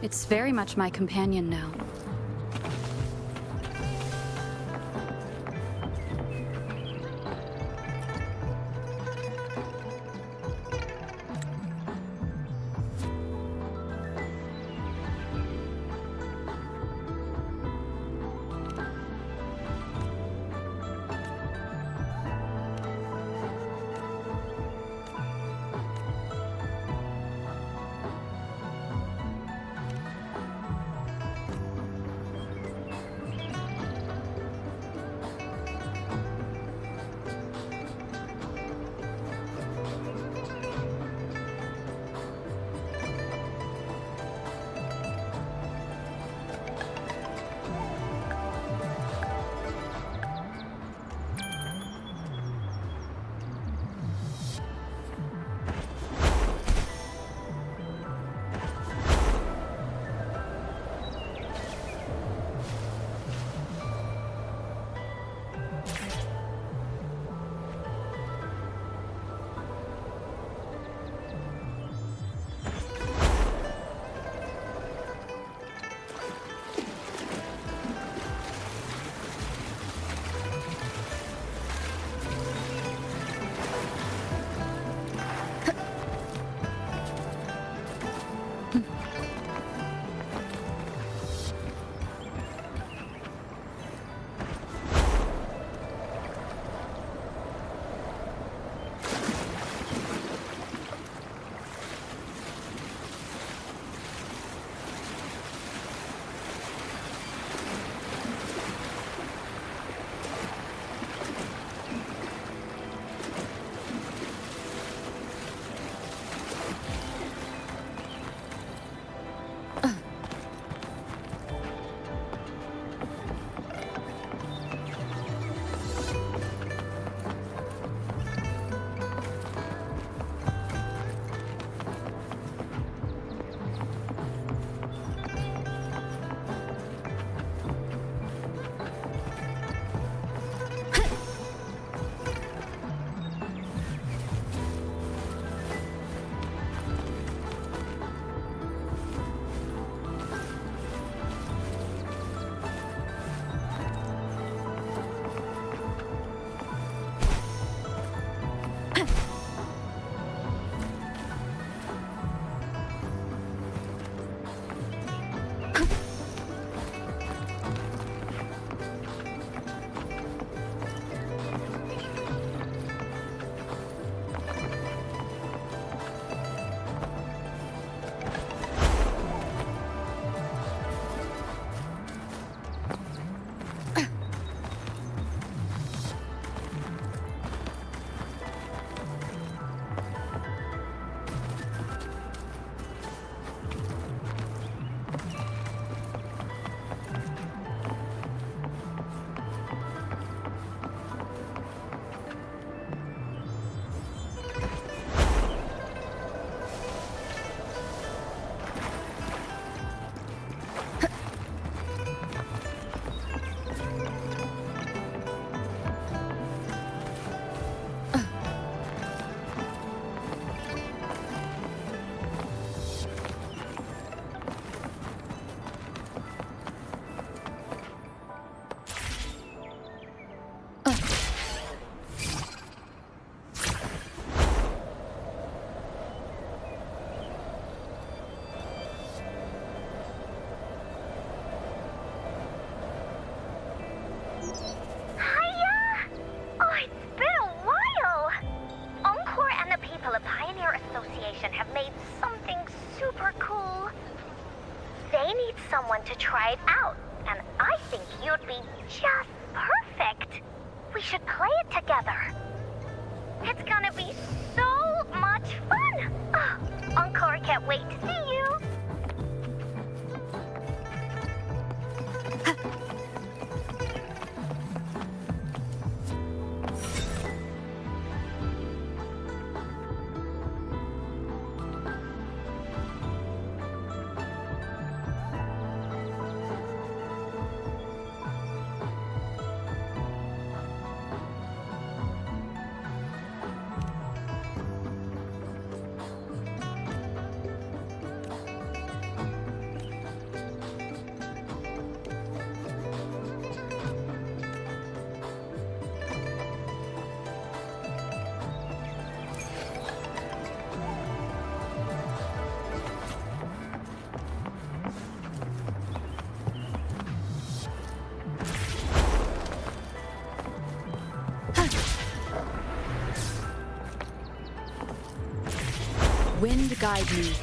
It's very much my companion now. someone to try it out, and I think you'd be just perfect. We should play it together. It's gonna be so much fun! Oh, Encore can't wait to see you! Wind guide me.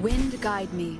Wind guide me.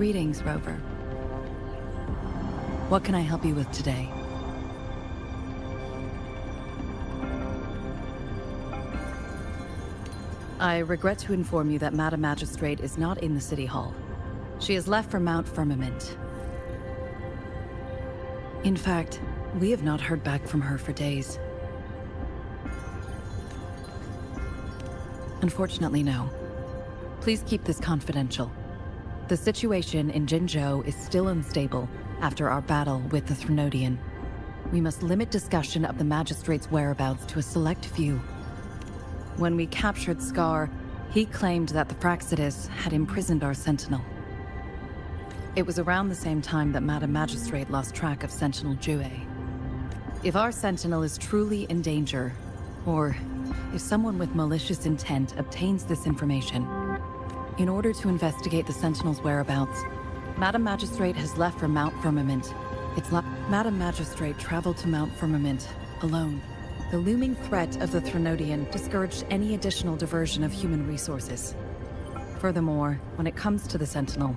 Greetings, Rover. What can I help you with today? I regret to inform you that Madam Magistrate is not in the City Hall. She has left for Mount Firmament. In fact, we have not heard back from her for days. Unfortunately, no. Please keep this confidential. The situation in Jinzhou is still unstable after our battle with the Threnodian. We must limit discussion of the Magistrate's whereabouts to a select few. When we captured Scar, he claimed that the Praxidus had imprisoned our Sentinel. It was around the same time that Madam Magistrate lost track of Sentinel Jue. If our Sentinel is truly in danger, or if someone with malicious intent obtains this information, in order to investigate the Sentinel's whereabouts, Madam Magistrate has left for Mount Firmament. Madam Magistrate traveled to Mount Firmament alone. The looming threat of the Threnodian discouraged any additional diversion of human resources. Furthermore, when it comes to the Sentinel,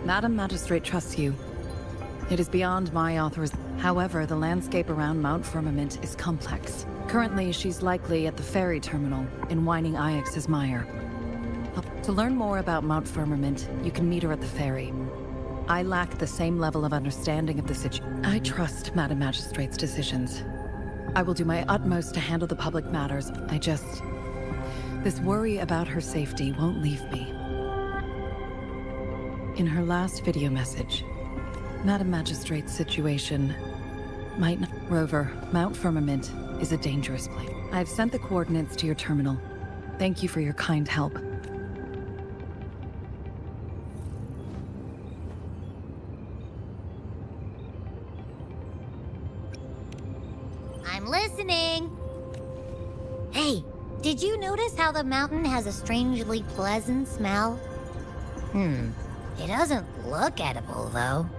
Madam Magistrate trusts you. It is beyond my authorization. However, the landscape around Mount Firmament is complex. Currently, she's likely at the ferry terminal in Whining Ix's Mire. To learn more about Mount Firmament, you can meet her at the ferry. I lack the same level of understanding of the situation. I trust Madam Magistrate's decisions. I will do my utmost to handle the public matters. This worry about her safety won't leave me. In her last video message, Madam Magistrate's situation might not... Rover, Mount Firmament is a dangerous place. I've sent the coordinates to your terminal. Thank you for your kind help. I'm listening! Hey, did you notice how the mountain has a strangely pleasant smell? It doesn't look edible, though.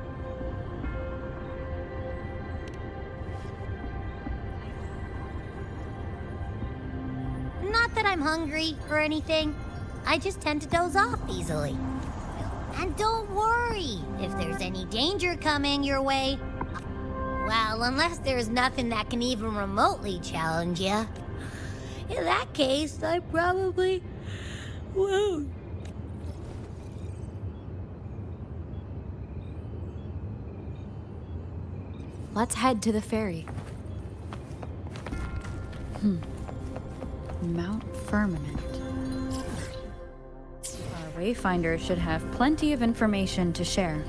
Not that I'm hungry or anything. I just tend to doze off easily. And don't worry if there's any danger coming your way. Well, unless there's nothing that can even remotely challenge you. In that case, I probably won't. Let's head to the ferry. Mount Firmament. Our Wayfinder should have plenty of information to share.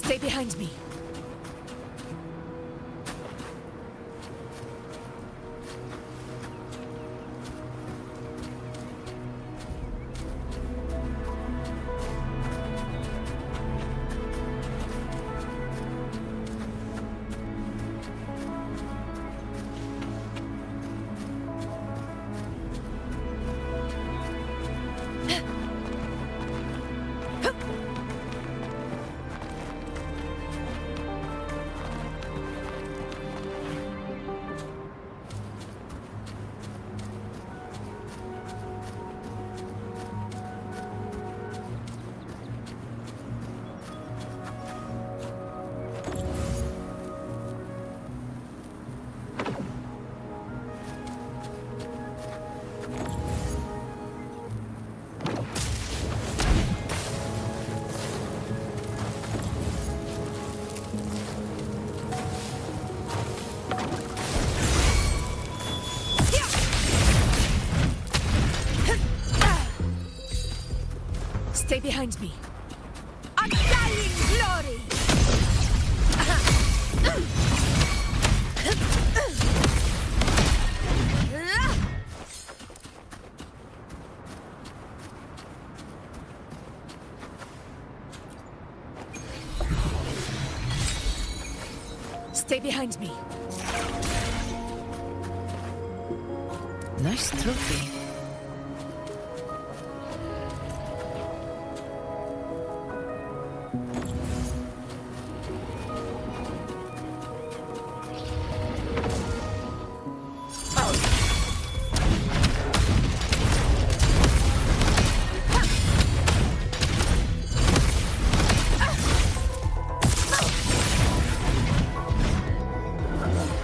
Stay behind me. Stay behind me. Undying glory! Stay behind me. Nice trophy.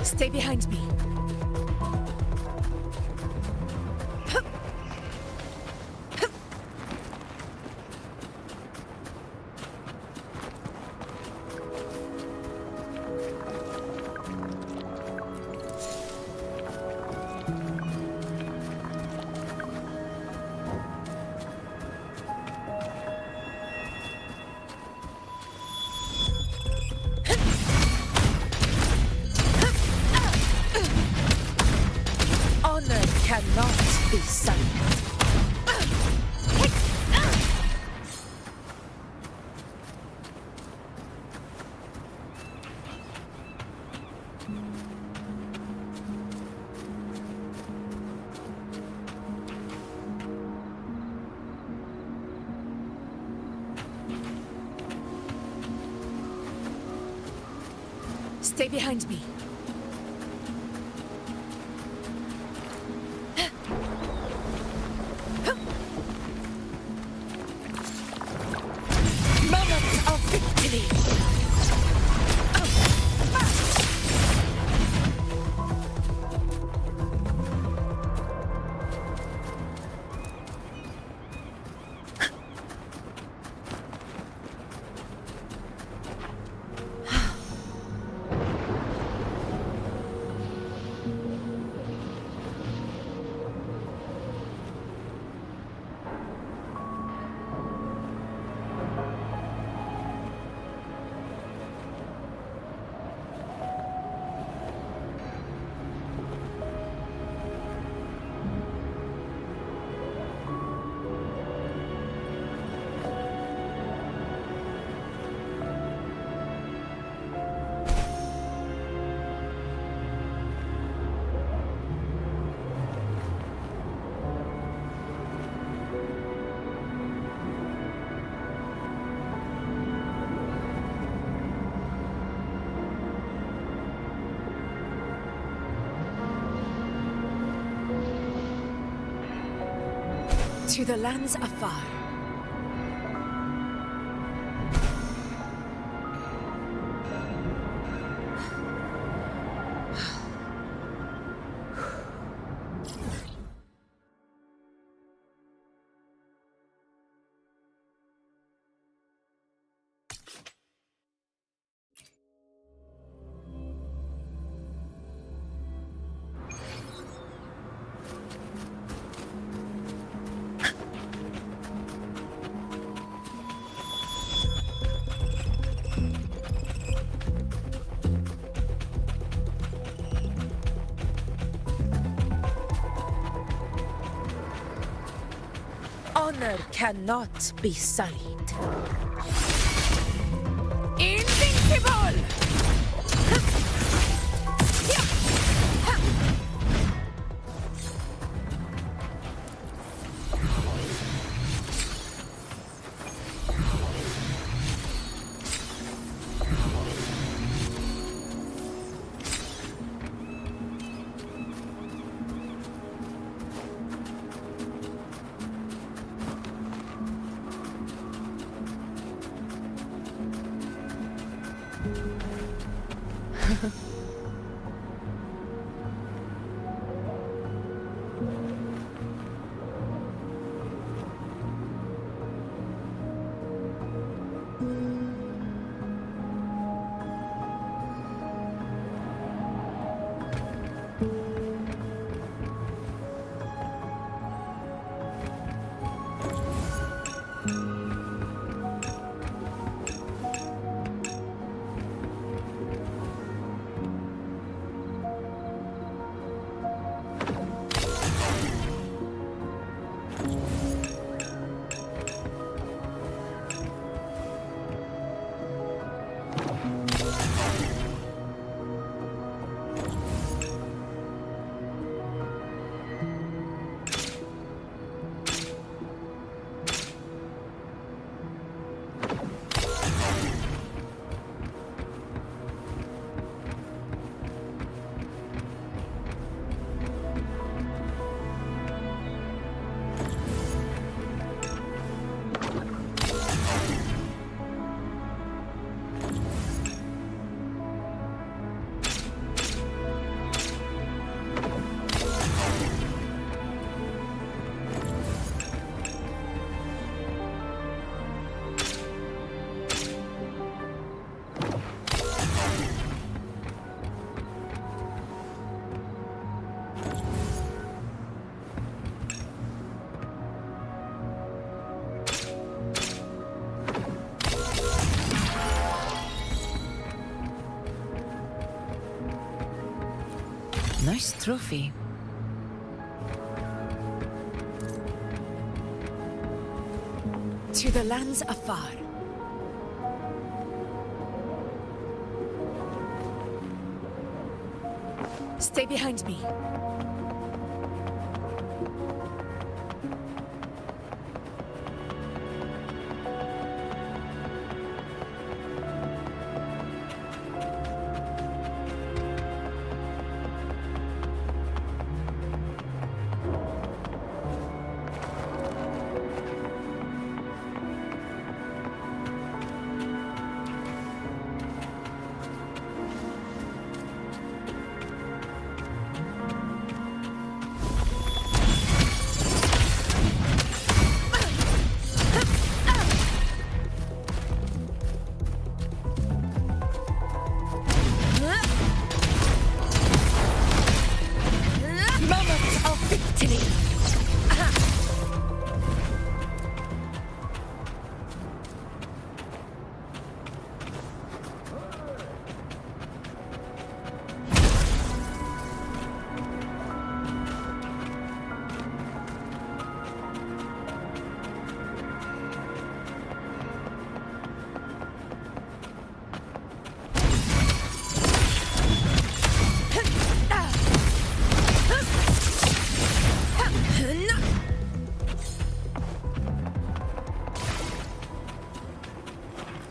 Stay behind me. Honor cannot be silenced. Stay behind me. Moment of victory. To the lands afar. Honor cannot be sullied. Invincible! Nice trophy. To the lands afar. Stay behind me.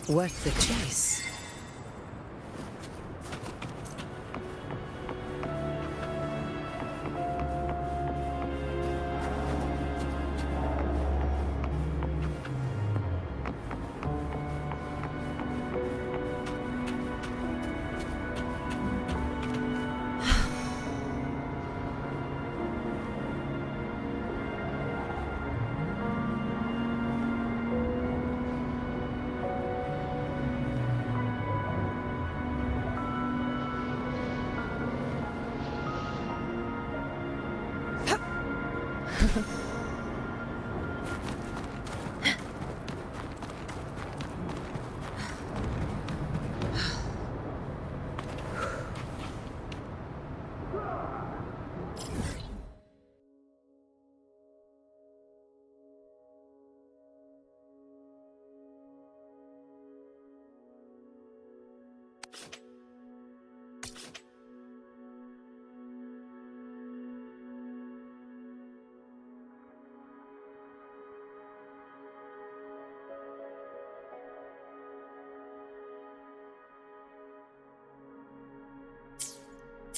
Worth the chase.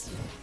choice.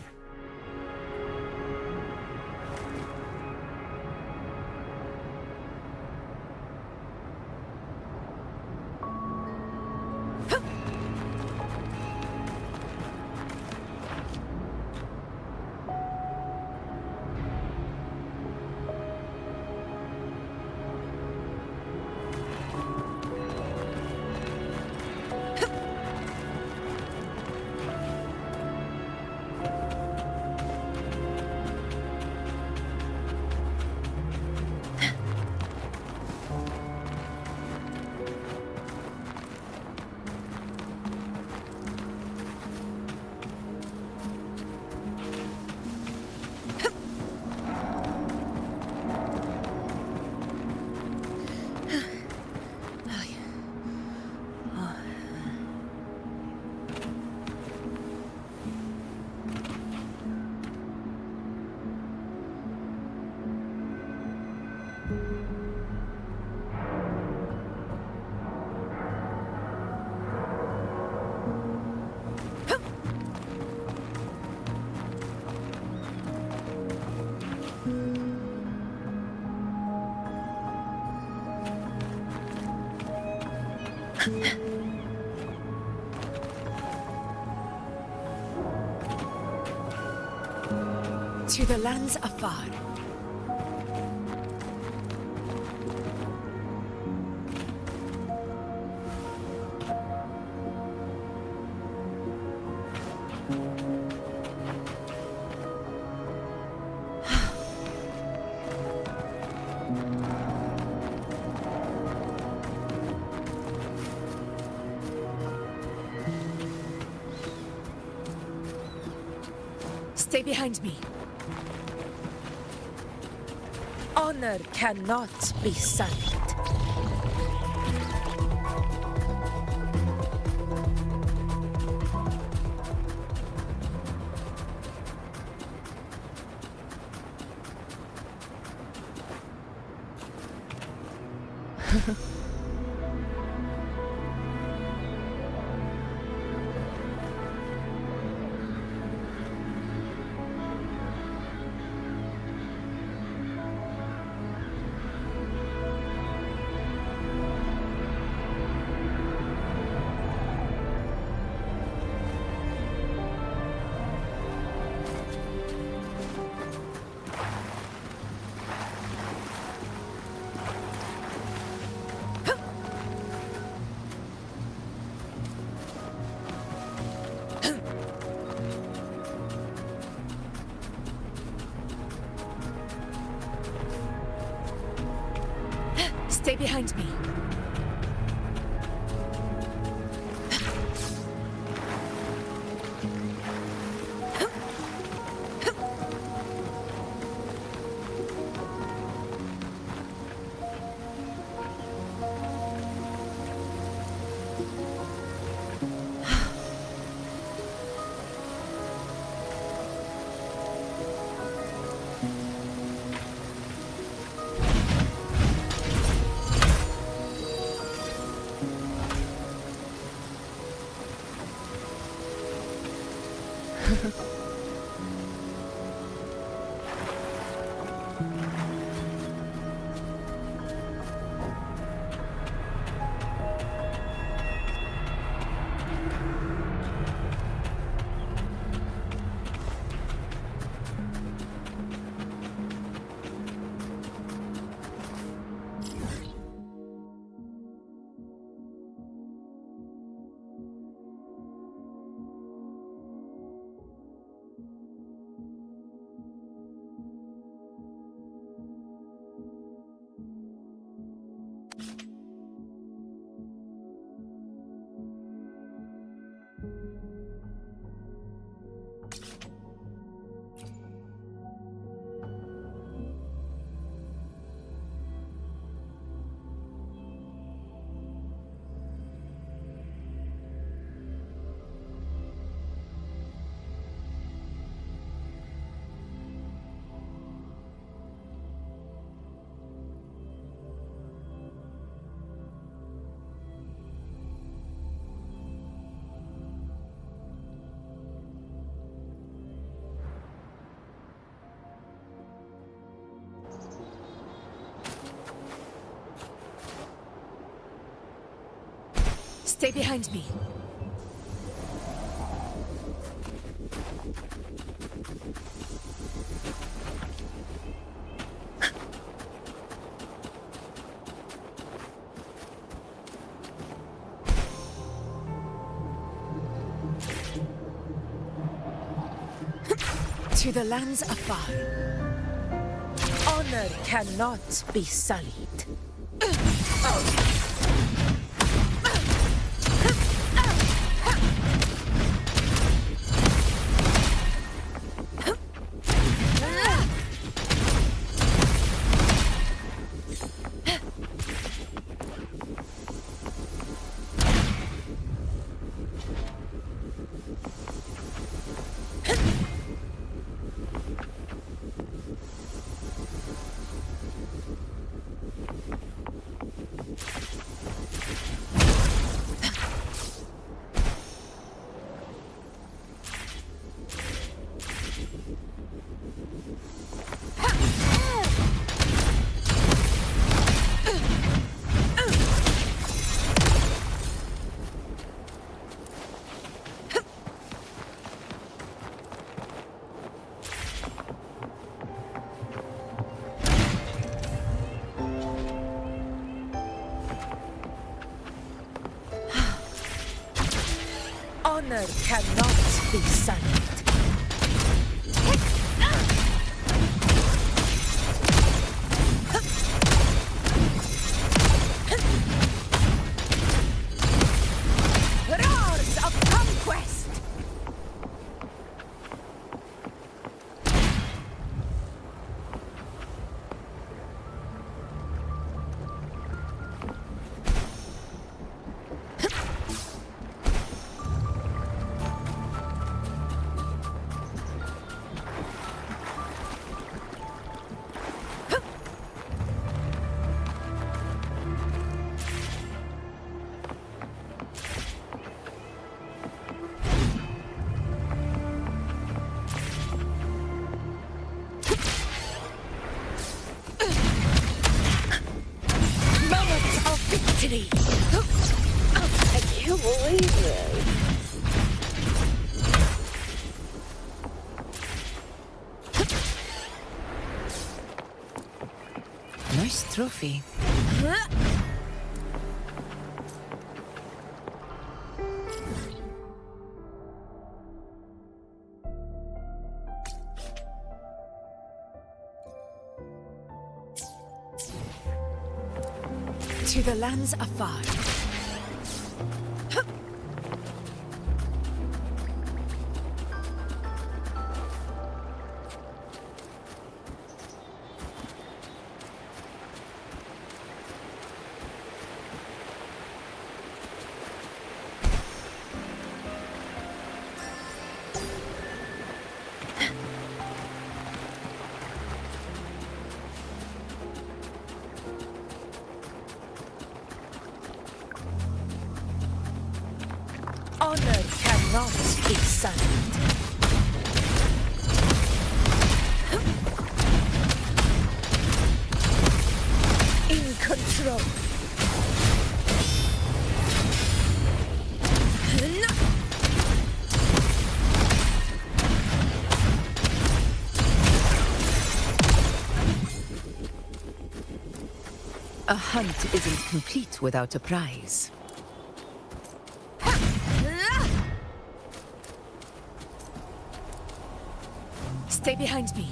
To the lands afar. Stay behind me. Honor cannot be sullied. Stay behind me. Stay behind me. To the lands afar. Honor cannot be sullied. Honor cannot be sullied. Roars of conquest! Victory! I can't believe this. Nice trophy. To the lands afar. Honor cannot be sullied. In control. A hunt isn't complete without a prize. Stay behind me.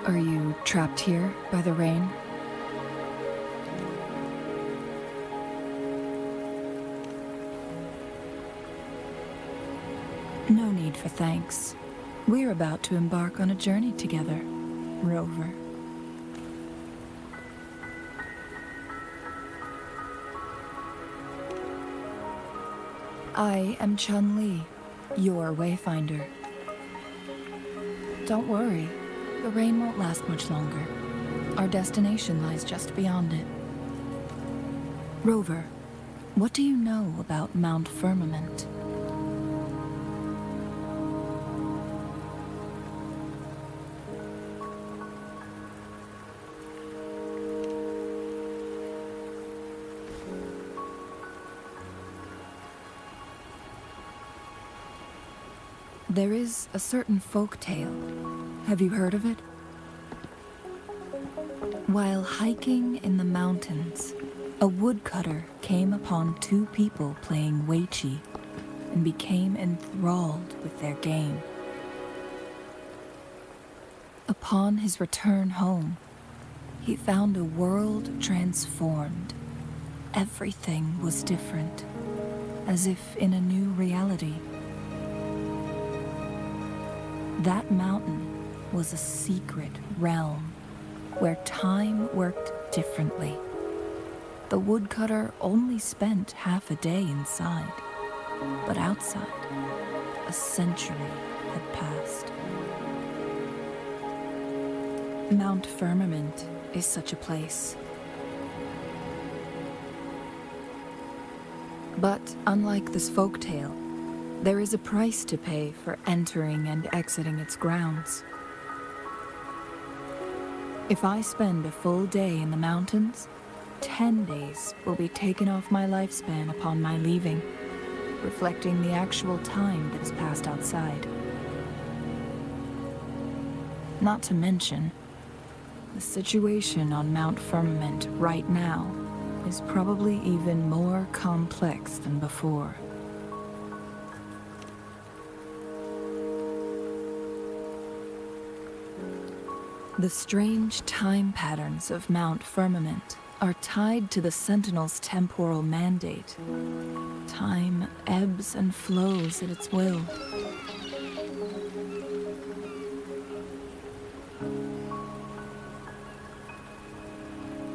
Are you trapped here by the rain? No need for thanks. We're about to embark on a journey together, Rover. I am Chun-Li, your wayfinder. Don't worry, the rain won't last much longer. Our destination lies just beyond it. Rover, what do you know about Mount Firmament? There is a certain folk tale. Have you heard of it? While hiking in the mountains, a woodcutter came upon two people playing Weiqi and became enthralled with their game. Upon his return home, he found a world transformed. Everything was different, as if in a new reality. That mountain was a secret realm where time worked differently. The woodcutter only spent half a day inside, but outside, a century had passed. Mount Firmament is such a place. But unlike this folktale, there is a price to pay for entering and exiting its grounds. If I spend a full day in the mountains, 10 days will be taken off my lifespan upon my leaving, reflecting the actual time that has passed outside. Not to mention, the situation on Mount Firmament right now is probably even more complex than before. The strange time patterns of Mount Firmament are tied to the Sentinel's temporal mandate. Time ebbs and flows at its will.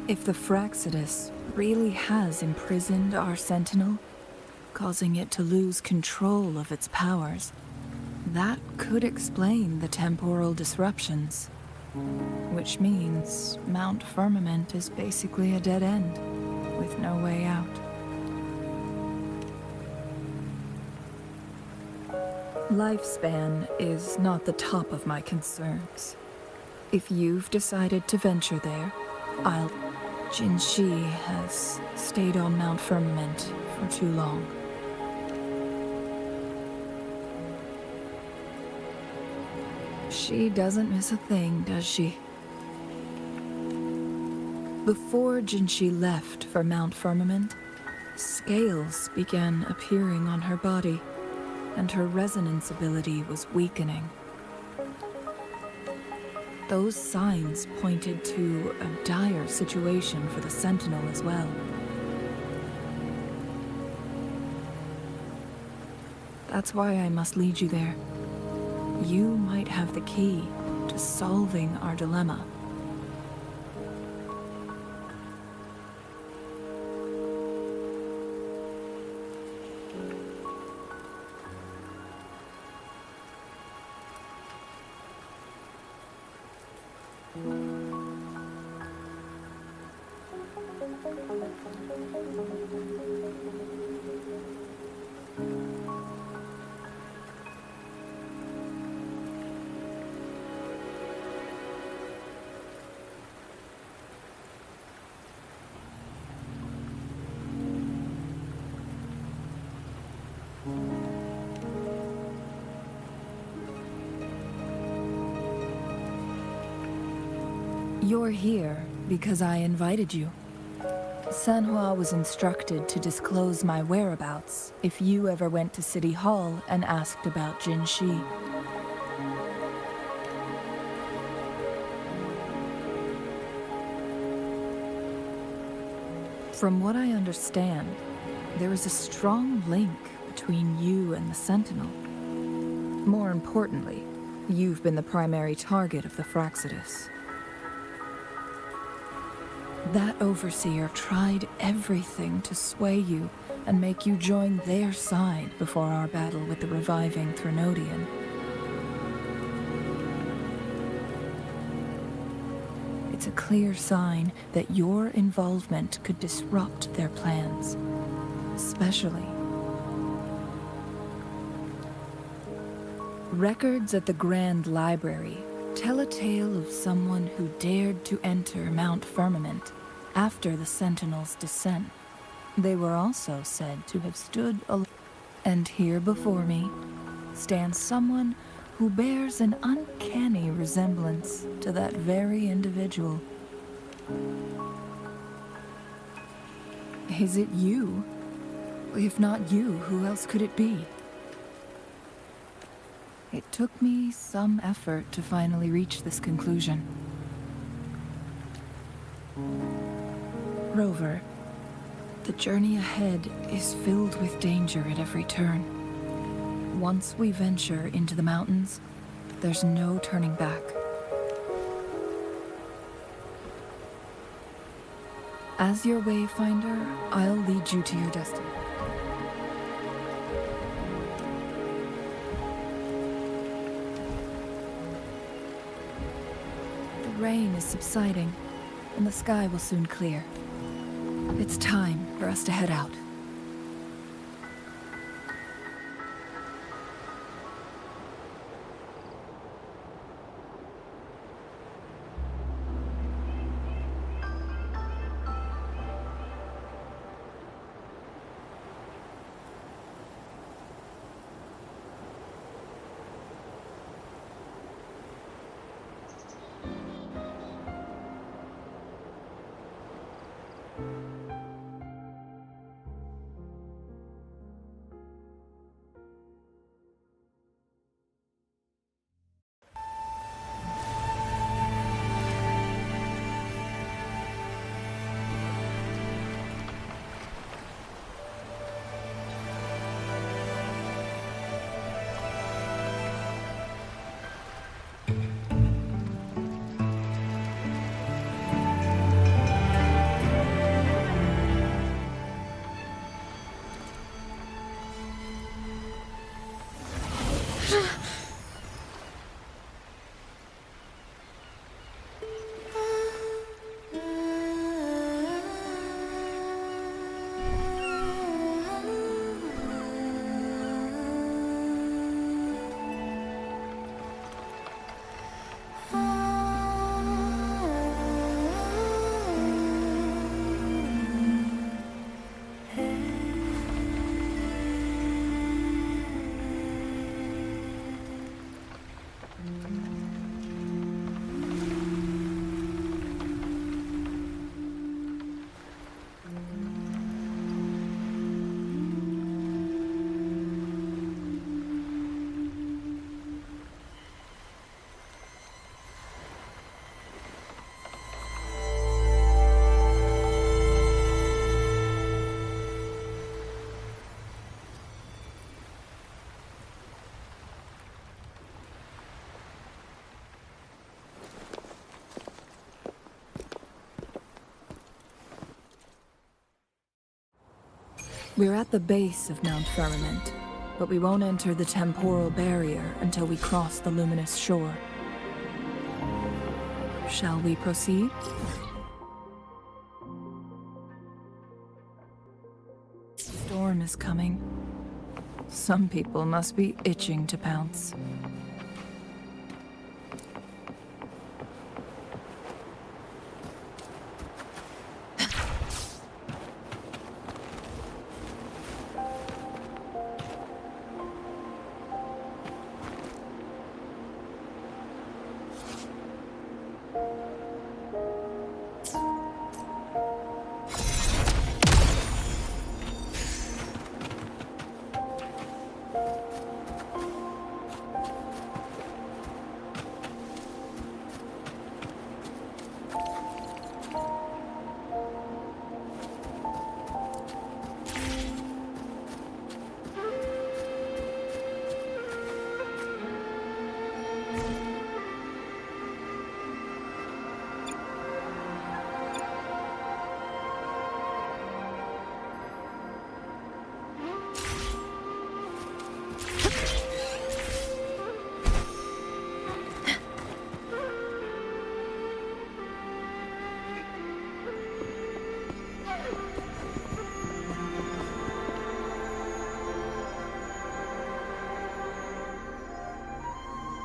If the Fraxidus really has imprisoned our Sentinel, causing it to lose control of its powers, that could explain the temporal disruptions. Which means Mount Firmament is basically a dead end, with no way out. Lifespan is not the top of my concerns. If you've decided to venture there, Jinshi has stayed on Mount Firmament for too long. She doesn't miss a thing, does she? Before Jinshi left for Mount Firmament, scales began appearing on her body, and her resonance ability was weakening. Those signs pointed to a dire situation for the Sentinel as well. That's why I must lead you there. You might have the key to solving our dilemma. You're here because I invited you. Sanhua was instructed to disclose my whereabouts if you ever went to City Hall and asked about Jinshi. From what I understand, there is a strong link between you and the Sentinel. More importantly, you've been the primary target of the Fraxidus. That overseer tried everything to sway you, and make you join their side before our battle with the reviving Threnodian. It's a clear sign that your involvement could disrupt their plans, especially records at the Grand Library tell a tale of someone who dared to enter Mount Firmament after the Sentinel's descent. They were also said to have stood alone. And here before me stands someone who bears an uncanny resemblance to that very individual. Is it you? If not you, who else could it be? It took me some effort to finally reach this conclusion. Rover, the journey ahead is filled with danger at every turn. Once we venture into the mountains, there's no turning back. As your wayfinder, I'll lead you to your destiny. The rain is subsiding, and the sky will soon clear. It's time for us to head out. We're at the base of Mount Firmament, but we won't enter the temporal barrier until we cross the luminous shore. Shall we proceed? Storm is coming. Some people must be itching to pounce.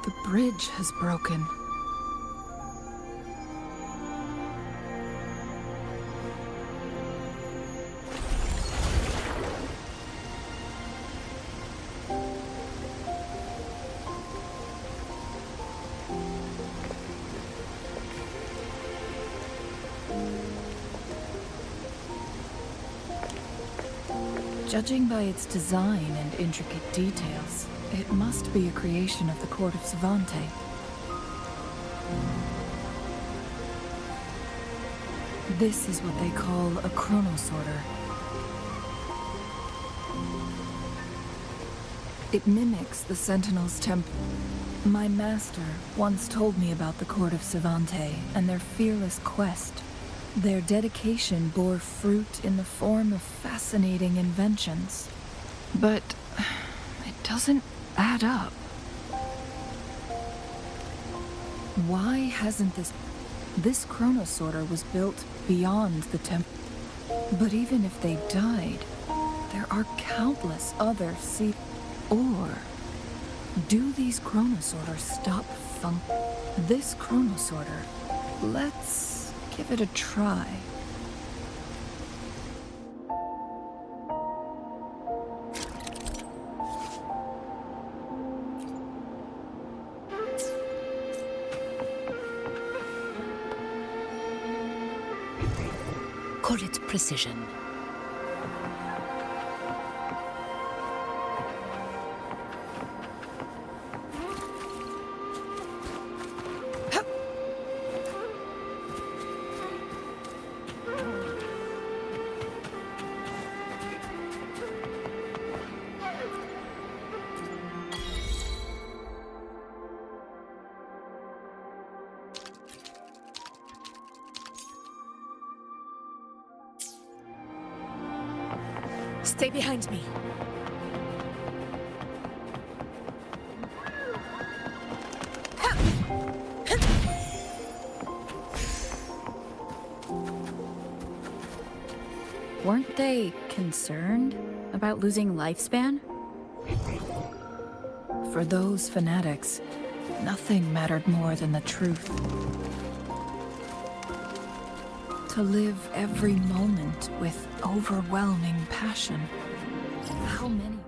The bridge has broken. Judging by its design and intricate details, it must be a creation of the court of Savante. This is what they call a chronosorter. It mimics the Sentinel's temple. My master once told me about the court of Savante and their fearless quest. Their dedication bore fruit in the form of fascinating inventions. But it doesn't add up. Why hasn't this chronosorter was built beyond the temple? But even if they died, there are countless other Or do these chronosorters stop This chronosorter, let's give it a try. Call it precision. Stay behind me. Weren't they concerned about losing lifespan? For those fanatics, nothing mattered more than the truth. To live every moment with overwhelming passion. How many?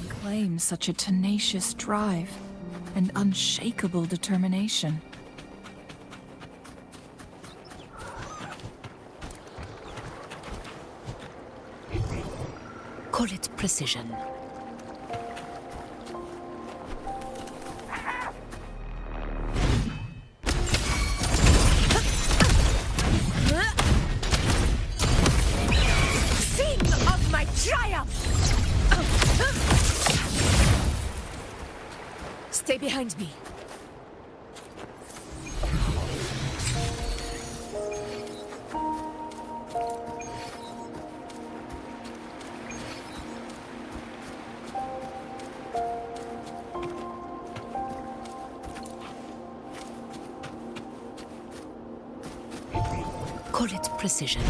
Claim such a tenacious drive and unshakable determination. Call it precision. Stay behind me. Call it precision.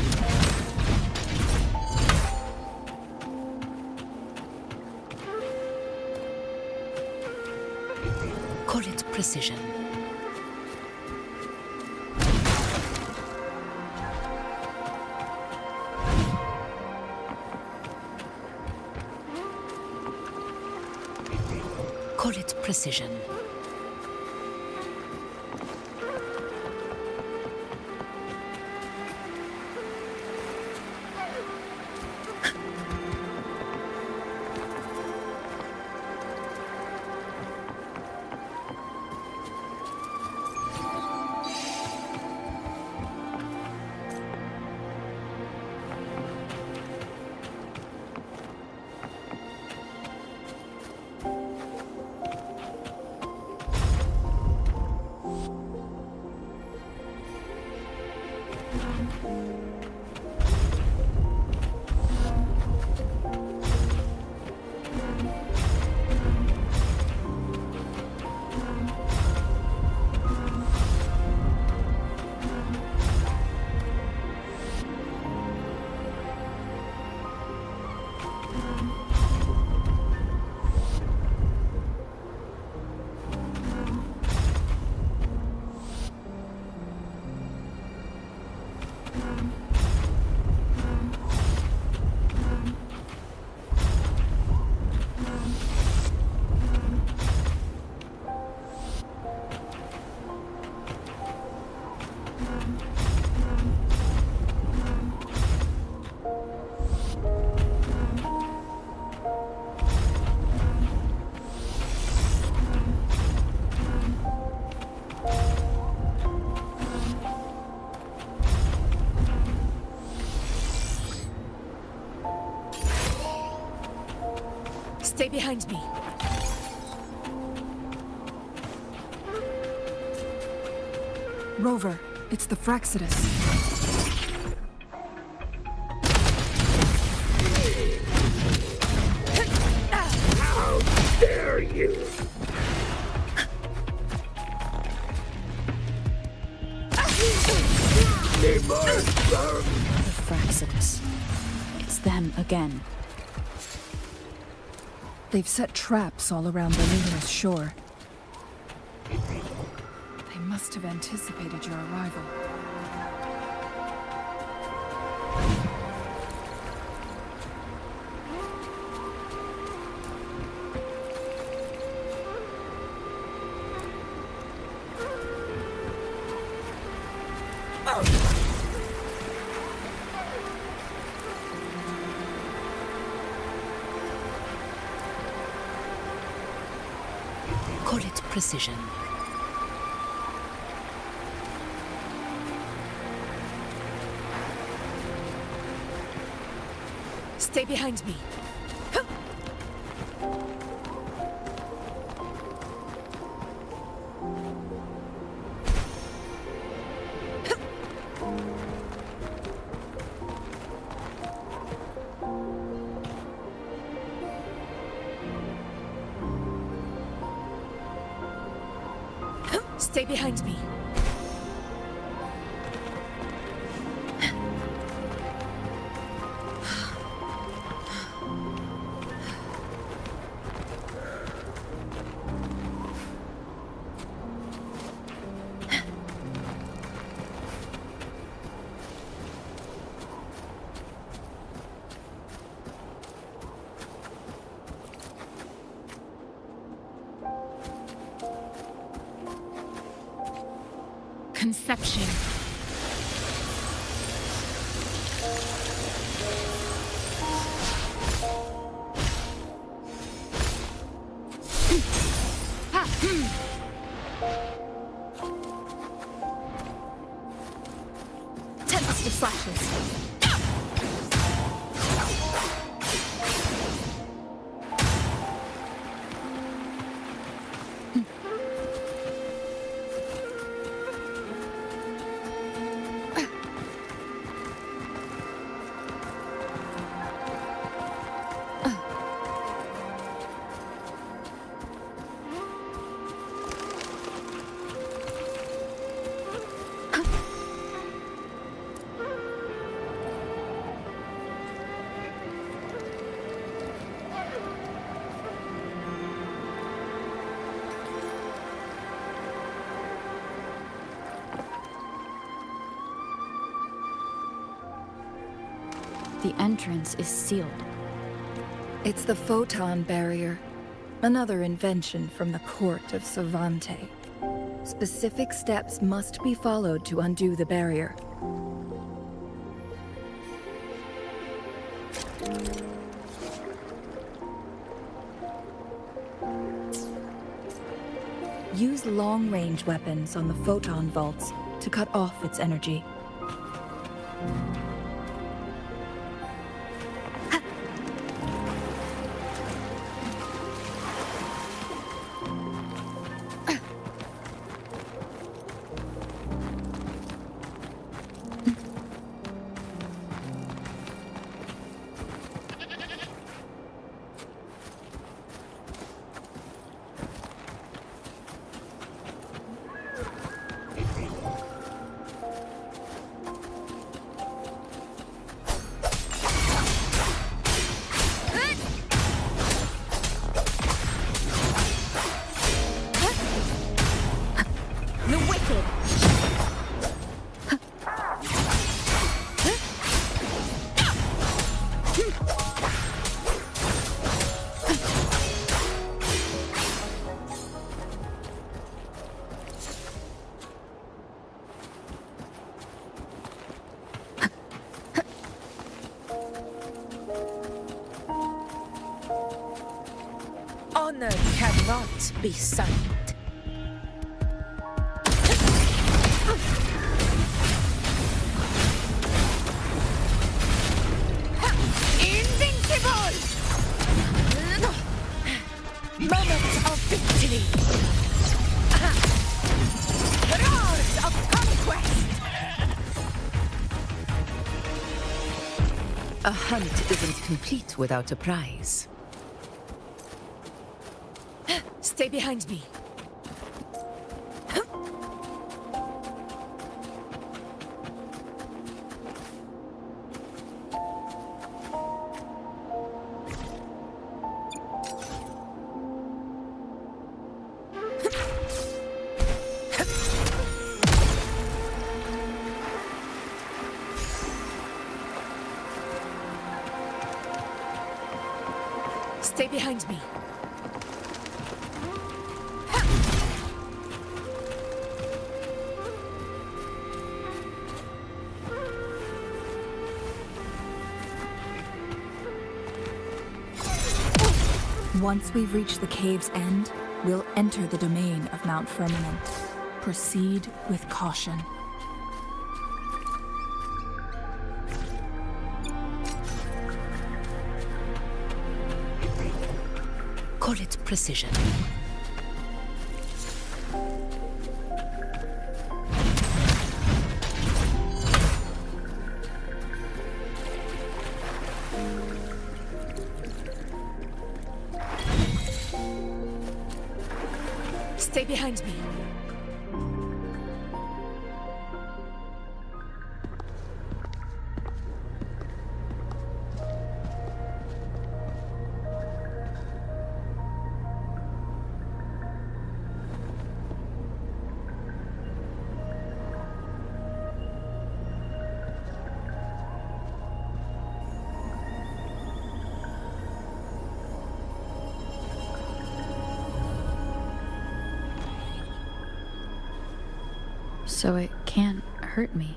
Call it precision. Call it precision. Stay behind me. Rover, it's the Fraxidus. How dare you! The Fraxidus. It's them again. They've set traps all around the luminous shore. They must have anticipated your arrival. Call it precision. Stay behind me. Stay behind me. Conception. Tempest flashes. The entrance is sealed. It's the photon barrier, another invention from the court of Savante. Specific steps must be followed to undo the barrier. Use long-range weapons on the photon vaults to cut off its energy. Honor cannot be signed. Invincible! Moment of victory! Roars of conquest! A hunt isn't complete without a prize. Stay behind me. Stay behind me. Once we've reached the cave's end, we'll enter the domain of Mount Firmament. Proceed with caution. Call it precision. Stay behind me. So it can't hurt me.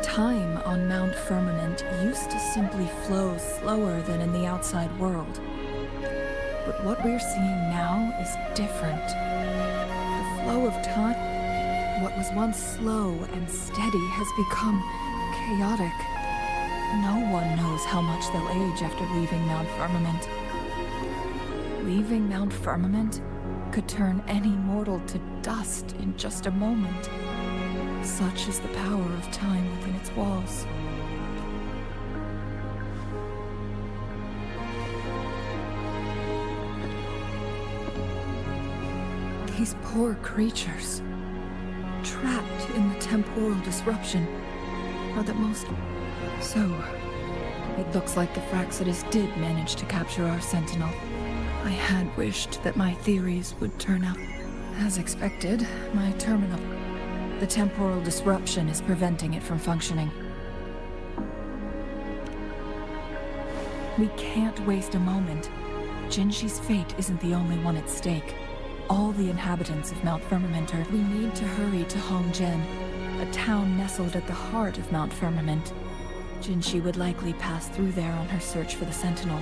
Time on Mount Firmament used to simply flow slower than in the outside world. But what we're seeing now is different. The flow of time, what was once slow and steady, has become chaotic. No one knows how much they'll age after leaving Mount Firmament. Leaving Mount Firmament could turn any mortal to dust in just a moment. Such is the power of time within its walls. These poor creatures, trapped in the temporal disruption, are the most... So, it looks like the Fraxidus did manage to capture our sentinel. I had wished that my theories would turn out. As expected, my terminal... The temporal disruption is preventing it from functioning. We can't waste a moment. Jinshi's fate isn't the only one at stake. All the inhabitants of Mount Firmament are... We need to hurry to Hongjian, a town nestled at the heart of Mount Firmament. Jinshi would likely pass through there on her search for the Sentinel.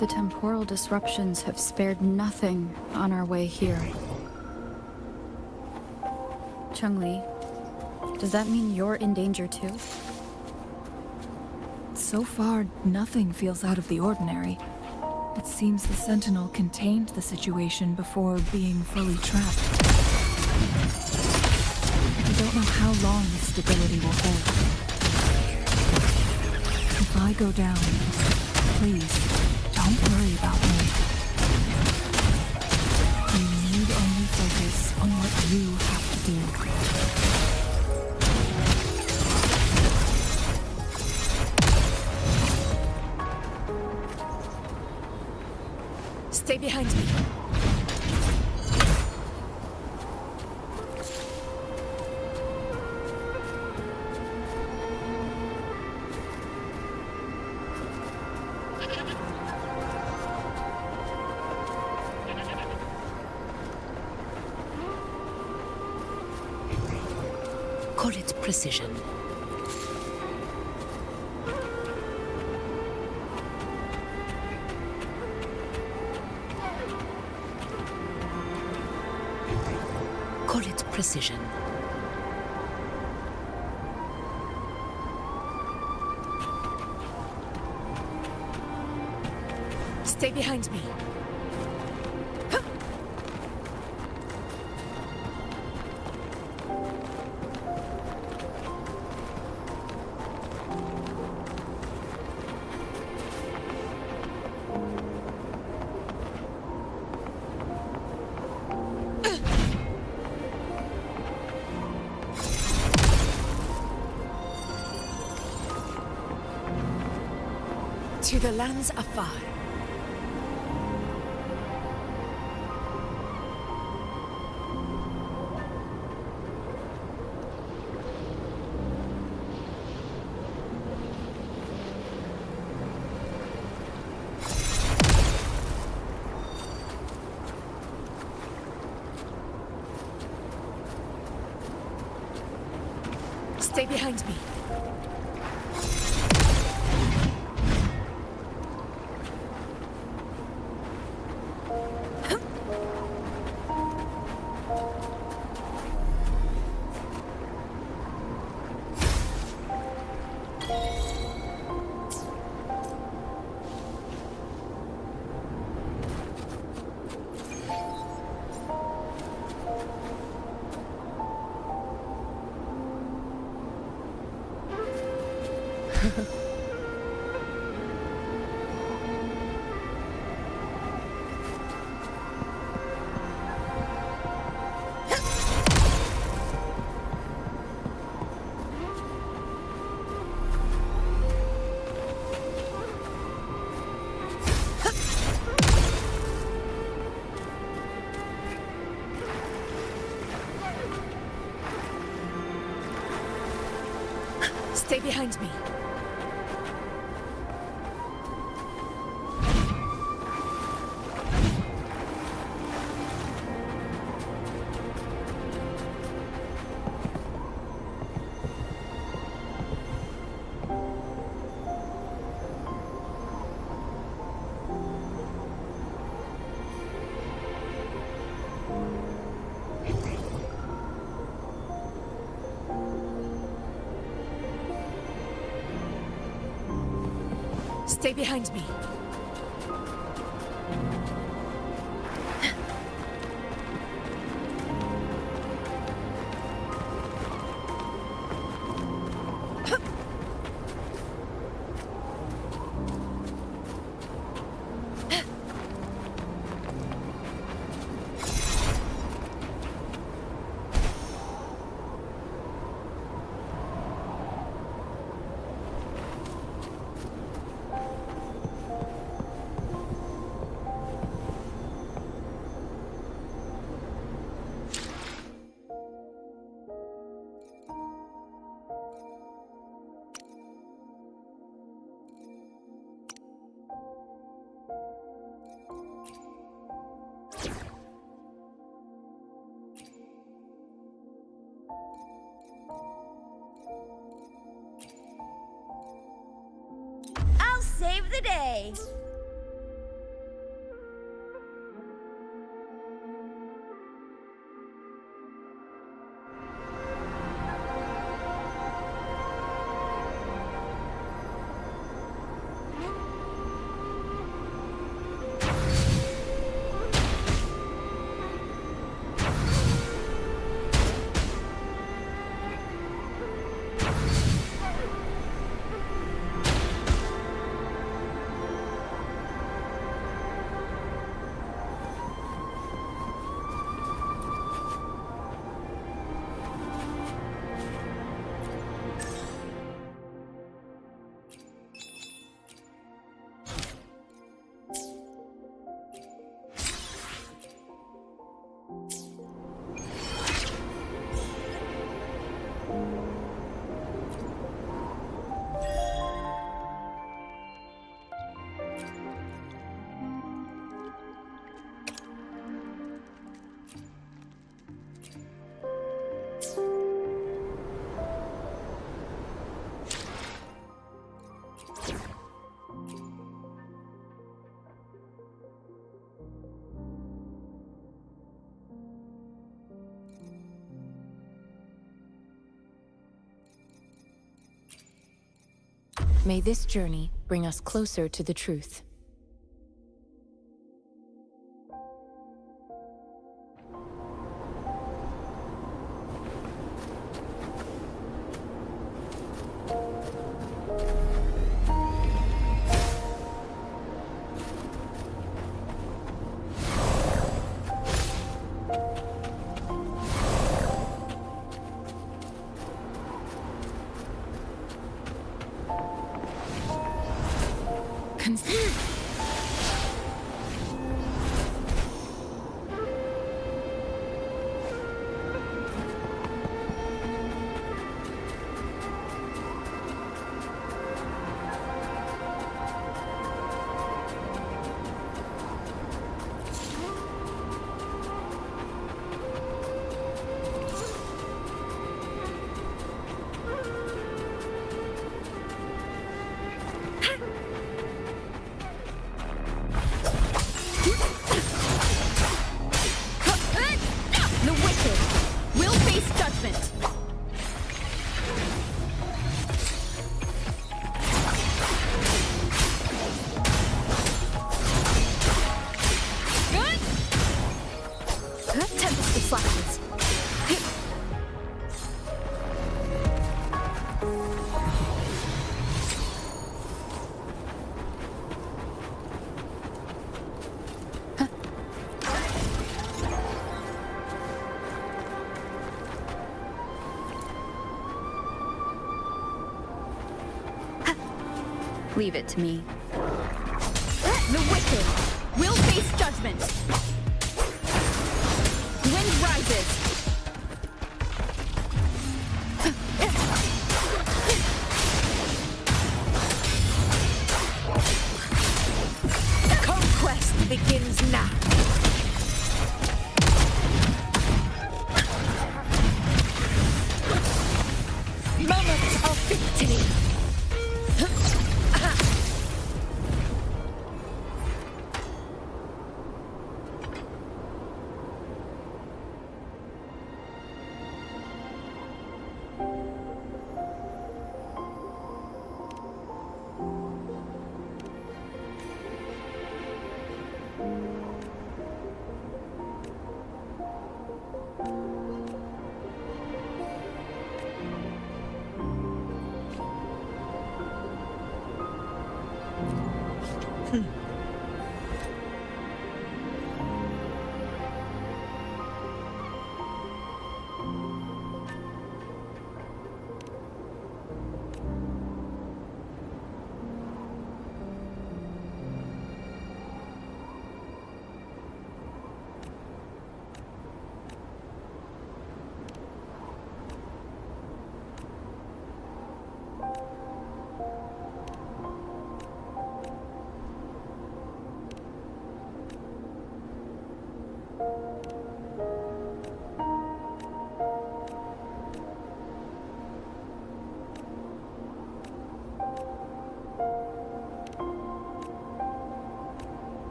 The temporal disruptions have spared nothing on our way here. Chungli, does that mean you're in danger too? So far, nothing feels out of the ordinary. It seems the Sentinel contained the situation before being fully trapped. I don't know how long this stability will hold. If I go down, please, don't worry about me. You need only focus on what you have to do. Stay behind me. Call it precision. Call it precision. Stay behind me. To the lands afar. Stay behind me. Stay behind me. Stay behind me. I'll save the day. May this journey bring us closer to the truth. Leave it to me. The wicked will face judgment. Wind rises. Conquest begins now. Moment of victory.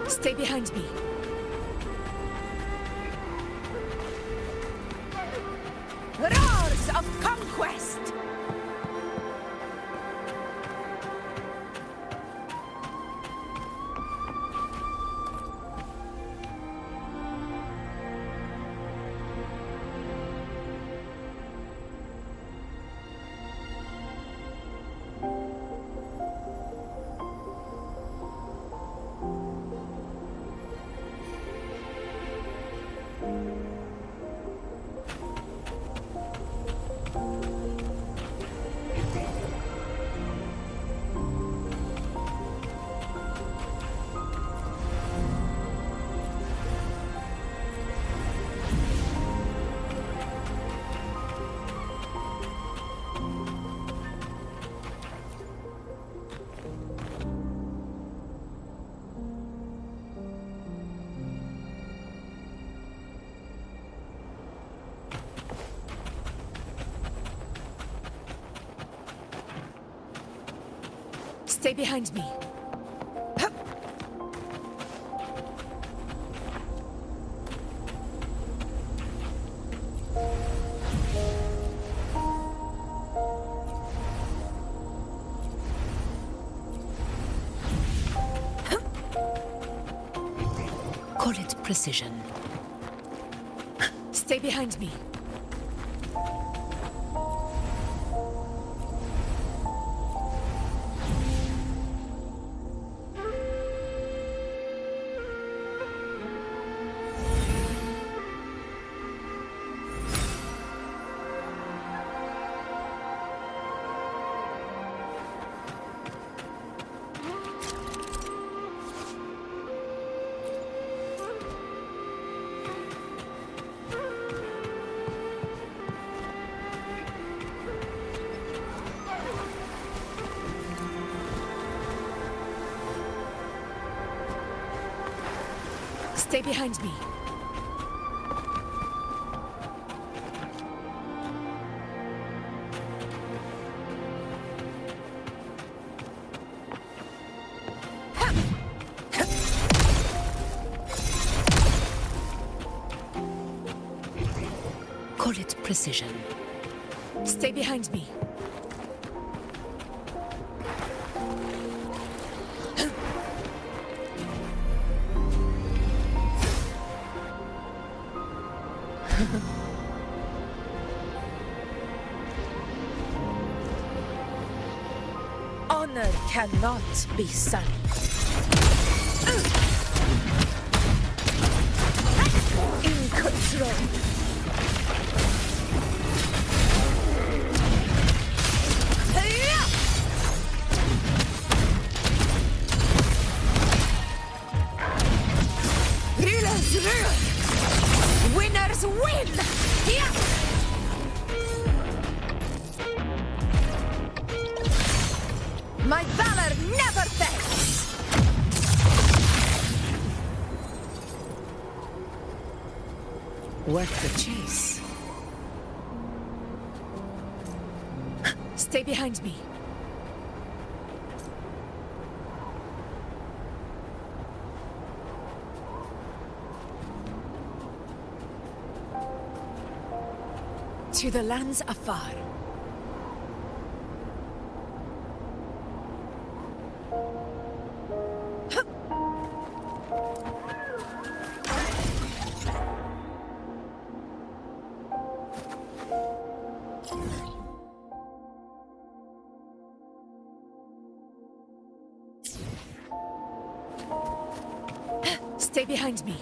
Stay behind me. Roars of conquest! Stay behind me. Call it precision. Stay behind me. Stay behind me. Call it precision. Stay behind me. Honor cannot be sunk. In control. Rulers rule. Winners win. Yeah. My valor never fails! Worth the chase. Stay behind me. To the lands afar. Stay behind me.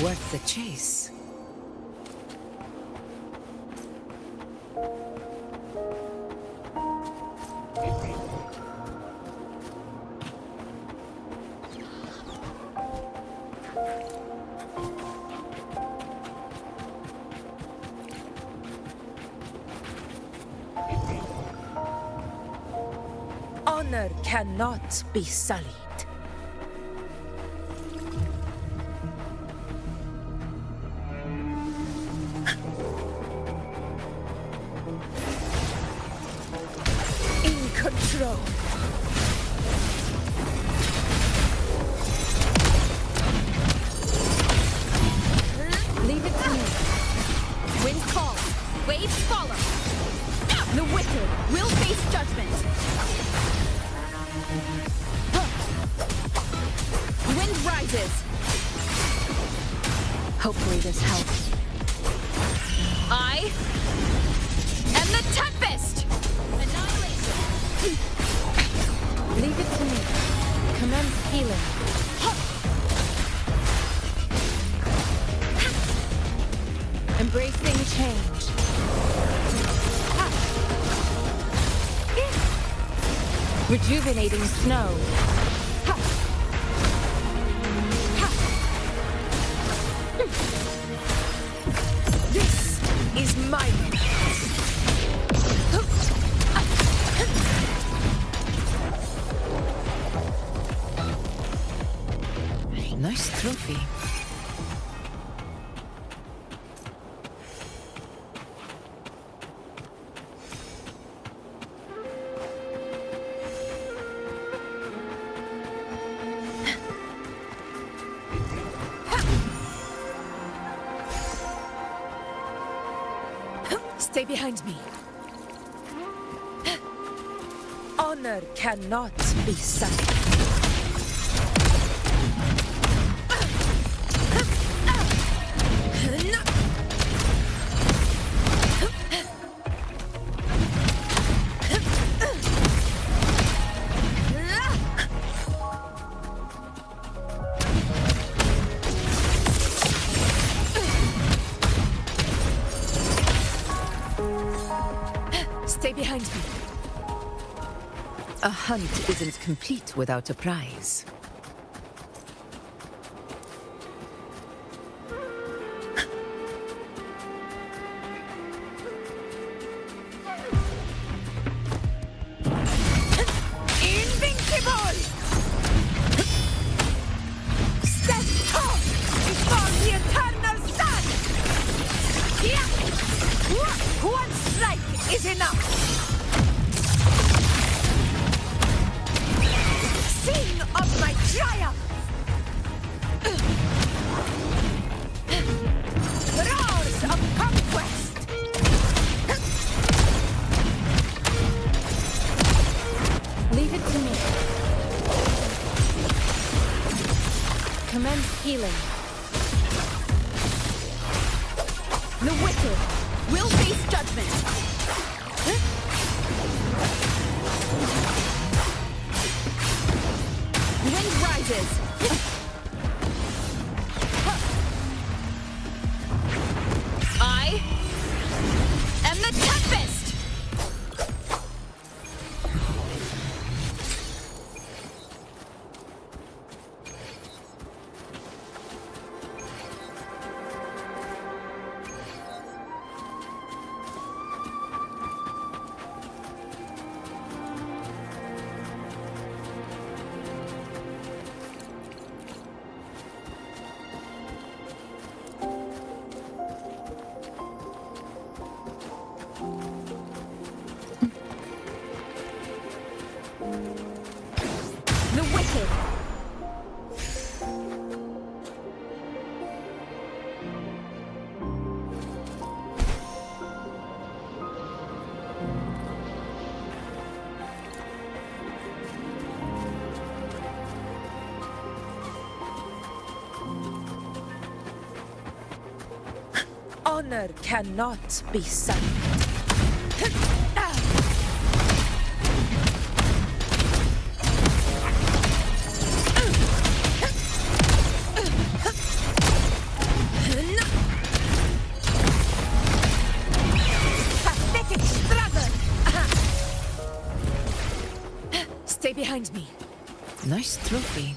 Worth the chase. Honor cannot be sullied. In control. Leave it to me. Wind calls. Waves follow. The wicked will face judgment. Wind rises. Hopefully this helps. I am the Tempest! Annihilation! Leave it to me. Commence healing. Embracing change. Rejuvenating snow. This is my moment. Nice trophy. Stay behind me. Honor cannot be sullied. Stay behind me. A hunt isn't complete without a prize. Invincible! Stand tall before the eternal sun! One strike is enough! Sing of my triumph! Roars of conquest! Leave it to me. Commence healing. The wicked will face judgment. Wind rises. I am the Tempest! The wicked. Honor cannot be sullied. Pathetic struggle! Stay behind me. Nice trophy.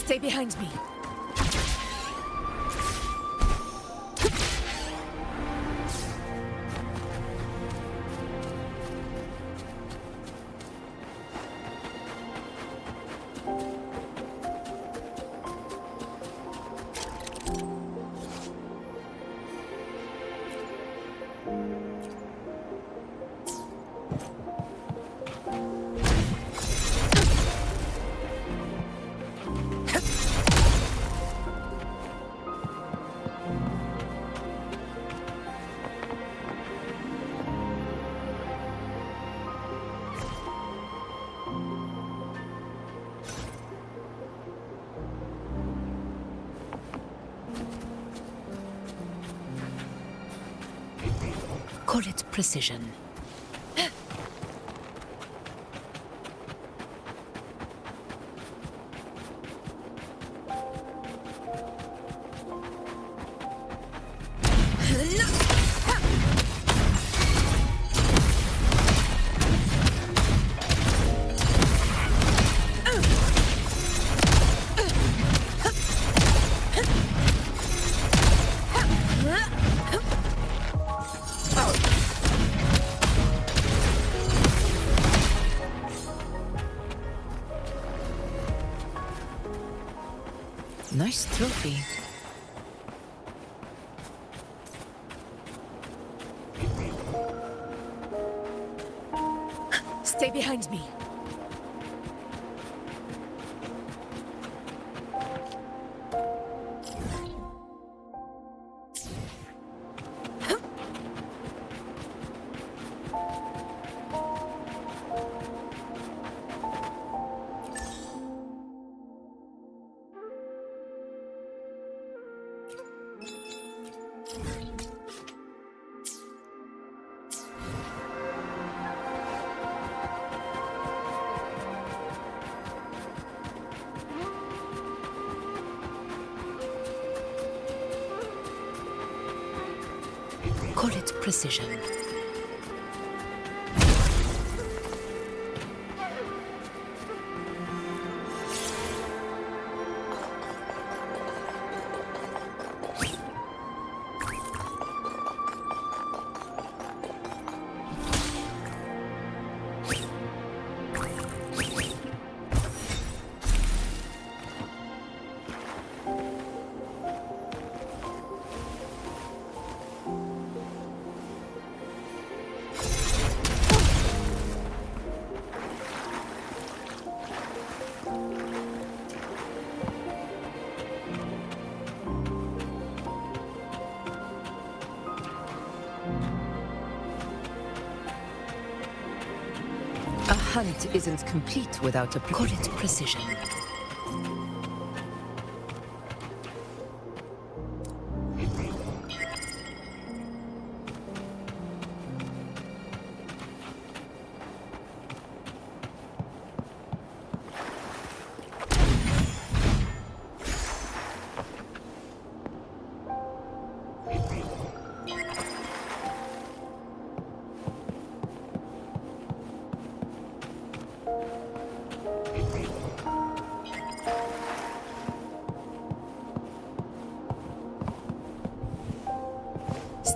Stay behind me. Call it precision. Nice trophy. Stay behind me. Call it precision. A hunt isn't complete without a call it precision.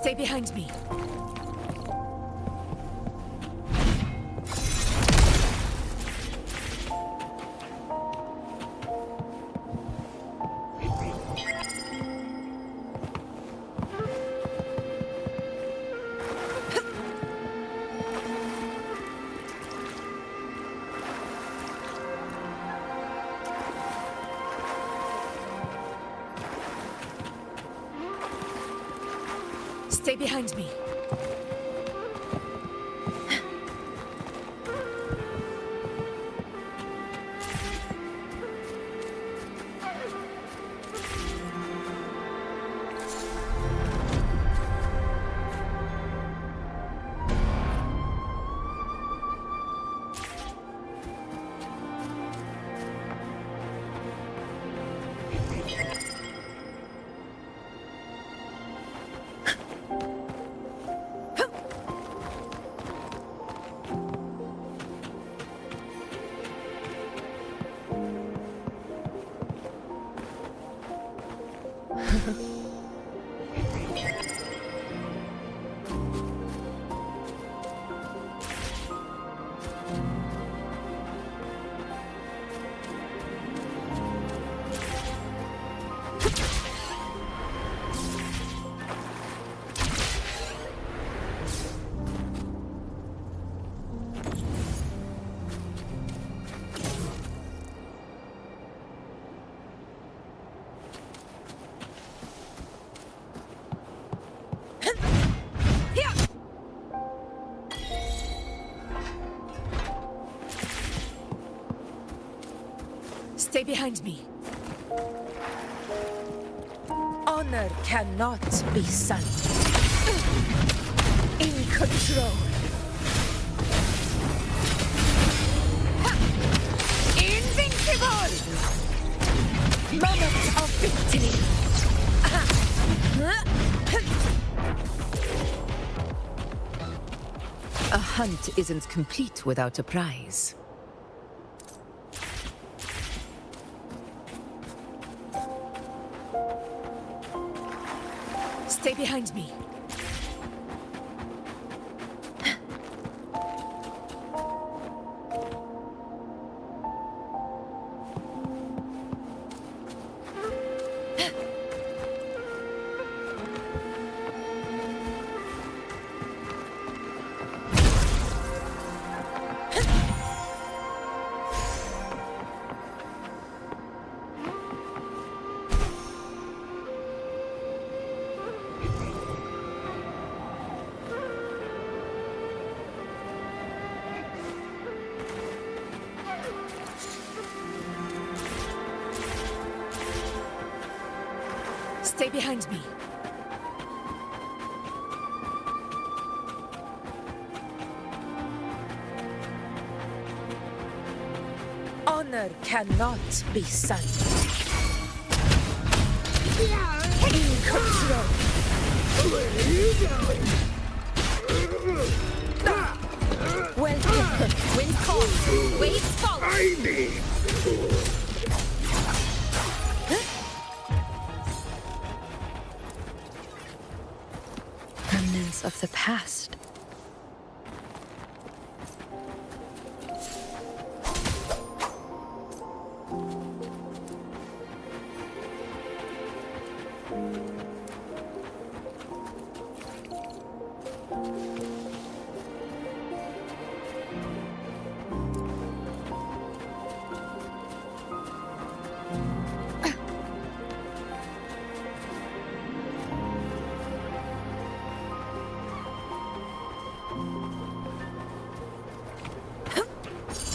Stay behind me. Stay behind me. Stay behind me. Honor cannot be sullied. In control. Invincible! Moment of victory. A hunt isn't complete without a prize. Stay behind me. Stay behind me. Honor cannot be sullied. In control. Where are you going? Welcome. Wind calls. Waves follow. I need... Remnants of the past.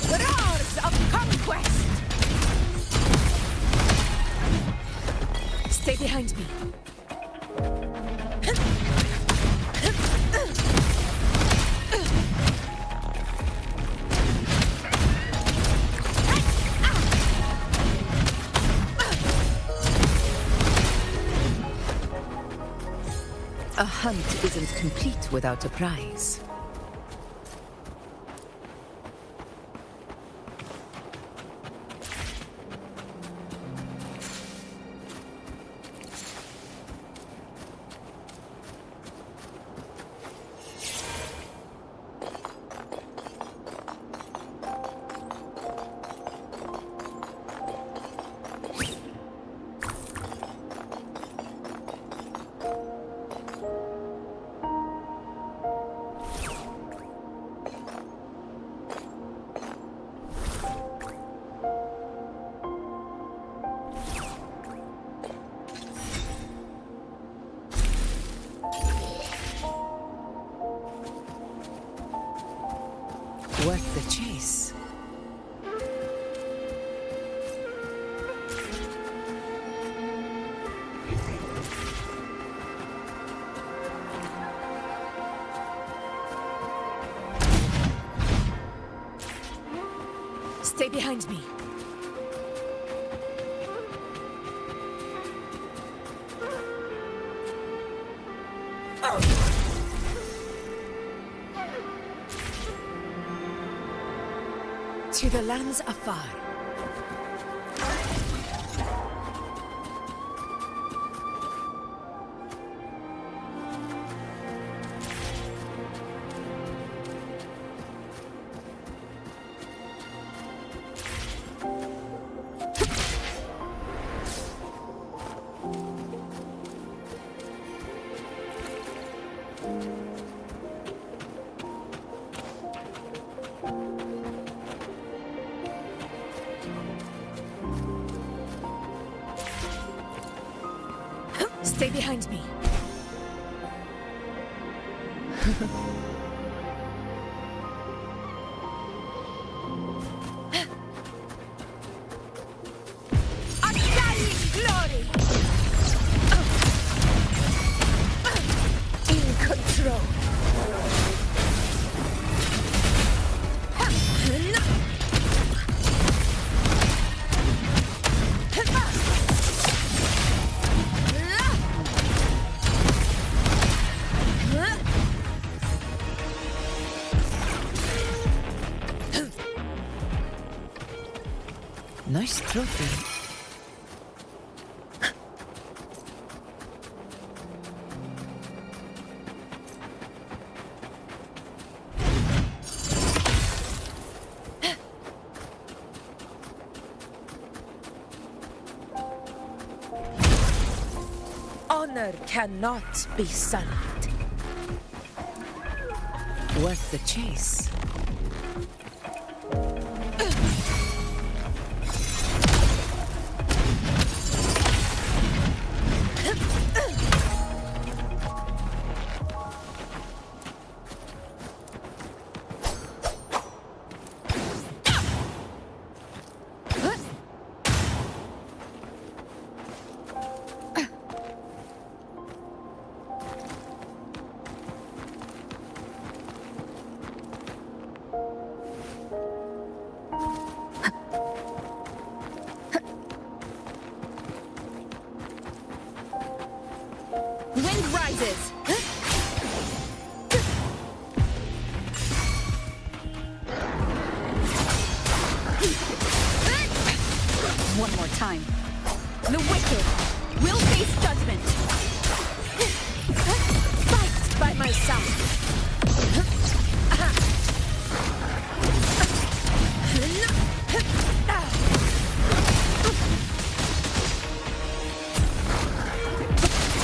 Roars of conquest! Stay behind me. A hunt isn't complete without a prize. Worth the chase. Stay behind me. To the lands afar. Stay behind me. Undying glory! In control. Nice trophy. Honor cannot be sullied. Worth the chase. Wind rises. One more time. The wicked will face judgment. Fight by my side.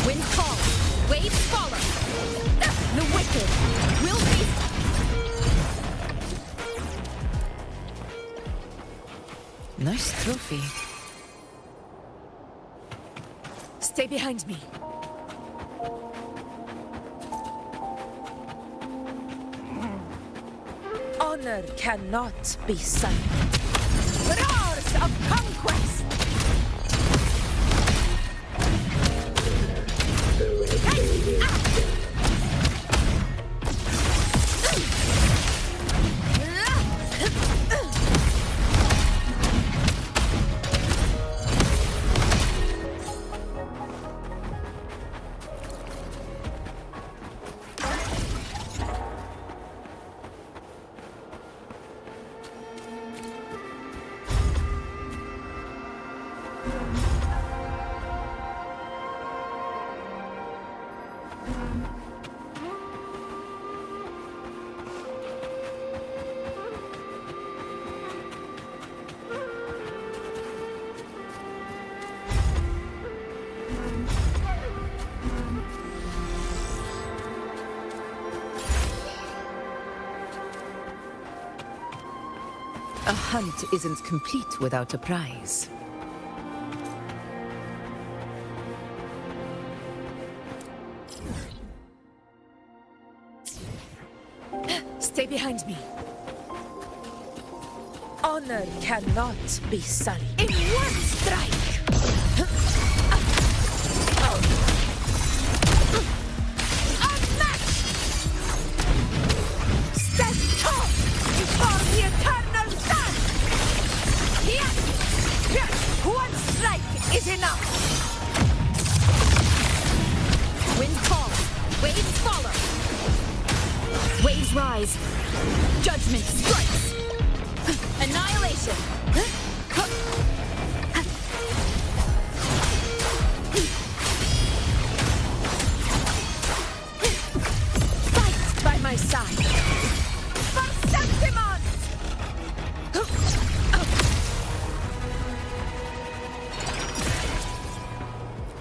Wind calls. Waves follow. The wicked will face. Nice trophy. Stay behind me. Honor cannot be sullied. Roars of conquest! A hunt isn't complete without a prize. Stay behind me. Honor cannot be sullied. In one strike! Unmatched! Stand tall before the eternal sun! Yes! Just one strike is enough! Wind calls. Waves follow. Waves rise. Judgment strikes. Annihilation. Fight by my side. For Septimon!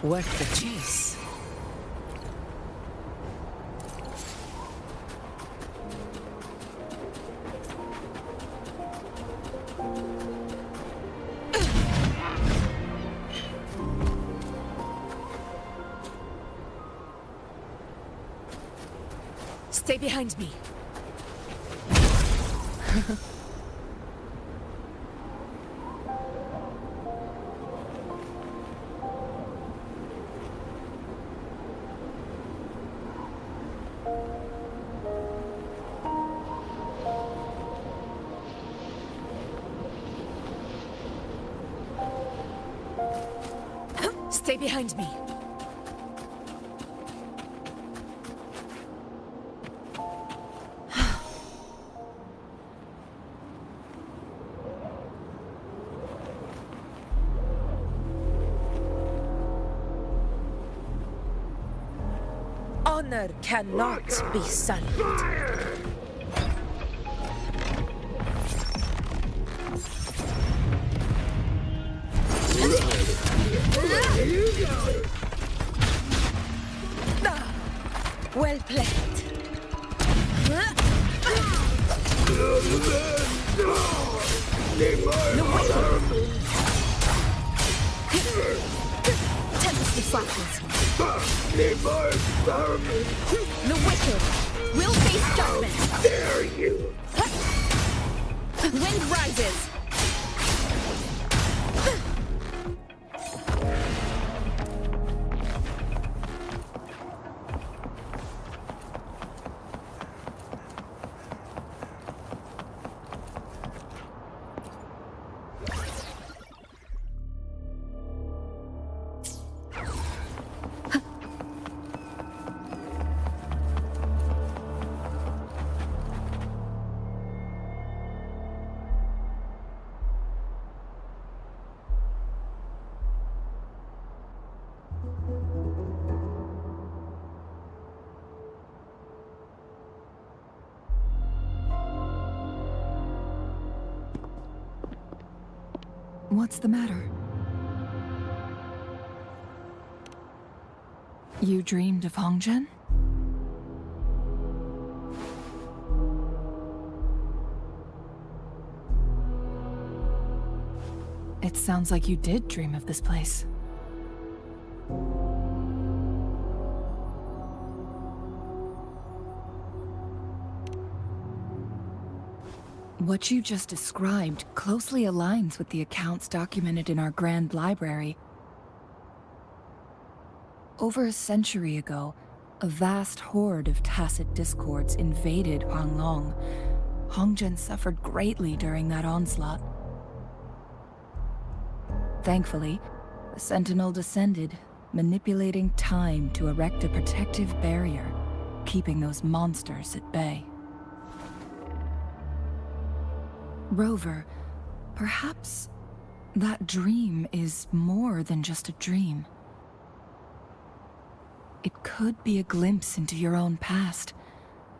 Worth the chase. Stay behind me. Stay behind me. Honor cannot be sullied. Well played. Tempest flashes. The wicked will face judgment. Dare you! Wind rises. What's the matter? You dreamed of Hongzhen? It sounds like you did dream of this place. What you just described closely aligns with the accounts documented in our Grand Library. Over a century ago, a vast horde of tacit discords invaded Huanglong. Hongzhen suffered greatly during that onslaught. Thankfully, the Sentinel descended, manipulating time to erect a protective barrier, keeping those monsters at bay. Rover, perhaps that dream is more than just a dream. It could be a glimpse into your own past,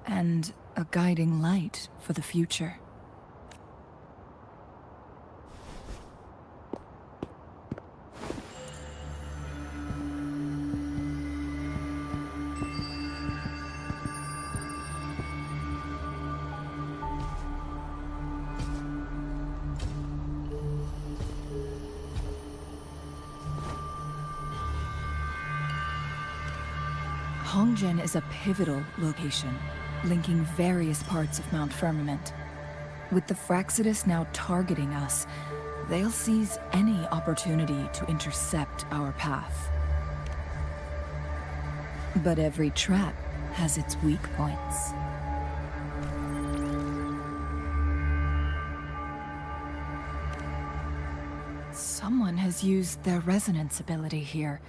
and a guiding light for the future. Hongzhen is a pivotal location, linking various parts of Mount Firmament. With the Fraxidus now targeting us, they'll seize any opportunity to intercept our path. But every trap has its weak points. Someone has used their resonance ability here,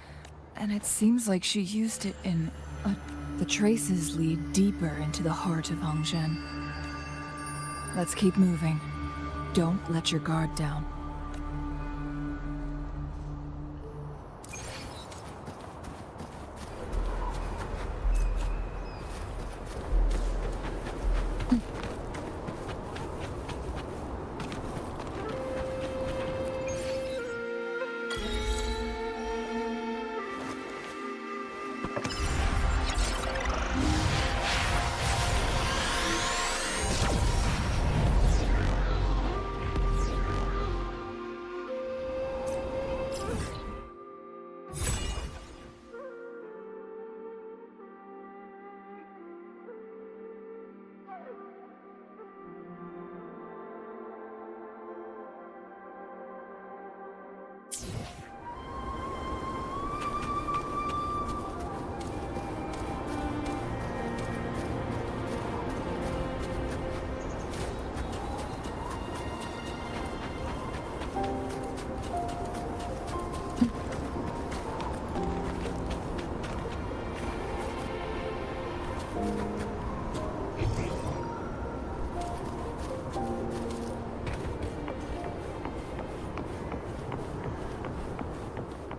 and it seems like she used it in... the traces lead deeper into the heart of Hongzhen. Let's keep moving. Don't let your guard down.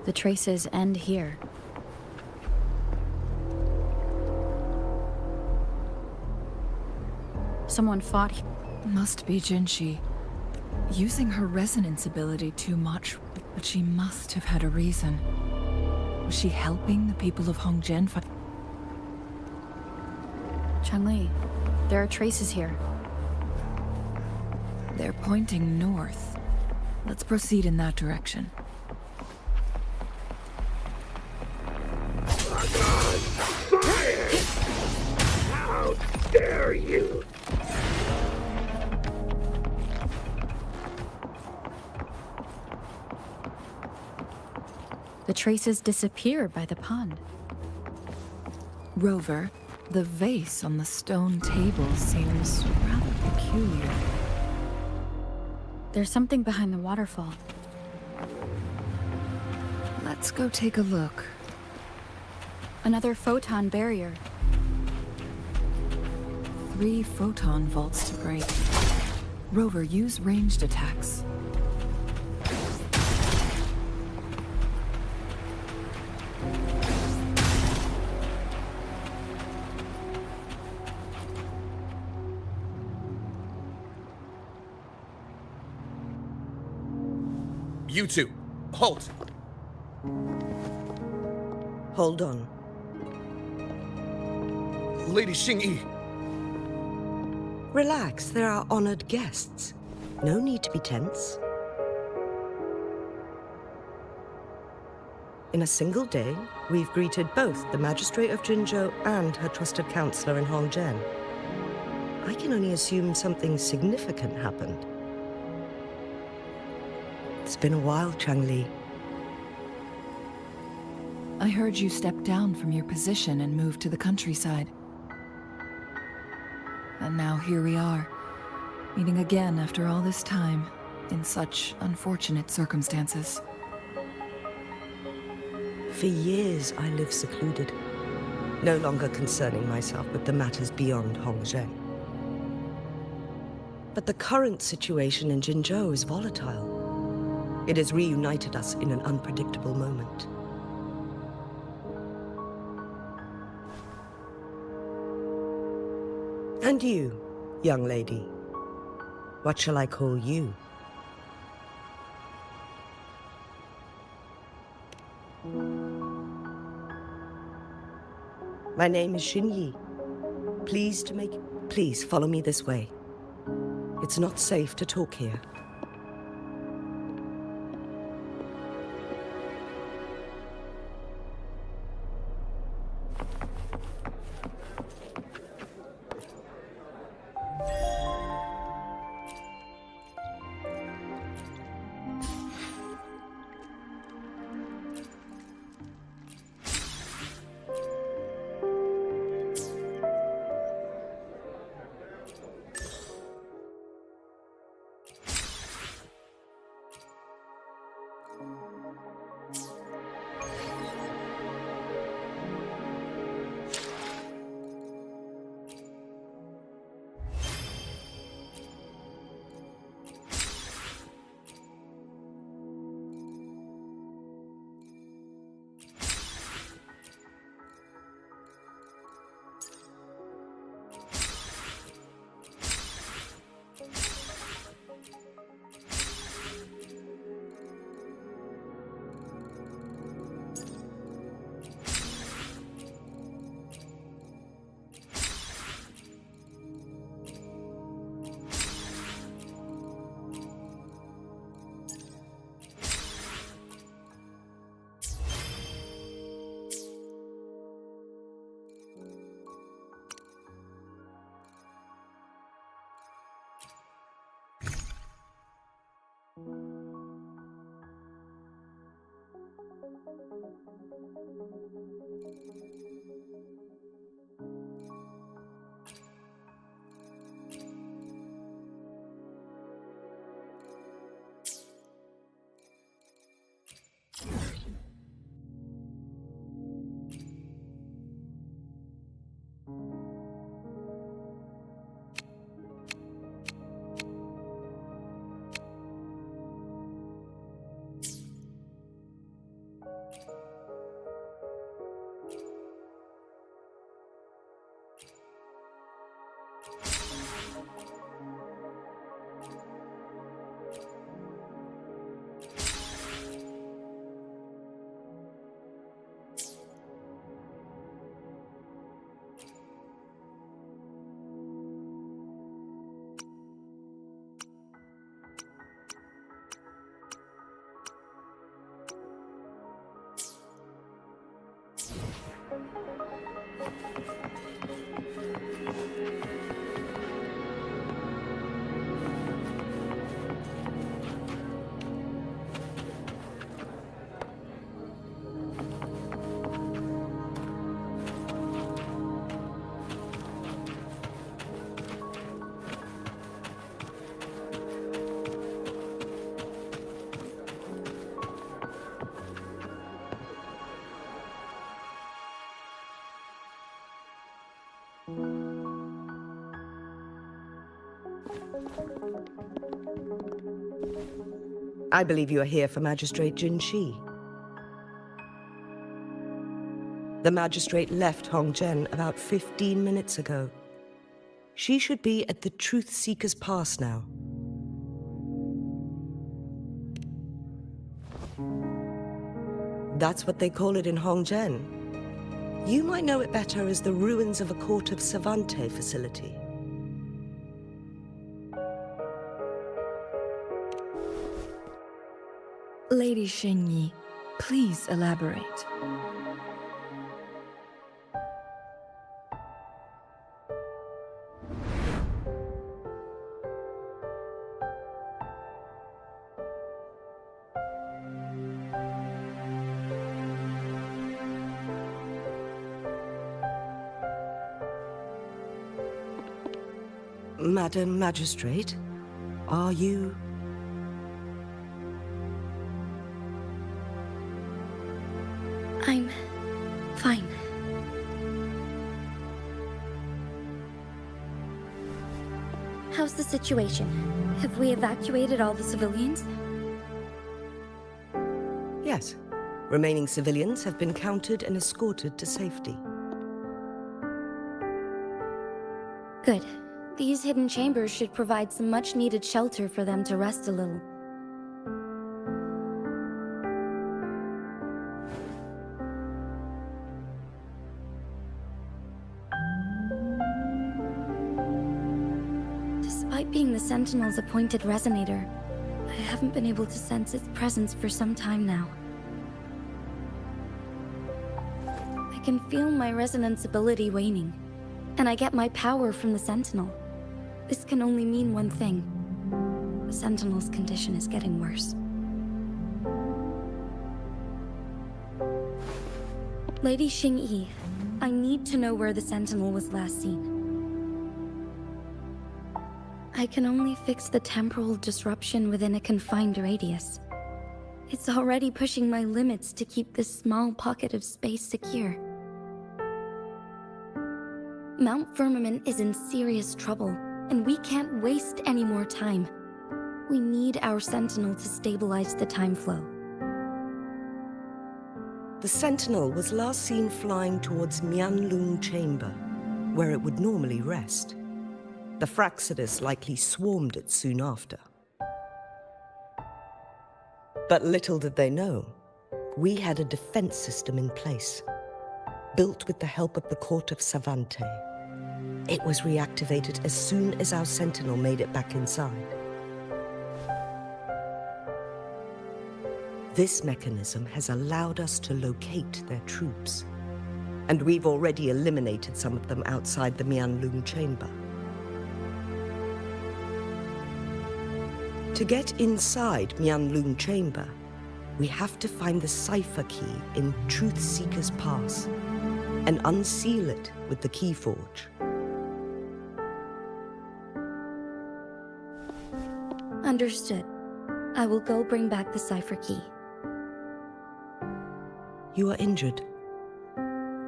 The traces end here. Someone fought here. Must be Jinshi. Using her resonance ability too much, but she must have had a reason. Was she helping the people of Hongzhen fight? Changli, there are traces here. They're pointing north. Let's proceed in that direction. How dare you! The traces disappear by the pond. Rover, the vase on the stone table seems rather peculiar. There's something behind the waterfall. Let's go take a look. Another photon barrier. 3 photon vaults to break. Rover, use ranged attacks. You two, halt! Hold on. Lady Xingyi, Relax, they're our honored guests. No need to be tense. In a single day, we've greeted both the Magistrate of Jinzhou and her trusted counselor in Hongzhen. I can only assume something significant happened. It's been a while, Changli. I heard you stepped down from your position and moved to the countryside. And now here we are, meeting again after all this time, in such unfortunate circumstances. For years, I lived secluded, no longer concerning myself with the matters beyond Hongzhen. But the current situation in Jinzhou is volatile. It has reunited us in an unpredictable moment. And you, young lady, what shall I call you? My name is Xinyi. Please follow me this way. It's not safe to talk here. I believe you are here for Magistrate Jinshi. The magistrate left Hongzhen about 15 minutes ago. She should be at the Truth Seeker's Pass now. That's what they call it in Hongzhen. You might know it better as the ruins of a Court of Savante facility. Lady Xingyi, please elaborate. Madam Magistrate, are you... I'm fine. How's the situation? Have we evacuated all the civilians? Yes. Remaining civilians have been counted and escorted to safety. Good. These hidden chambers should provide some much-needed shelter for them to rest a little. Despite being the Sentinel's appointed resonator, I haven't been able to sense its presence for some time now. I can feel my resonance ability waning, and I get my power from the Sentinel. This can only mean one thing. The Sentinel's condition is getting worse. Lady Xingyi, I need to know where the Sentinel was last seen. I can only fix the temporal disruption within a confined radius. It's already pushing my limits to keep this small pocket of space secure. Mount Firmament is in serious trouble, and we can't waste any more time. We need our Sentinel to stabilize the time flow. The Sentinel was last seen flying towards Mianlung Chamber, where it would normally rest. The Fraxidus likely swarmed it soon after. But little did they know, we had a defense system in place, built with the help of the Court of Savante. It was reactivated as soon as our Sentinel made it back inside. This mechanism has allowed us to locate their troops, and we've already eliminated some of them outside the Mianlung Chamber. To get inside Mianlung Chamber, we have to find the cipher key in Truth Seeker's Pass and unseal it with the Keyforge. Understood. I will go bring back the cipher key. You are injured.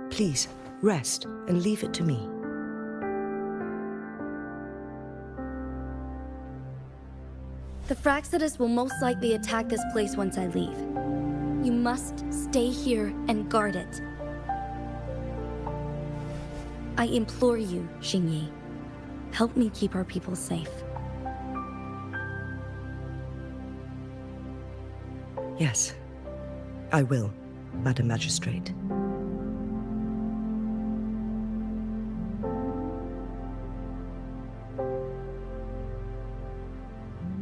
Please, rest and leave it to me. The Fraxidus will most likely attack this place once I leave. You must stay here and guard it. I implore you, Xingyi. Help me keep our people safe. Yes, I will, Madam Magistrate.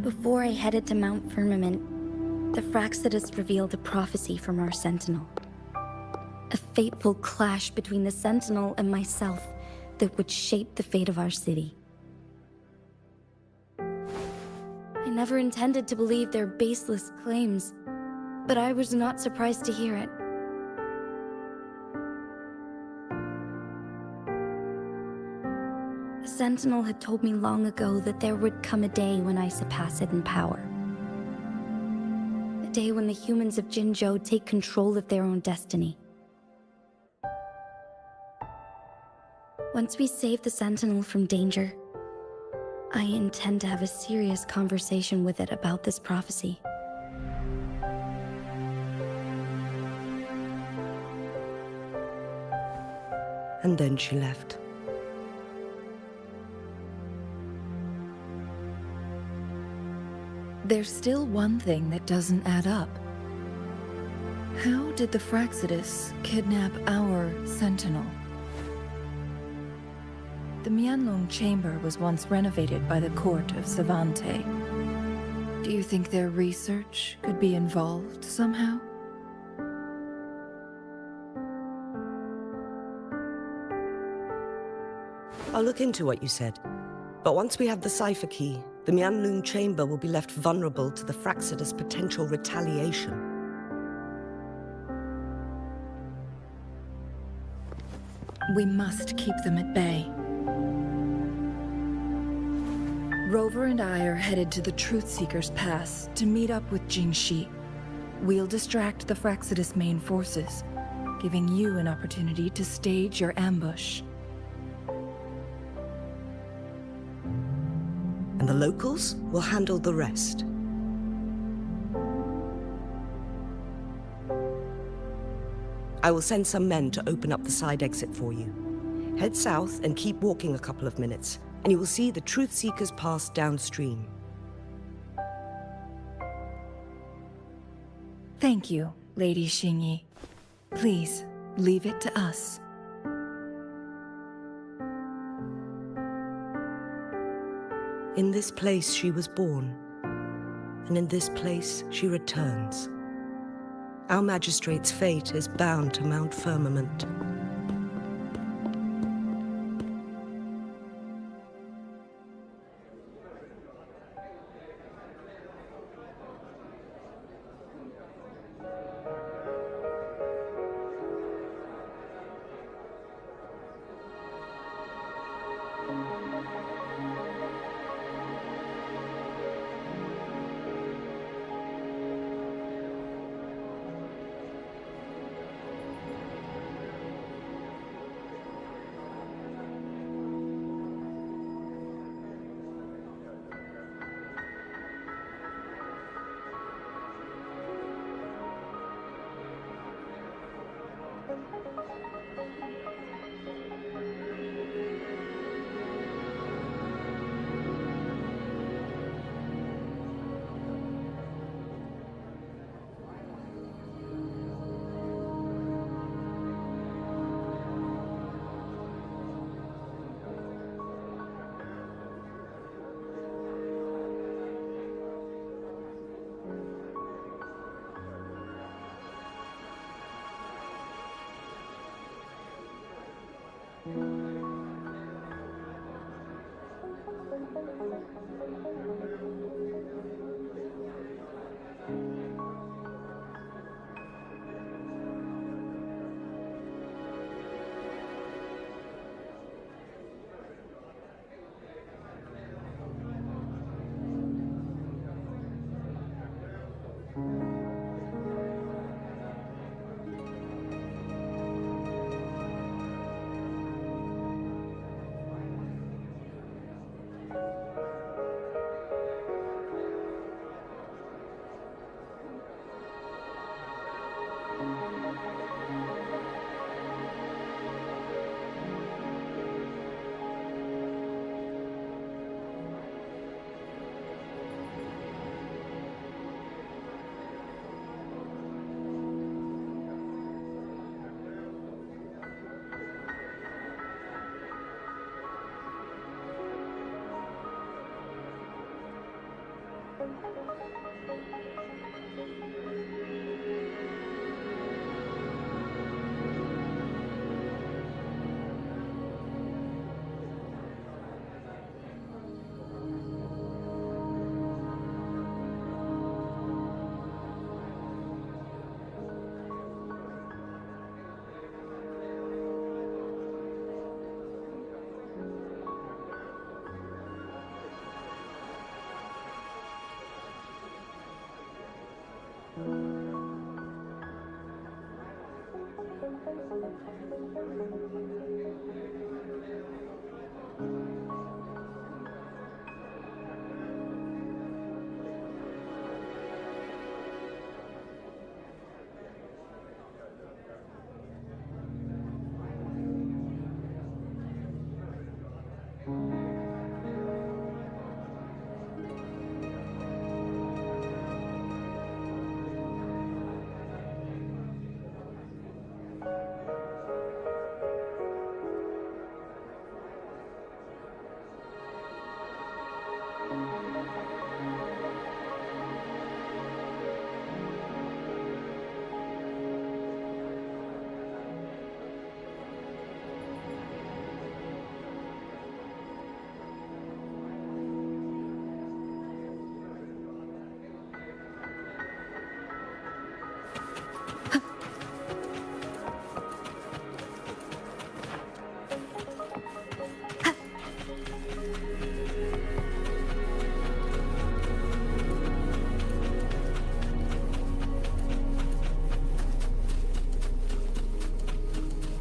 Before I headed to Mount Firmament, the Fraxidus revealed a prophecy from our Sentinel. A fateful clash between the Sentinel and myself that would shape the fate of our city. I never intended to believe their baseless claims, but I was not surprised to hear it. The Sentinel had told me long ago that there would come a day when I surpass it in power. A day when the humans of Jinzhou take control of their own destiny. Once we save the Sentinel from danger, I intend to have a serious conversation with it about this prophecy. And then she left. There's still one thing that doesn't add up. How did the Fraxidus kidnap our Sentinel? The Mianlong Chamber was once renovated by the court of Savante. Do you think their research could be involved somehow? I'll look into what you said. But once we have the cipher key, the Mianlong Chamber will be left vulnerable to the Fraxidus' potential retaliation. We must keep them at bay. Rover and I are headed to the Truth Seeker's Pass to meet up with Jingxi. We'll distract the Fraxidus' main forces, giving you an opportunity to stage your ambush. And the locals will handle the rest. I will send some men to open up the side exit for you. Head south and keep walking a couple of minutes, and you will see the Truth Seekers Pass downstream. Thank you, Lady Xingyi. Please, leave it to us. In this place she was born, and in this place she returns. Our magistrate's fate is bound to Mount Firmament.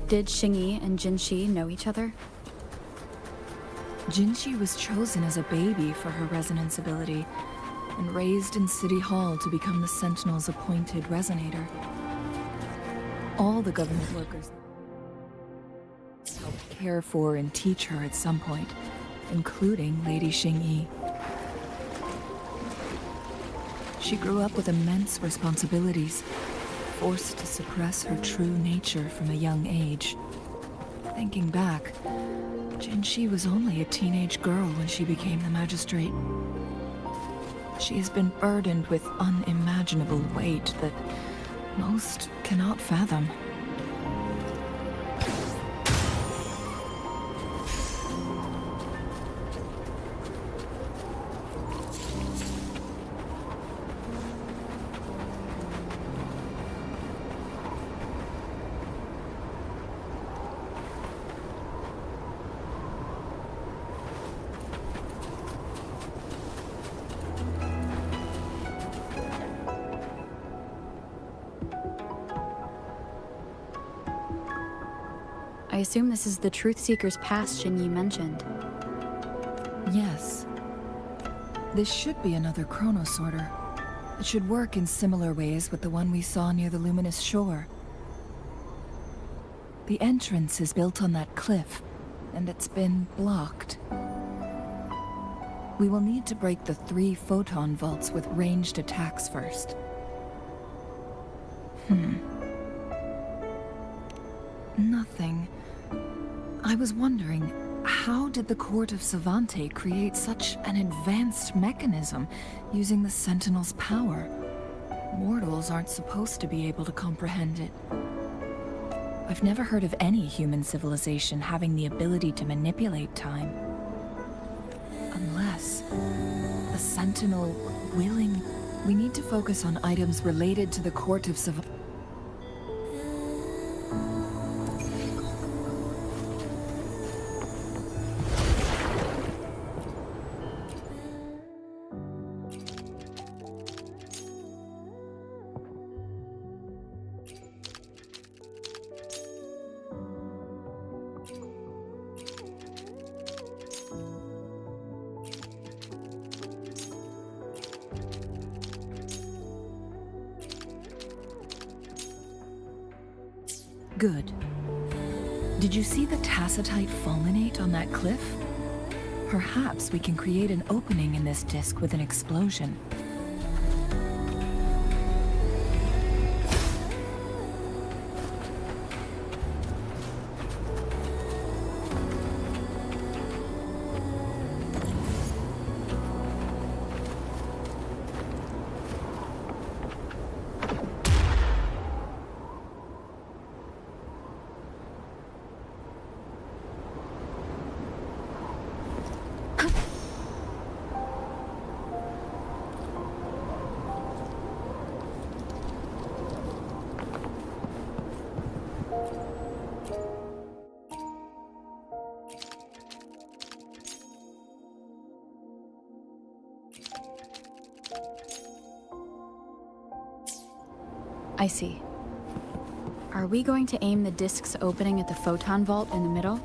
Did Xingyi and Jinxi know each other? Jinxi was chosen as a baby for her resonance ability and raised in City Hall to become the Sentinel's appointed resonator. All the government workers helped care for and teach her at some point, including Lady Xingyi. She grew up with immense responsibilities, forced to suppress her true nature from a young age. Thinking back, Jinxi was only a teenage girl when she became the magistrate. She has been burdened with unimaginable weight that most cannot fathom. I assume this is the Truth Seeker's past Xingyi mentioned. Yes. This should be another chronosorter. It should work in similar ways with the one we saw near the luminous shore. The entrance is built on that cliff, and it's been blocked. We will need to break the 3 photon vaults with ranged attacks first. Nothing. I was wondering, how did the Court of Savante create such an advanced mechanism using the Sentinel's power? Mortals aren't supposed to be able to comprehend it. I've never heard of any human civilization having the ability to manipulate time. Unless the Sentinel willing... We need to focus on items related to the Court of Savante. Good. Did you see the tacitite fulminate on that cliff? Perhaps we can create an opening in this disk with an explosion. I see. Are we going to aim the disc's opening at the photon vault in the middle?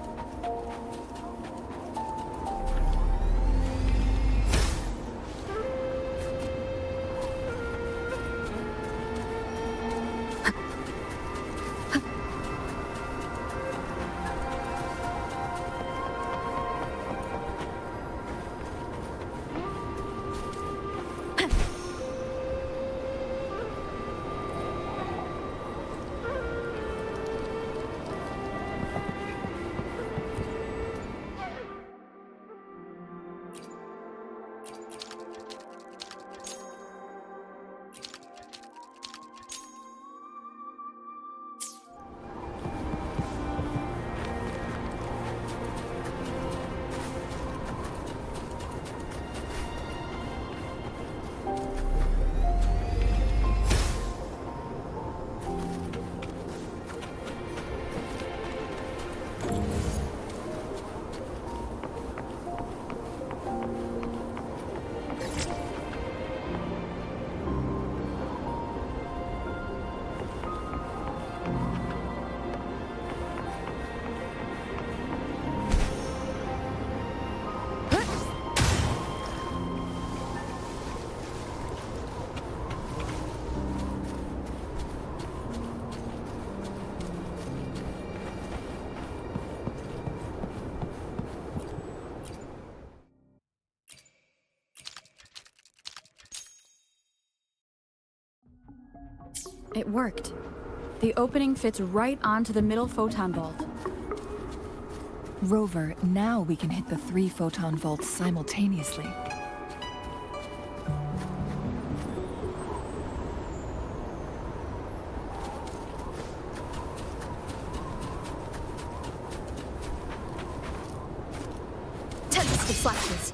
It worked. The opening fits right onto the middle photon vault. Rover, now we can hit the 3 photon vaults simultaneously. Tempest of flashes.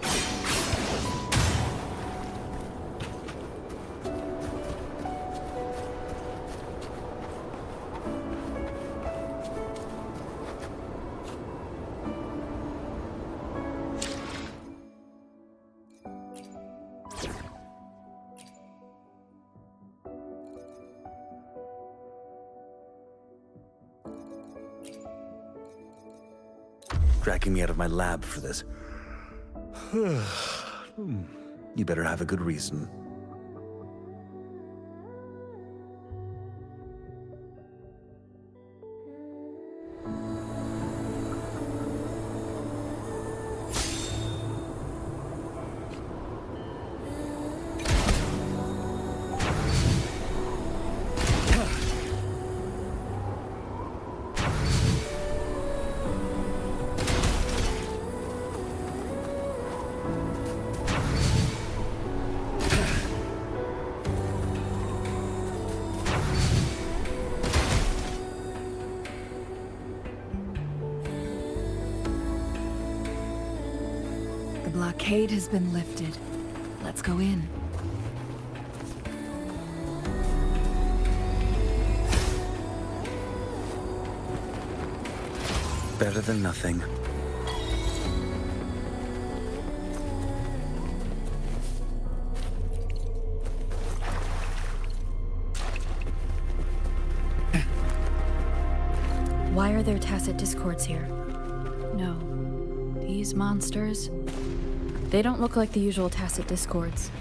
Dragging me out of my lab for this. You better have a good reason. The blockade has been lifted. Let's go in. Better than nothing. Why are there tacit discords here? No. These monsters... They don't look like the usual tacit discords.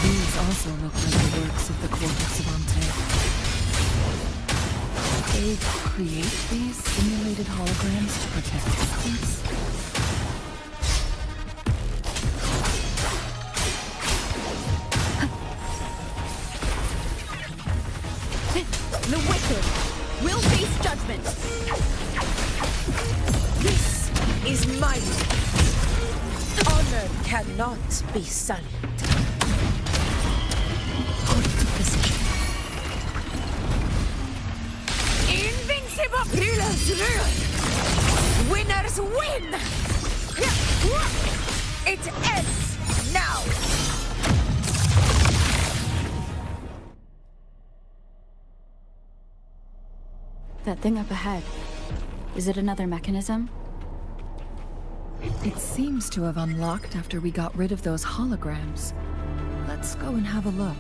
These also look like the works of the court of Savante. They create these simulated holograms to protect distance? The wicked will face judgment! This is mine. Honor cannot be sullied. Hold the position. Invincible pillars rule. Winners win. It ends now. That thing up ahead. Is it another mechanism? It seems to have unlocked after we got rid of those holograms. Let's go and have a look.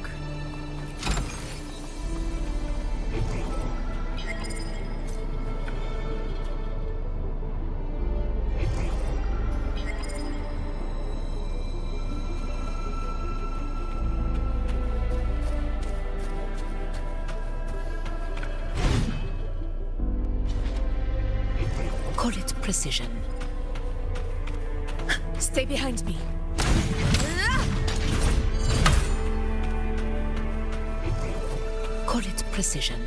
Call it precision. Stay behind me. Call it precision.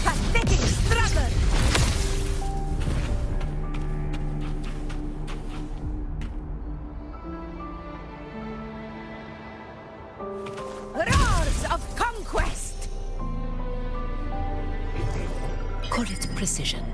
Pathetic struggle! Roars of conquest! Call it precision.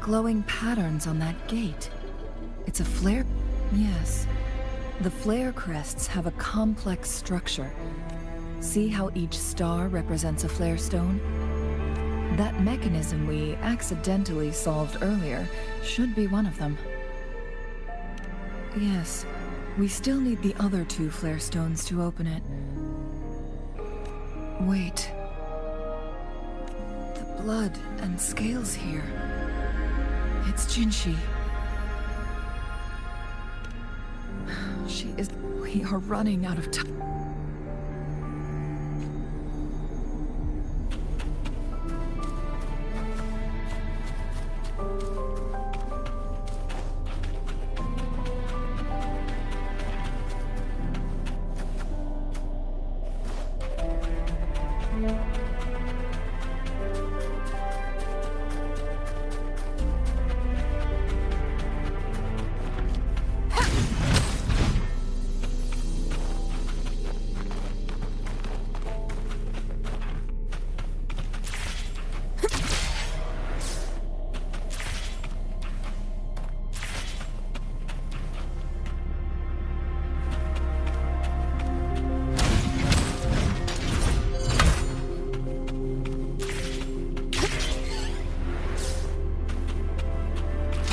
Glowing patterns on that gate. It's a flare? Yes. The flare crests have a complex structure. See how each star represents a flare stone? That mechanism we accidentally solved earlier should be one of them. Yes. We still need the other 2 flare stones to open it. Wait. The blood and scales here. It's Jinshi. She is... We are running out of time.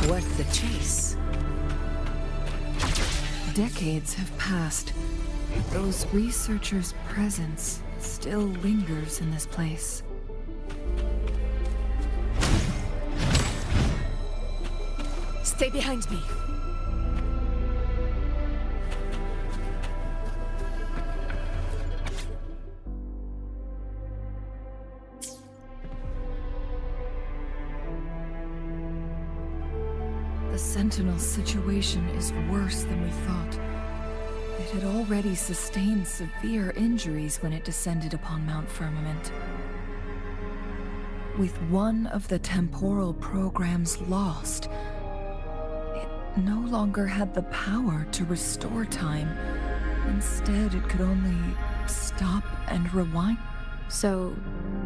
Worth the chase. Decades have passed. Those researchers' presence still lingers in this place. Stay behind me. The Sentinel's situation is worse than we thought. It had already sustained severe injuries when it descended upon Mount Firmament. With one of the temporal programs lost, it no longer had the power to restore time. Instead, it could only stop and rewind. So,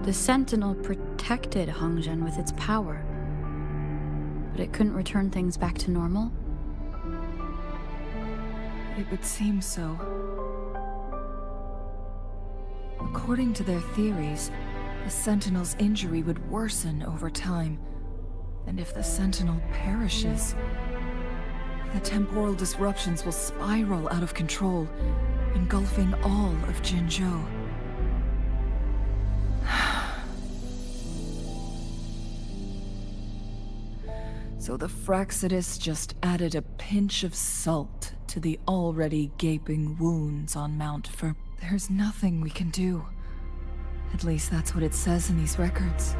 the Sentinel protected Hongzhen with its power, but it couldn't return things back to normal? It would seem so. According to their theories, the Sentinel's injury would worsen over time. And if the Sentinel perishes, the temporal disruptions will spiral out of control, engulfing all of Jinzhou. So the Fraxidus just added a pinch of salt to the already gaping wounds on Mount Fer. There's nothing we can do. At least that's what it says in these records.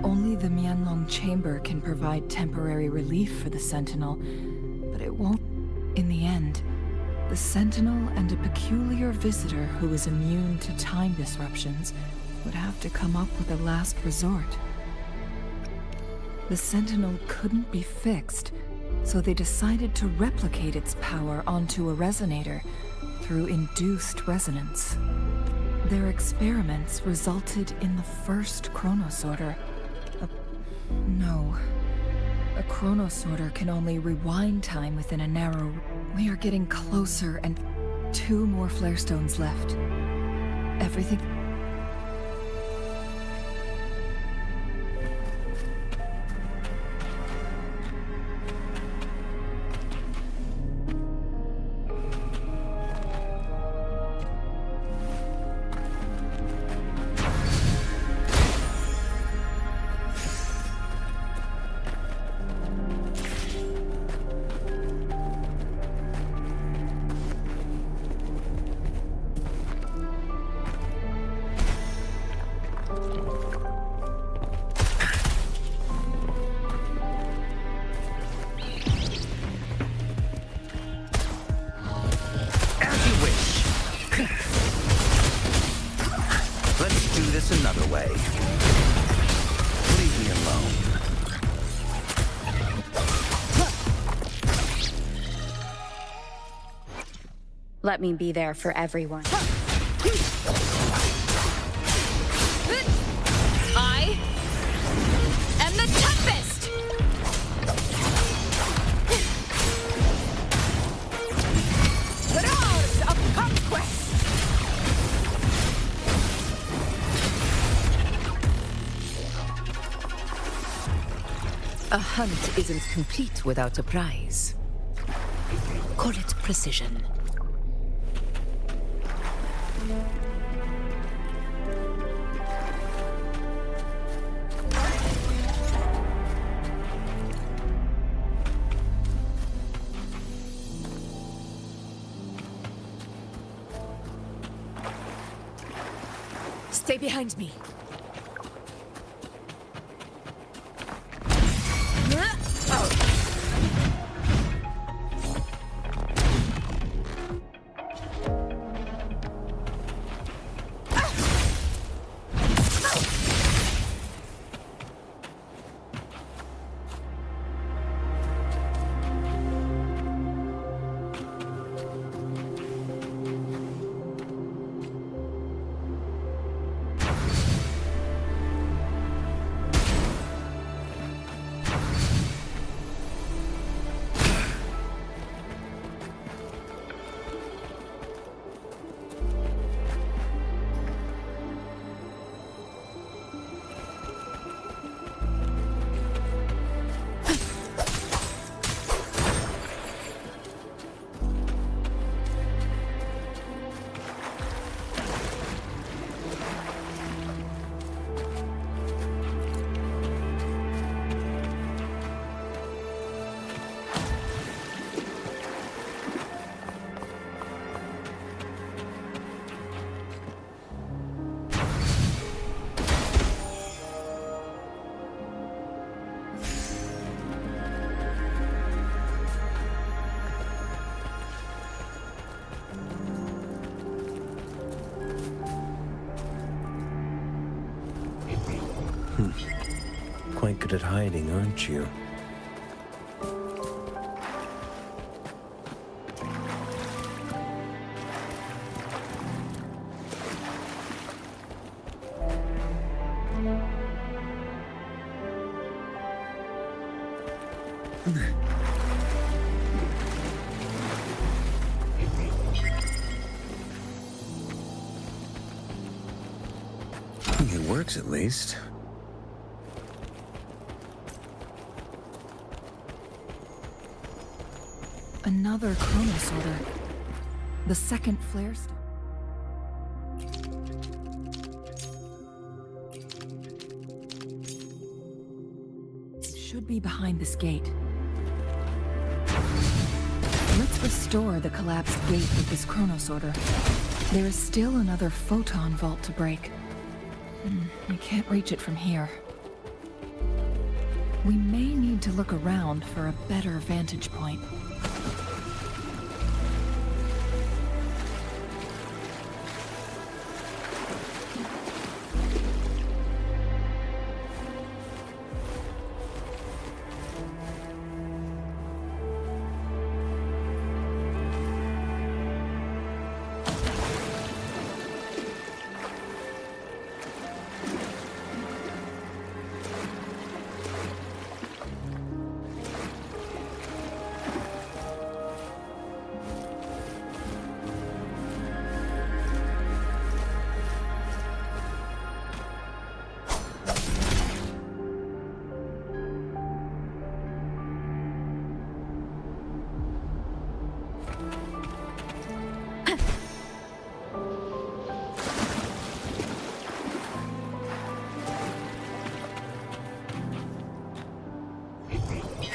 Only the Mianlong Chamber can provide temporary relief for the Sentinel, but it won't. In the end, the Sentinel and a peculiar visitor who is immune to time disruptions would have to come up with a last resort. The Sentinel couldn't be fixed, so they decided to replicate its power onto a resonator through induced resonance. Their experiments resulted in the first chronosorter. A chronosorter can only rewind time within a narrow... We are getting closer, and 2 more flare stones left. Everything... Another way. Leave me alone. Let me be there for everyone. I am the toughest! Roars of conquest! A hunt isn't complete without a prize. Call it precision. Stay behind me. Quite good at hiding, aren't you? It works, at least. Another chronosorter. The second flare stone. It should be behind this gate. Let's restore the collapsed gate with this chronosorter. There is still another photon vault to break. We can't reach it from here. We may need to look around for a better vantage point.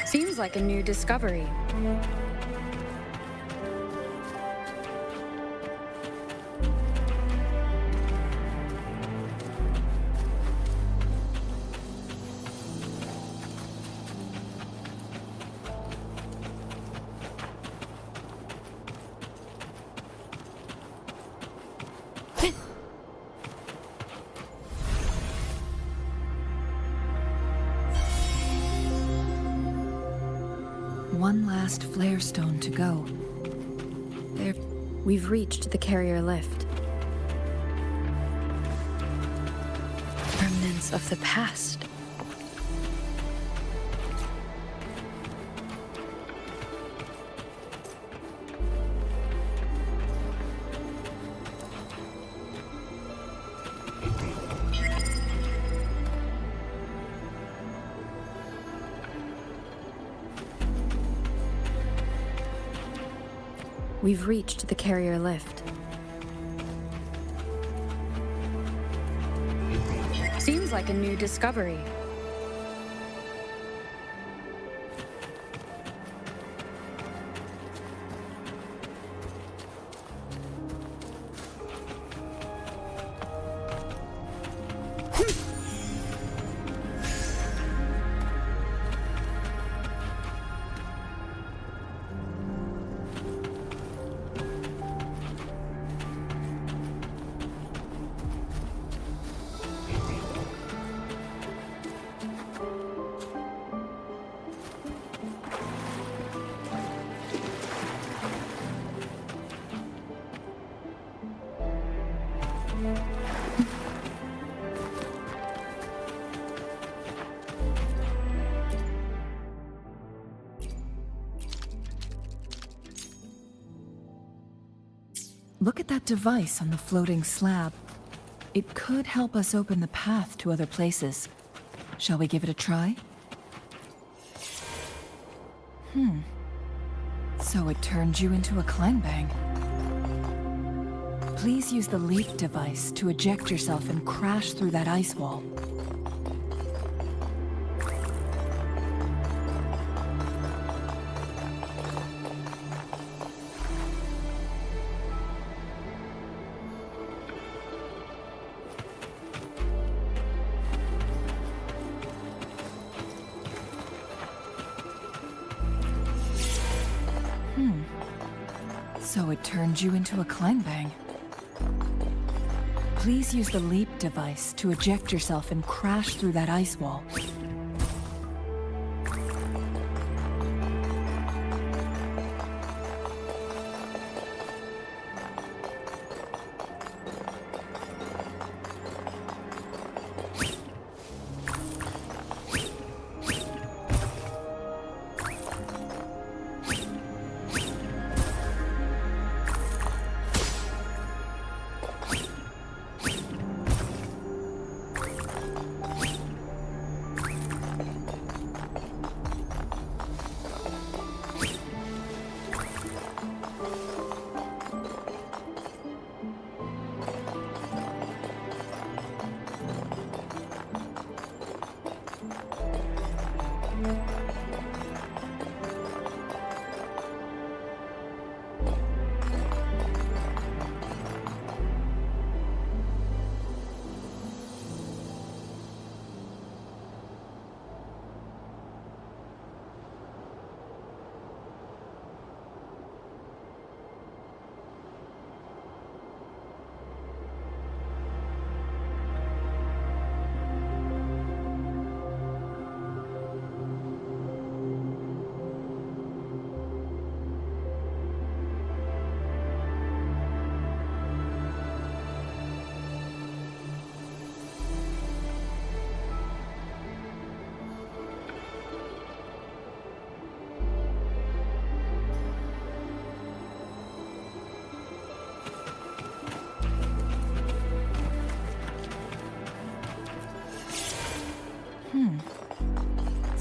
Seems like a new discovery. One last flare stone to go. There, we've reached the carrier lift. Remnants of the past. We've reached the carrier lift. Seems like a new discovery. Look at that device on the floating slab. It could help us open the path to other places. Shall we give it a try? So it turned you into a clangbang. Please use the leap device to eject yourself and crash through that ice wall. So it turned you into a clangbang. Please use the leap device to eject yourself and crash through that ice wall.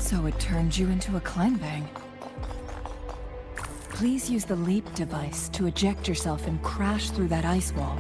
So it turned you into a Kleinbang. Please use the leap device to eject yourself and crash through that ice wall.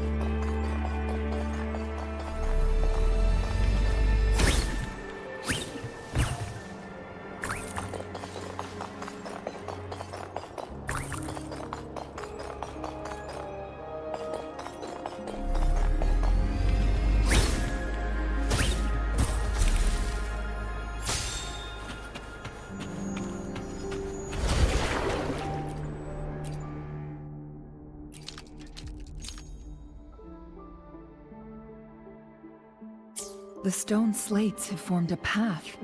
The stone slates have formed a path.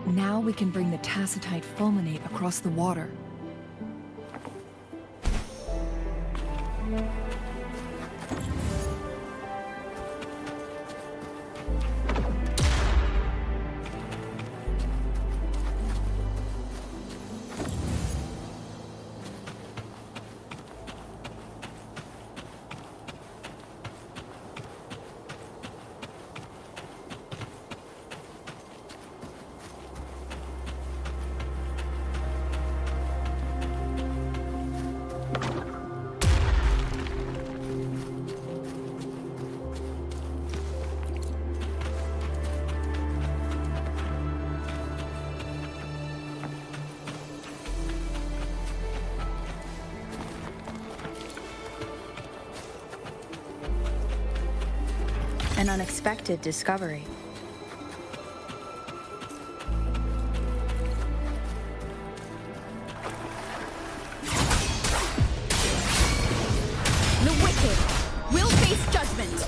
Now we can bring the tacitite fulminate across the water. An unexpected discovery. The wicked will face judgment.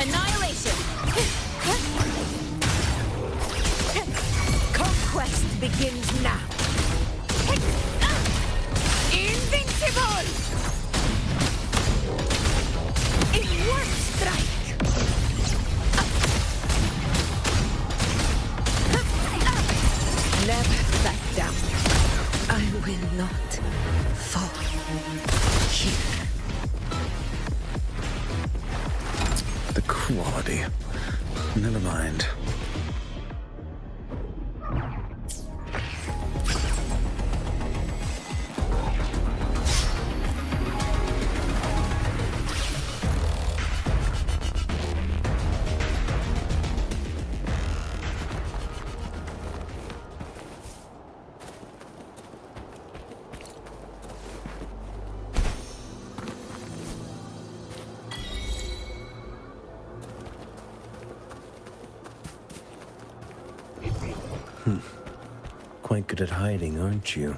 Annihilation! Conquest begins now. Invincible! In one strike! Never back down. I will not fall here. The quality. Never mind. Quite good at hiding, aren't you?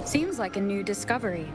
Seems like a new discovery.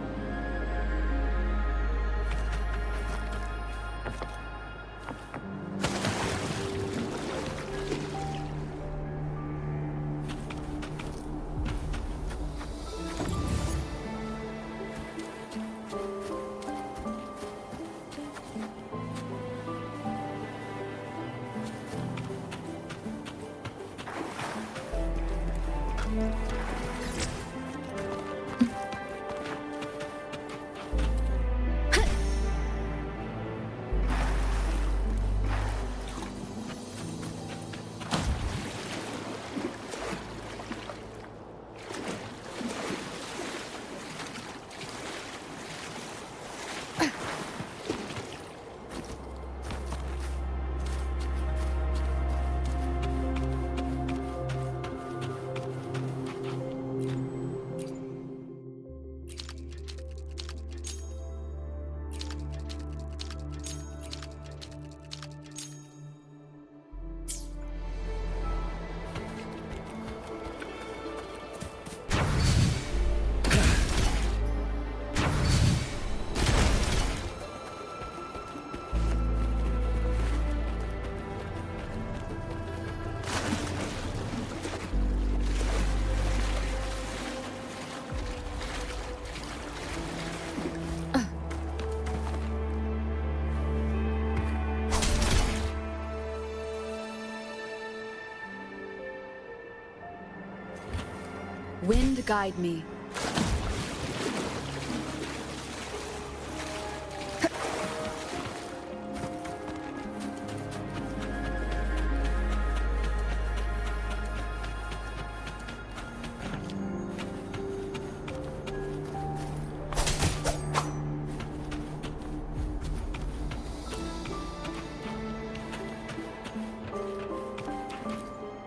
Wind guide me.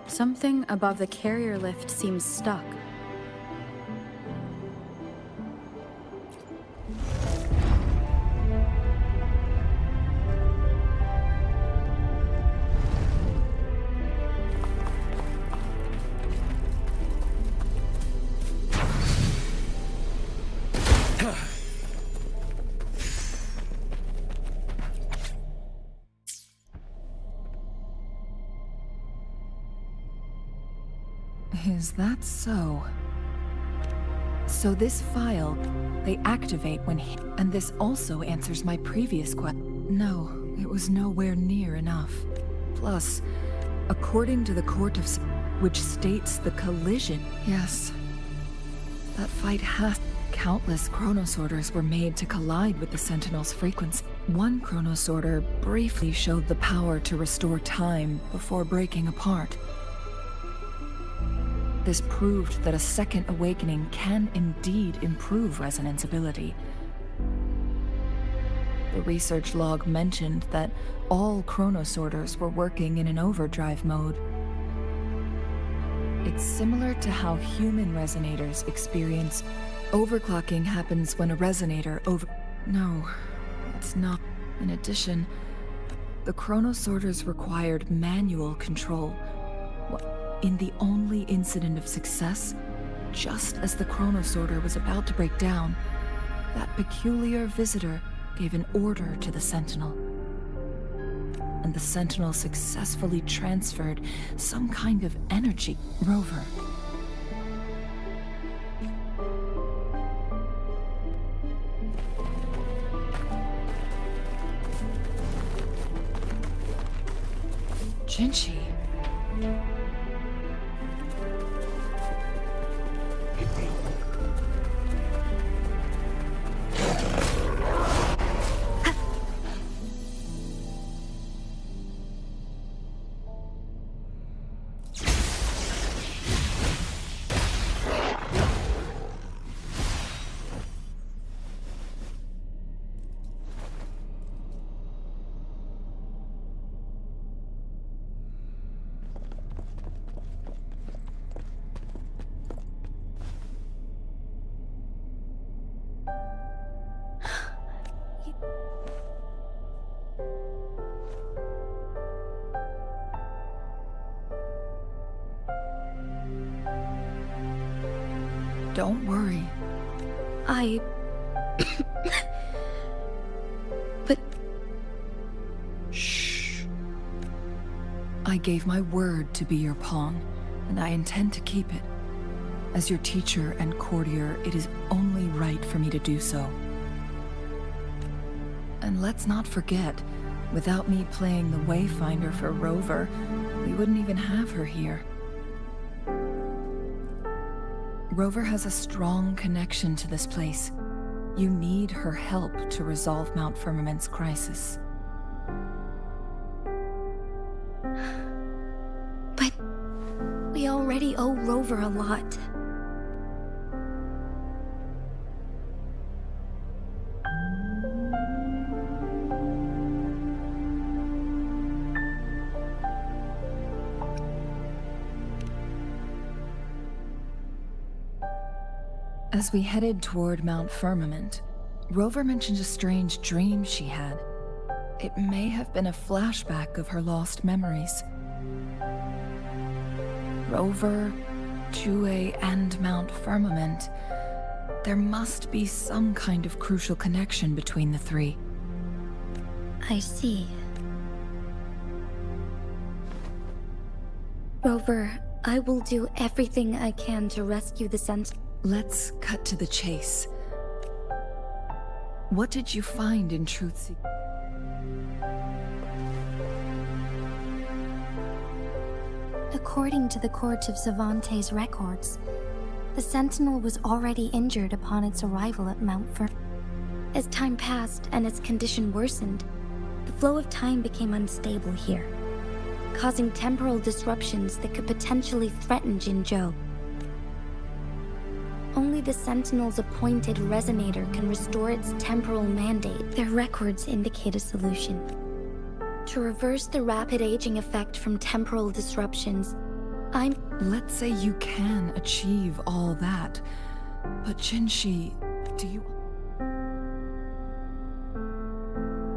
Something above the carrier lift seems stuck. Is that so? So this file, they activate when and this also answers my previous question. No, it was nowhere near enough. Plus, according to the Court of which states the collision. Yes. That fight has countless chronosorters were made to collide with the Sentinel's frequency. One chronosorter briefly showed the power to restore time before breaking apart. This proved that a second awakening can indeed improve resonance ability. The research log mentioned that all chronosorters were working in an overdrive mode. It's similar to how human resonators experience. Overclocking happens when a resonator No, it's not. In addition, the chronosorters required manual control. In the only incident of success, just as the chronosorter was about to break down, that peculiar visitor gave an order to the Sentinel. And the Sentinel successfully transferred some kind of energy. Rover. Jinchi. Don't worry. But... Shh. I gave my word to be your pawn, and I intend to keep it. As your teacher and courtier, it is only right for me to do so. And let's not forget, without me playing the Wayfinder for Rover, we wouldn't even have her here. Rover has a strong connection to this place. You need her help to resolve Mount Firmament's crisis. But we already owe Rover a lot. As we headed toward Mount Firmament, Rover mentioned a strange dream she had. It may have been a flashback of her lost memories. Rover, Jue, and Mount Firmament. There must be some kind of crucial connection between the three. I see. Rover, I will do everything I can to rescue the Sentinel. Let's cut to the chase. What did you find in Truth? According to the Court of Savante's records, the Sentinel was already injured upon its arrival at Mount Firm. As time passed and its condition worsened, the flow of time became unstable here, causing temporal disruptions that could potentially threaten Jinzhou. Only the Sentinel's appointed resonator can restore its temporal mandate. Their records indicate a solution. To reverse the rapid aging effect from temporal disruptions, Let's say you can achieve all that, but Jinshi, do you...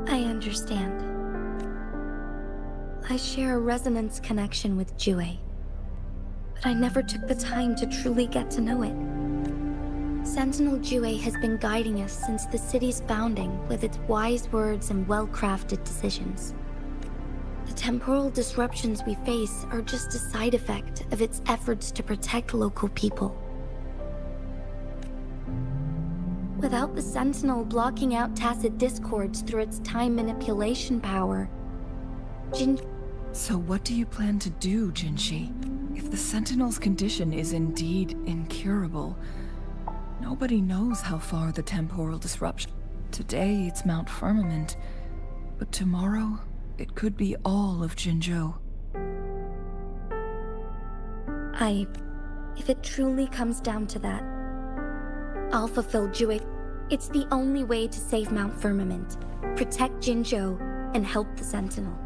I understand. I share a resonance connection with Jue, but I never took the time to truly get to know it. Sentinel Jue has been guiding us since the city's founding with its wise words and well-crafted decisions. The temporal disruptions we face are just a side effect of its efforts to protect local people. Without the Sentinel blocking out tacit discords through its time manipulation power, So what do you plan to do, Jinshi? If the Sentinel's condition is indeed incurable, nobody knows how far the temporal disruption... Today it's Mount Firmament, but tomorrow it could be all of Jinzhou. If it truly comes down to that, I'll fulfill Jue. It's the only way to save Mount Firmament, protect Jinzhou, and help the Sentinel.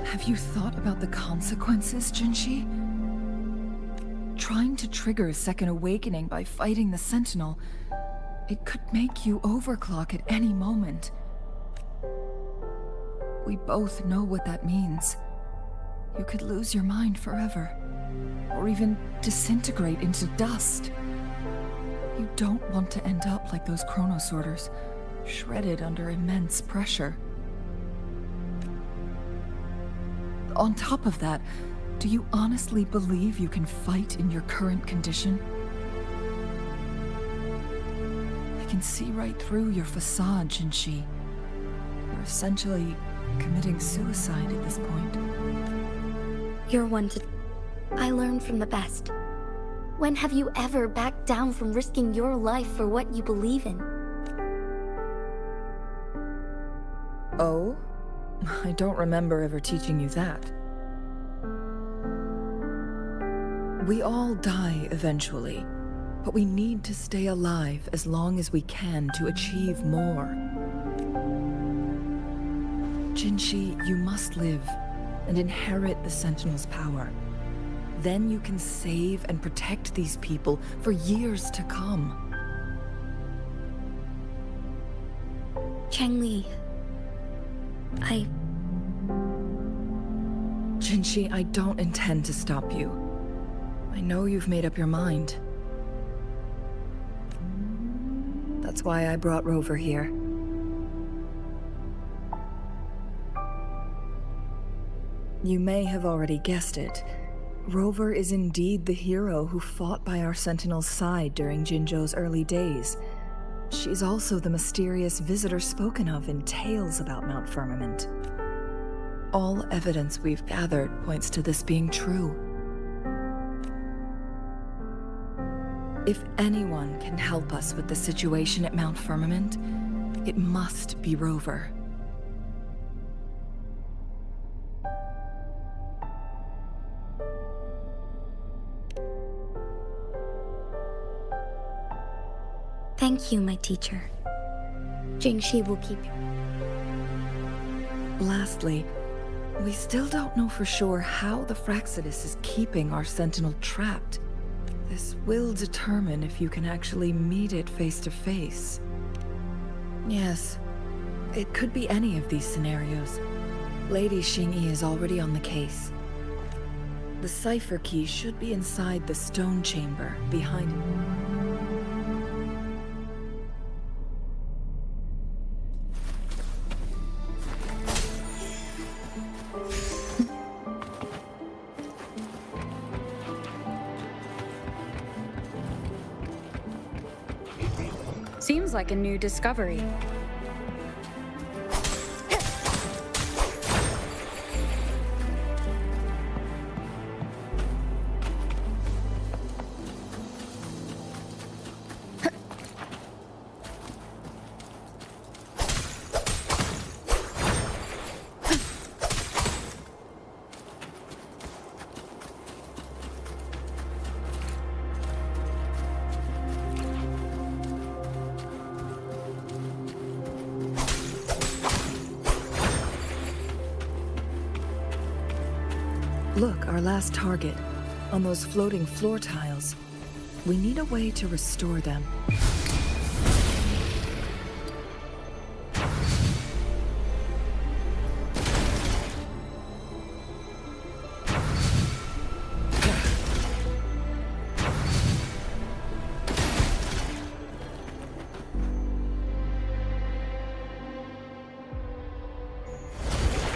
Have you thought about the consequences, Jinshi? Trying to trigger a second awakening by fighting the Sentinel, it could make you overclock at any moment. We both know what that means. You could lose your mind forever, or even disintegrate into dust. You don't want to end up like those chronosorters, shredded under immense pressure. On top of that, do you honestly believe you can fight in your current condition? I can see right through your facade, Jinshi. You're essentially committing suicide at this point. You're one to... I learned from the best. When have you ever backed down from risking your life for what you believe in? Oh? I don't remember ever teaching you that. We all die eventually, but we need to stay alive as long as we can to achieve more. Jinshi, you must live and inherit the Sentinel's power. Then you can save and protect these people for years to come. Chengli, Jinshi, I don't intend to stop you. I know you've made up your mind. That's why I brought Rover here. You may have already guessed it. Rover is indeed the hero who fought by our Sentinel's side during Jinzhou's early days. She's also the mysterious visitor spoken of in tales about Mount Firmament. All evidence we've gathered points to this being true. If anyone can help us with the situation at Mount Firmament, it must be Rover. Thank you, my teacher. Jingxi will keep you. Lastly, we still don't know for sure how the Fraxidus is keeping our Sentinel trapped. This will determine if you can actually meet it face to face. Yes, it could be any of these scenarios. Lady Xingyi is already on the case. The cipher key should be inside the stone chamber behind it. Seems like a new discovery. Look, our last target, on those floating floor tiles. We need a way to restore them.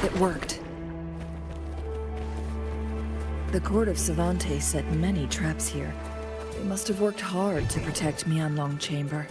It worked. The court of Savante set many traps here. They must have worked hard to protect Mianlong Chamber.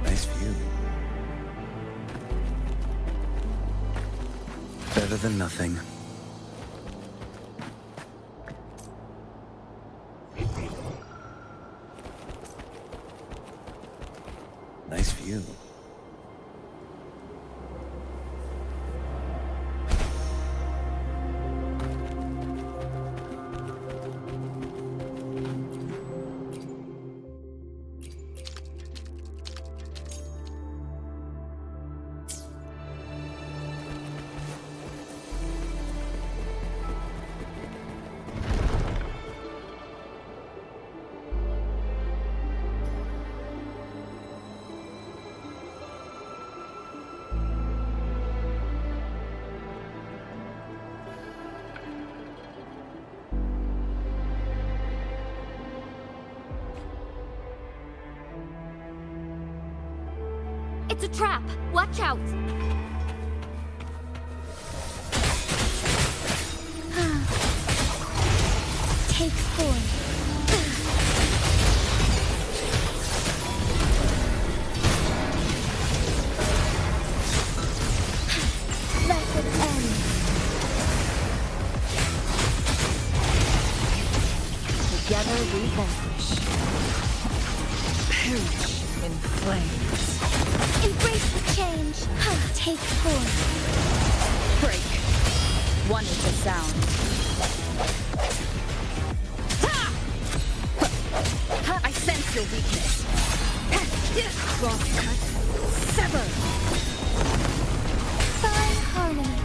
Nice view. Better than nothing. Nice view. It's a trap! Watch out! Take 4. Let it end. Together we vanquish. Perish in flames. Embrace the change. take form. Break. One is the sound. I sense your weakness. Crosscut. Sever. Fine harmony.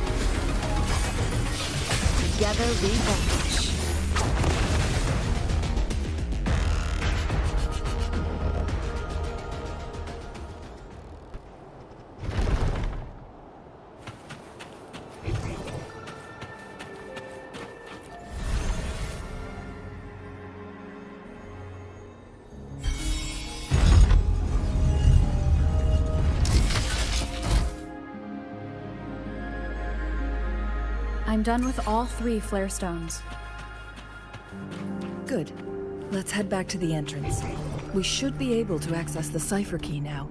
Together we vanish. I'm done with all 3 flare stones. Good. Let's head back to the entrance. We should be able to access the cipher key now.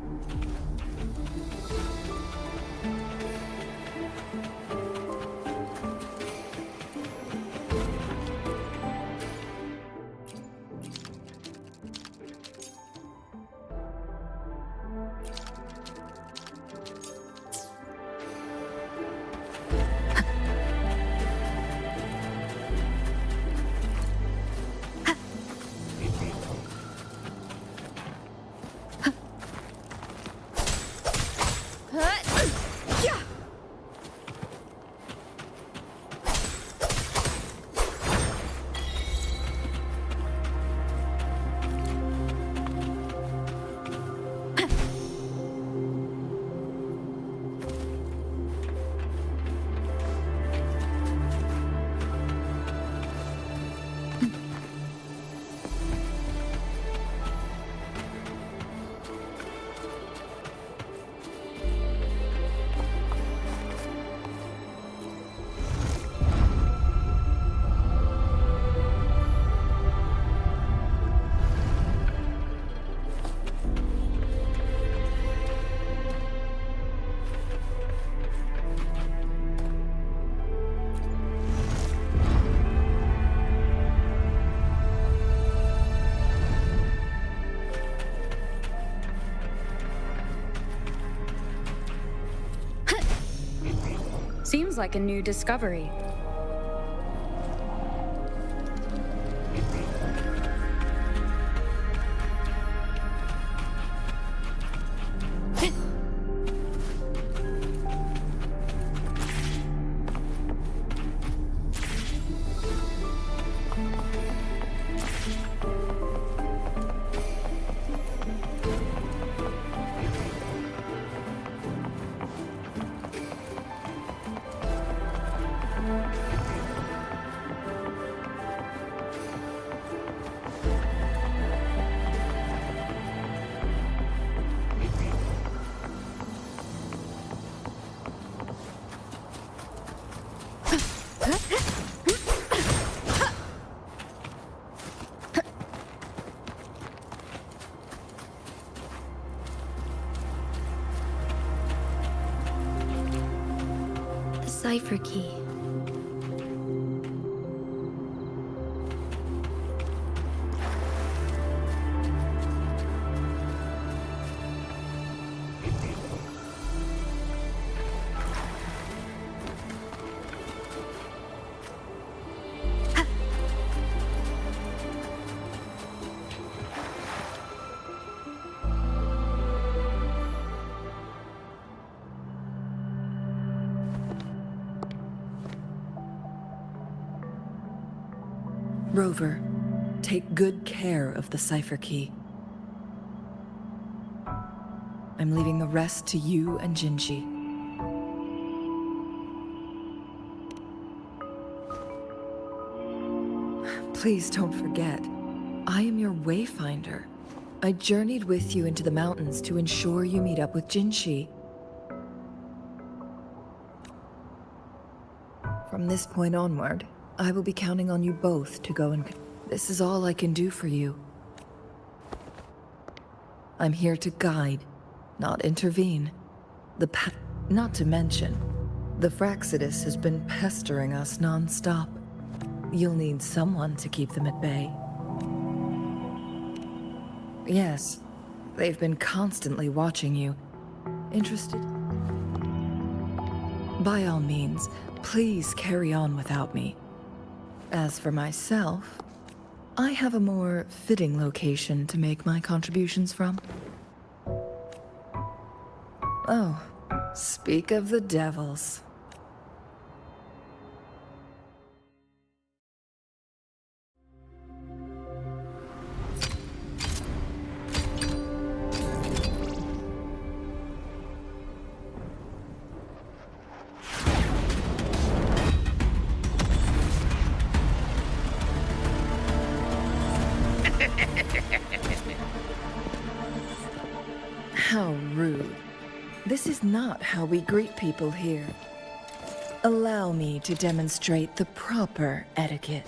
Seems like a new discovery. Cipher key. Rover, take good care of the cipher key. I'm leaving the rest to you and Jinji. Please don't forget, I am your wayfinder. I journeyed with you into the mountains to ensure you meet up with Jinji. From this point onward, I will be counting on you both to go and... This is all I can do for you. I'm here to guide, not intervene. Not to mention, the Fraxidus has been pestering us non-stop. You'll need someone to keep them at bay. Yes, they've been constantly watching you. Interested? By all means, please carry on without me. As for myself, I have a more fitting location to make my contributions from. Oh, speak of the devils. How rude. This is not how we greet people here. Allow me to demonstrate the proper etiquette.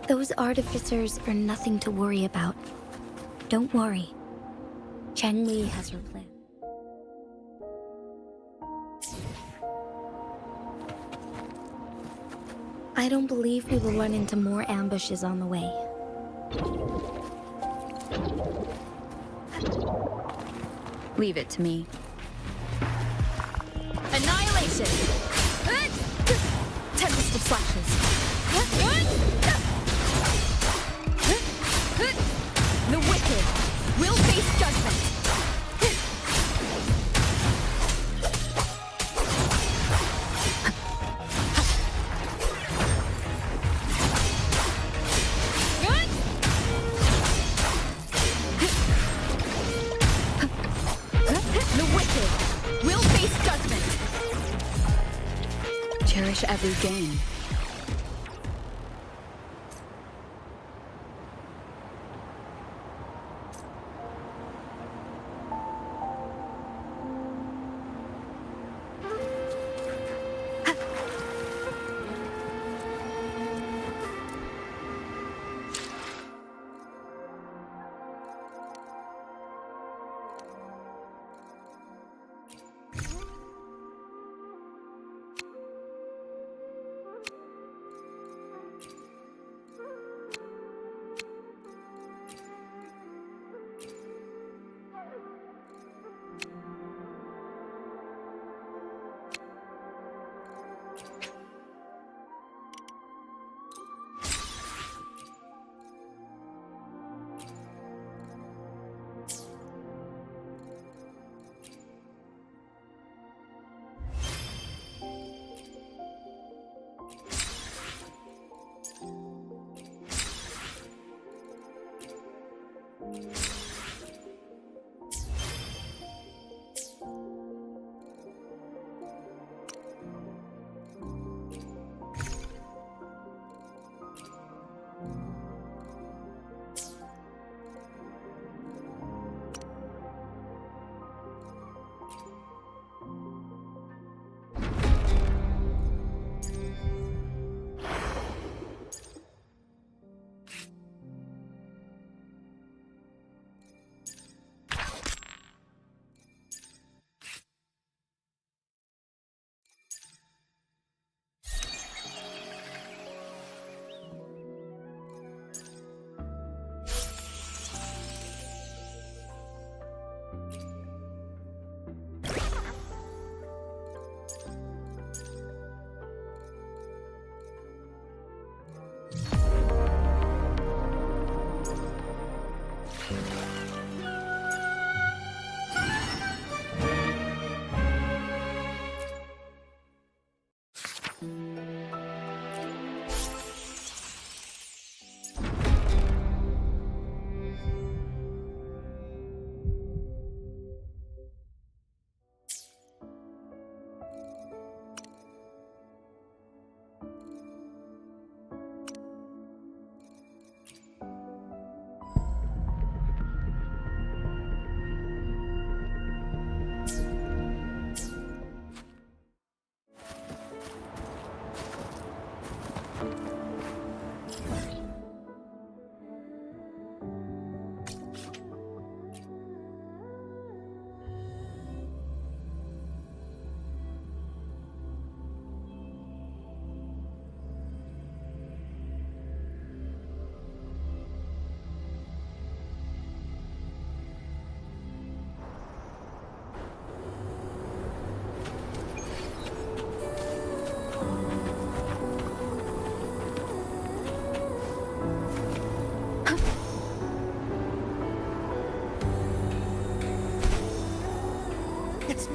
Those artificers are nothing to worry about. Don't worry. Changli has her plan. I don't believe we will run into more ambushes on the way. Leave it to me. Annihilation! Tempest of slashes. The wicked will face judgment. The wicked will face judgment. Cherish every gain.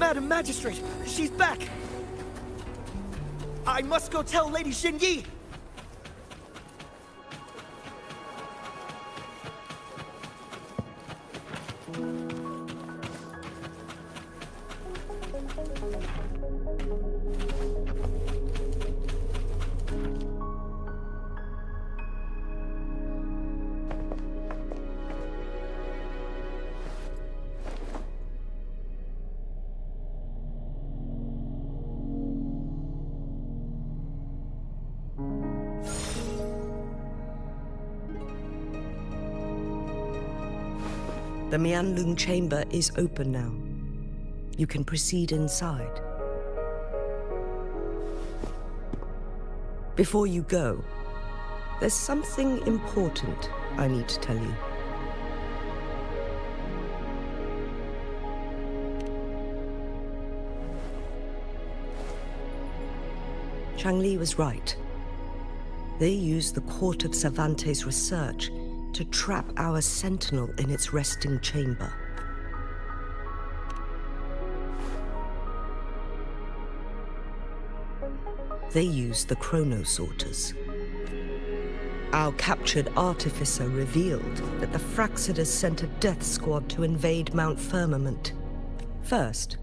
Madam Magistrate, she's back! I must go tell Lady Xingyi! The Mianlung chamber is open now. You can proceed inside. Before you go, there's something important I need to tell you. Changli was right. They used the Court of Cervantes' research to trap our sentinel in its resting chamber. They used the chronosorters. Our captured artificer revealed that the Fraxidus sent a death squad to invade Mount Firmament. First,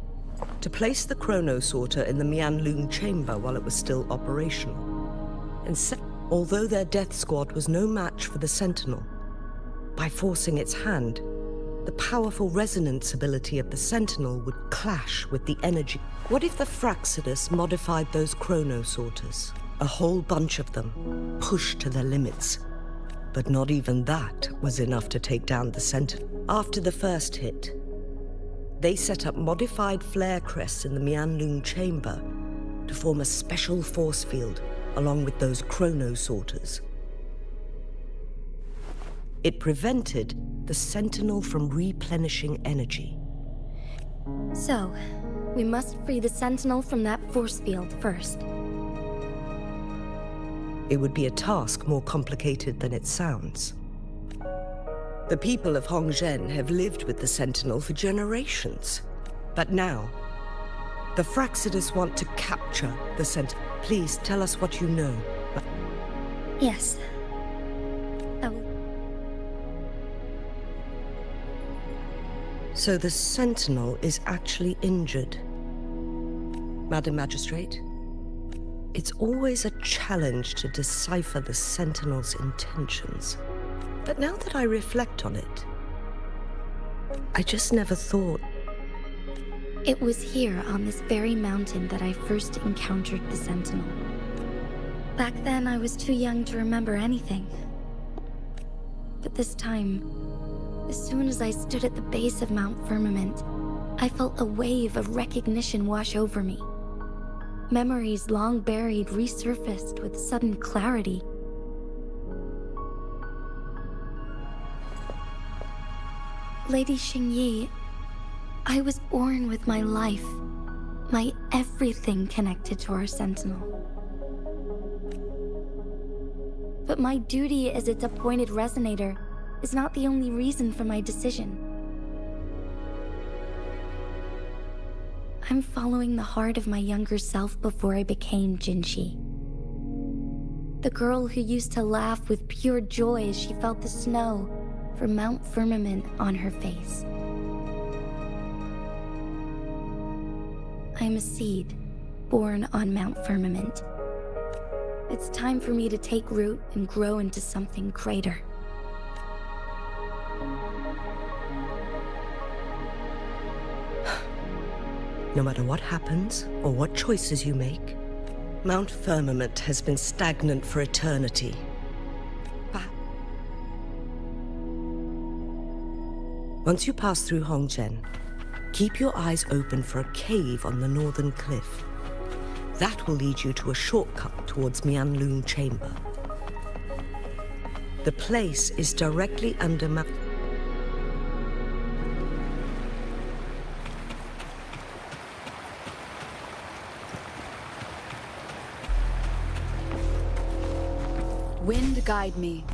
to place the chronosorter in the Mianlung chamber while it was still operational. And although their death squad was no match for the sentinel, by forcing its hand, the powerful resonance ability of the sentinel would clash with the energy. What if the Fraxidus modified those chronosorters? A whole bunch of them, pushed to their limits. But not even that was enough to take down the sentinel. After the first hit, they set up modified flare crests in the Mianlung chamber to form a special force field along with those chronosorters. It prevented the sentinel from replenishing energy. So, we must free the sentinel from that force field first. It would be a task more complicated than it sounds. The people of Hongzhen have lived with the sentinel for generations. But now, the Fraxidus want to capture the sentinel. Please tell us what you know. Yes. So the sentinel is actually injured. Madam Magistrate, it's always a challenge to decipher the sentinel's intentions. But now that I reflect on it, I just never thought... It was here on this very mountain that I first encountered the sentinel. Back then I was too young to remember anything. But this time, as soon as I stood at the base of Mount Firmament, I felt a wave of recognition wash over me. Memories long buried resurfaced with sudden clarity. Lady Xingyi, I was born with my life, my everything connected to our sentinel. But my duty as its appointed resonator is not the only reason for my decision. I'm following the heart of my younger self before I became Jinshi. The girl who used to laugh with pure joy as she felt the snow from Mount Firmament on her face. I'm a seed, born on Mount Firmament. It's time for me to take root and grow into something greater. No matter what happens, or what choices you make, Mount Firmament has been stagnant for eternity. Once you pass through Hongzhen, keep your eyes open for a cave on the northern cliff. That will lead you to a shortcut towards Mianlung Chamber. The place is directly under Mount... Wind guide me.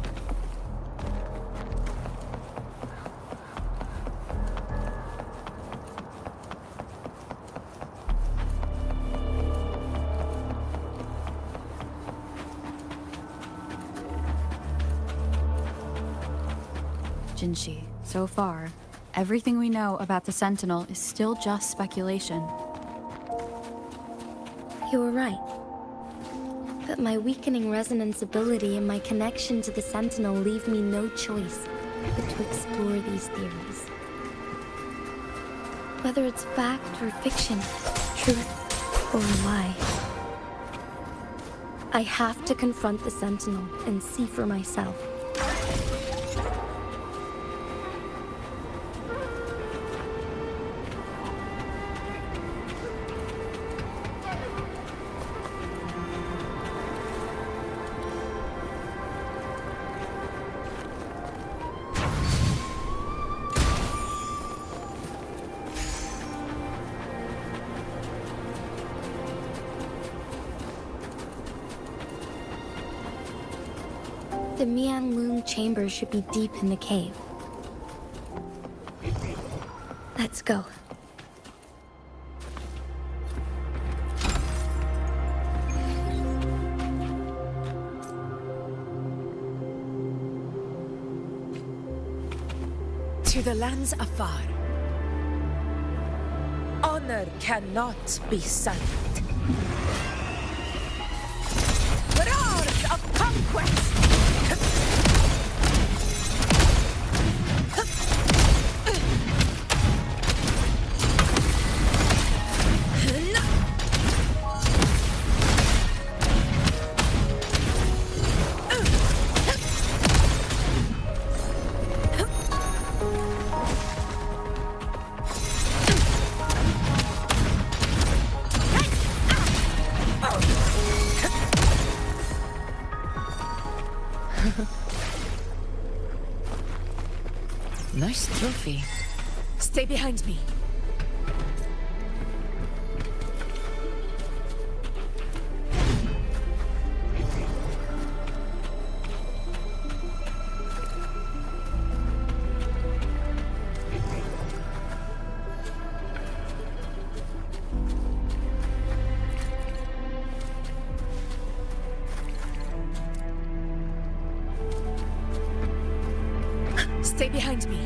Jinshi. So far, everything we know about the Sentinel is still just speculation. You were right. But my weakening resonance ability and my connection to the Sentinel leave me no choice but to explore these theories. Whether it's fact or fiction, truth or lie, I have to confront the Sentinel and see for myself. The Mian Loom chamber should be deep in the cave. Let's go. To the lands afar, honor cannot be silent. Roars of conquest! Nice trophy. Stay behind me. Stay behind me.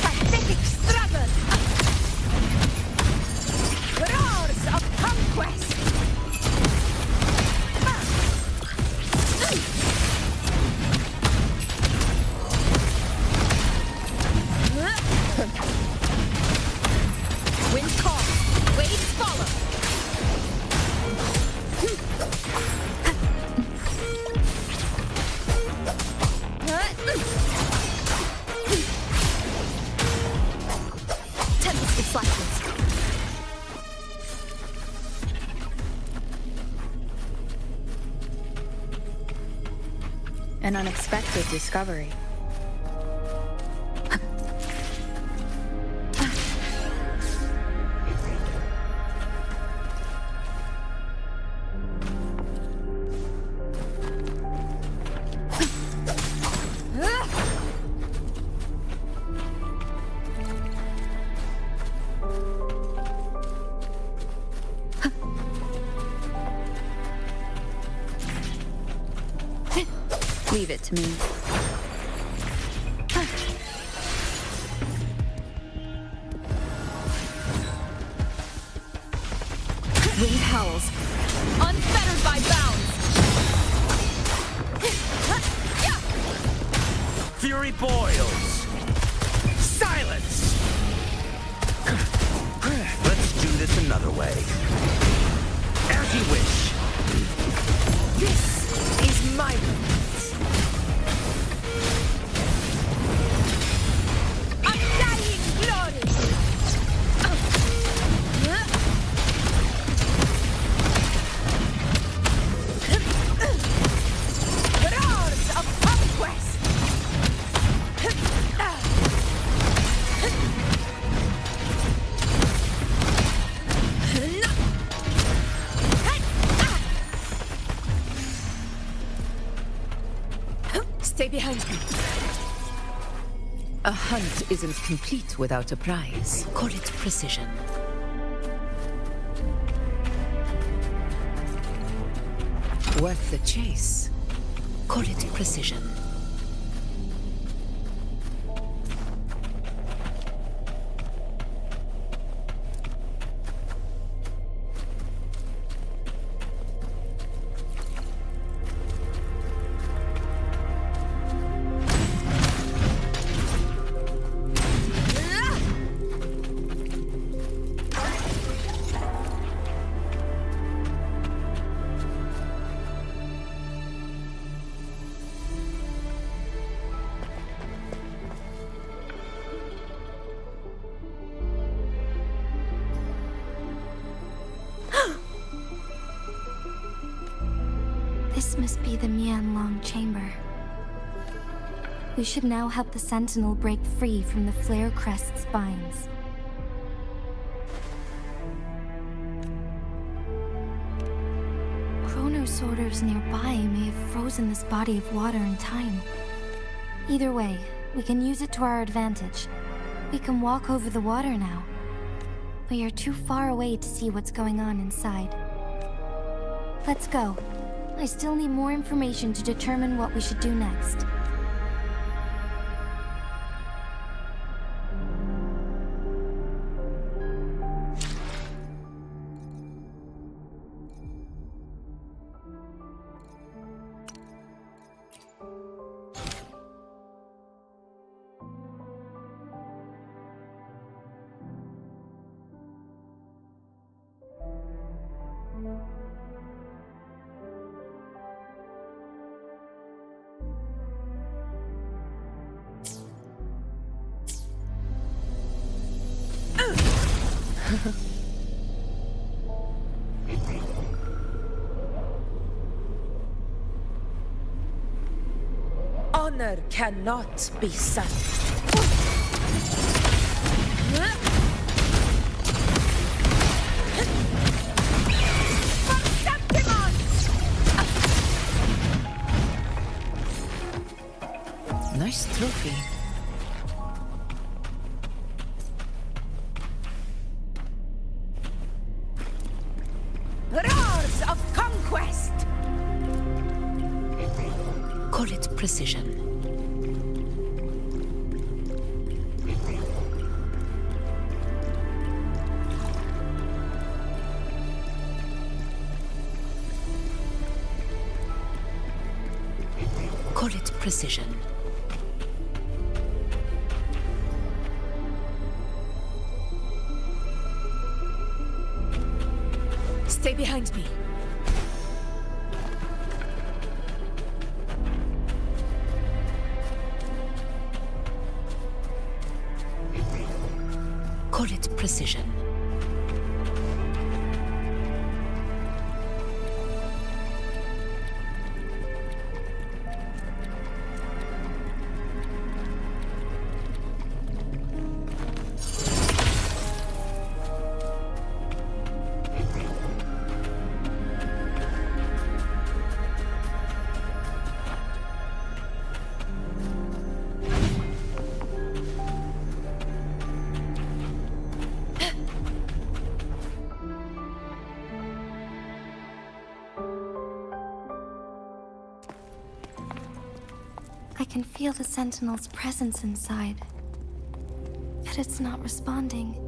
Pathetic struggle! Roars of conquest! Wind calls, waves follow. Tempest flashes. An unexpected discovery. Leave it to me. Wind howls, unfettered by bounds. Fury boils. Silence! Let's do this another way. As you wish. This is my moment. Undying glory! Roars of conquest! Stay behind me. A hunt isn't complete without a prize. Call it precision. Worth the chase. Call it precision. This must be the Mianlong chamber. We should now help the Sentinel break free from the Flare Crest's spines. Chronosorters nearby may have frozen this body of water in time. Either way, we can use it to our advantage. We can walk over the water now. We are too far away to see what's going on inside. Let's go. I still need more information to determine what we should do next. Honor cannot be sunk. Nice trophy. Roars of conquest! Call it precision. Call it precision. Stay behind me. Call it precision. I can feel the Sentinel's presence inside, yet it's not responding.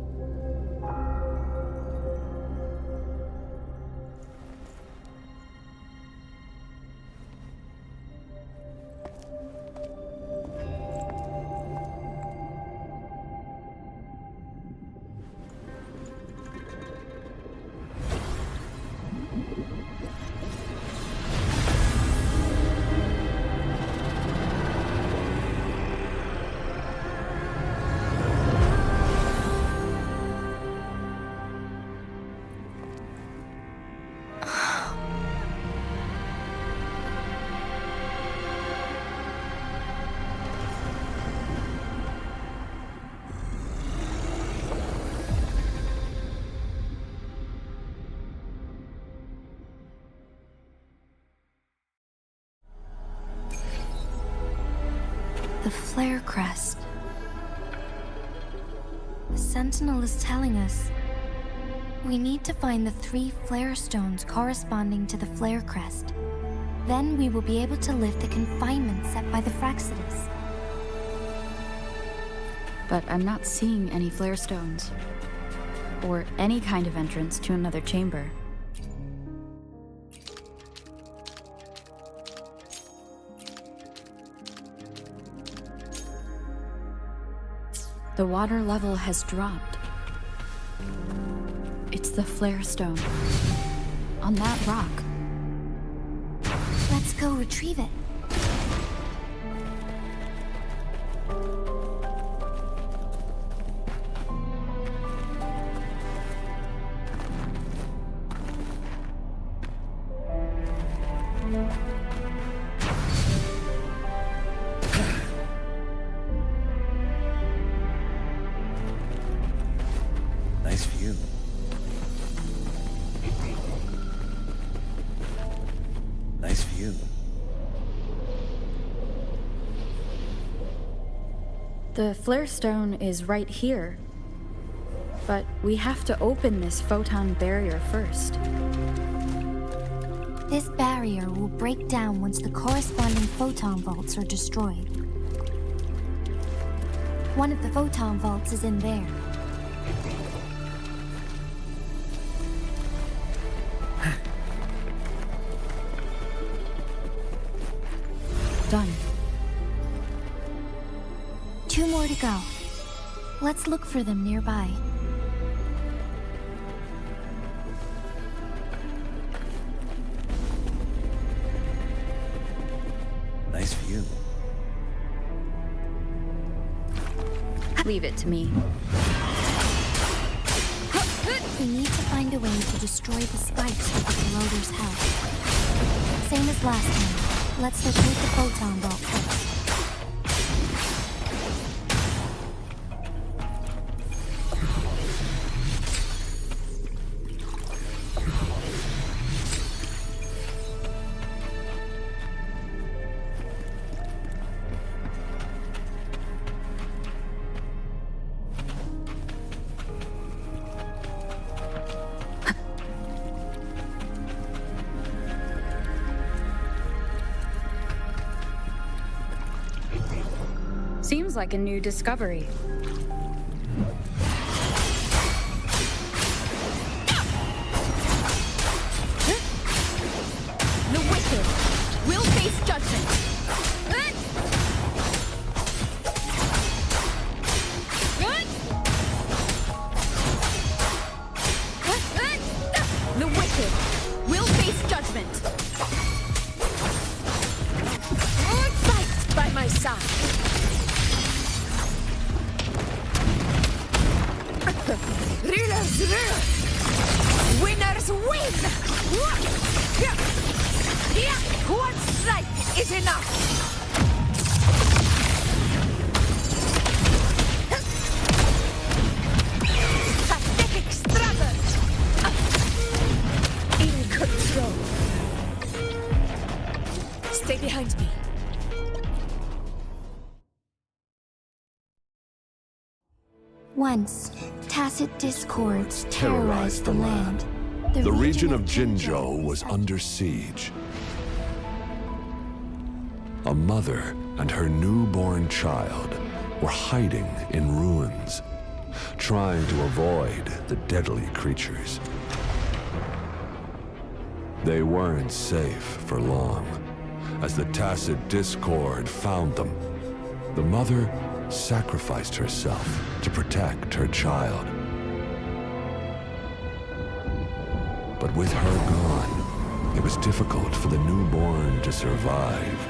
The Flare Crest. Sentinel is telling us we need to find the 3 flare stones corresponding to the flare crest. Then we will be able to lift the confinement set by the Fraxidus. But I'm not seeing any flare stones. Or any kind of entrance to another chamber. The water level has dropped. It's the flare stone. On that rock. Let's go retrieve it. Nice view. Nice view. The flare stone is right here. But we have to open this photon barrier first. This barrier will break down once the corresponding photon vaults are destroyed. One of the photon vaults is in there. Done. 2 more to go. Let's look for them nearby. Nice view. Leave it to me. We need to find a way to destroy the spikes with the corroder's help. Same as last time. Let's locate the photon vault first. Seems like a new discovery. The wicked will face judgment. The wicked will face judgment. Fight by my side. Winners win! One strike is enough! Pathetic struggle! In control. Stay behind me. Once, tacit discords terrorized the land. The region of Jinzhou was under siege. A mother and her newborn child were hiding in ruins, trying to avoid the deadly creatures. They weren't safe for long, as the tacit discord found them. The mother sacrificed herself to protect her child. But with her gone, it was difficult for the newborn to survive.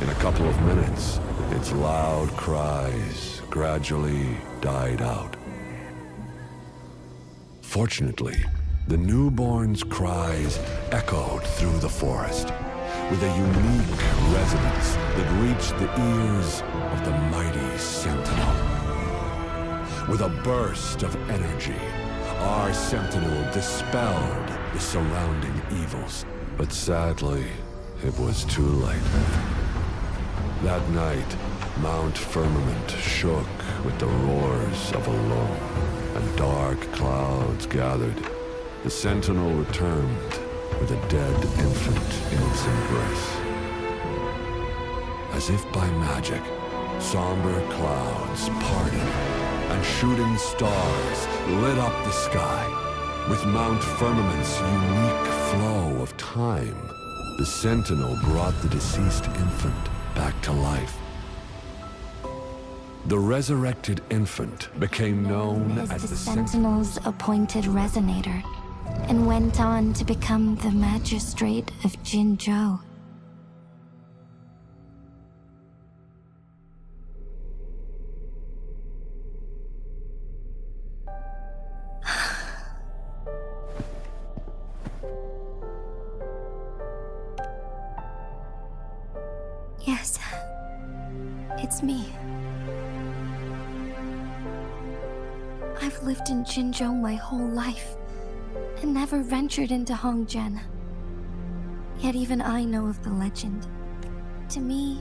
In a couple of minutes, its loud cries gradually died out. Fortunately, the newborn's cries echoed through the forest with a unique resonance that reached the ears of the mighty Sentinel. With a burst of energy, our Sentinel dispelled the surrounding evils. But sadly, it was too late. That night, Mount Firmament shook with the roars of a lull. and dark clouds gathered, the sentinel returned with a dead infant in its embrace. As if by magic, somber clouds parted, and shooting stars lit up the sky. With Mount Firmament's unique flow of time, the sentinel brought the deceased infant back to life. The resurrected infant became known as the the Sentinel's appointed resonator, and went on to become the magistrate of Jinzhou. Yes, it's me. I've lived in Jinzhou my whole life, and never ventured into Hongzhen. Yet even I know of the legend. To me,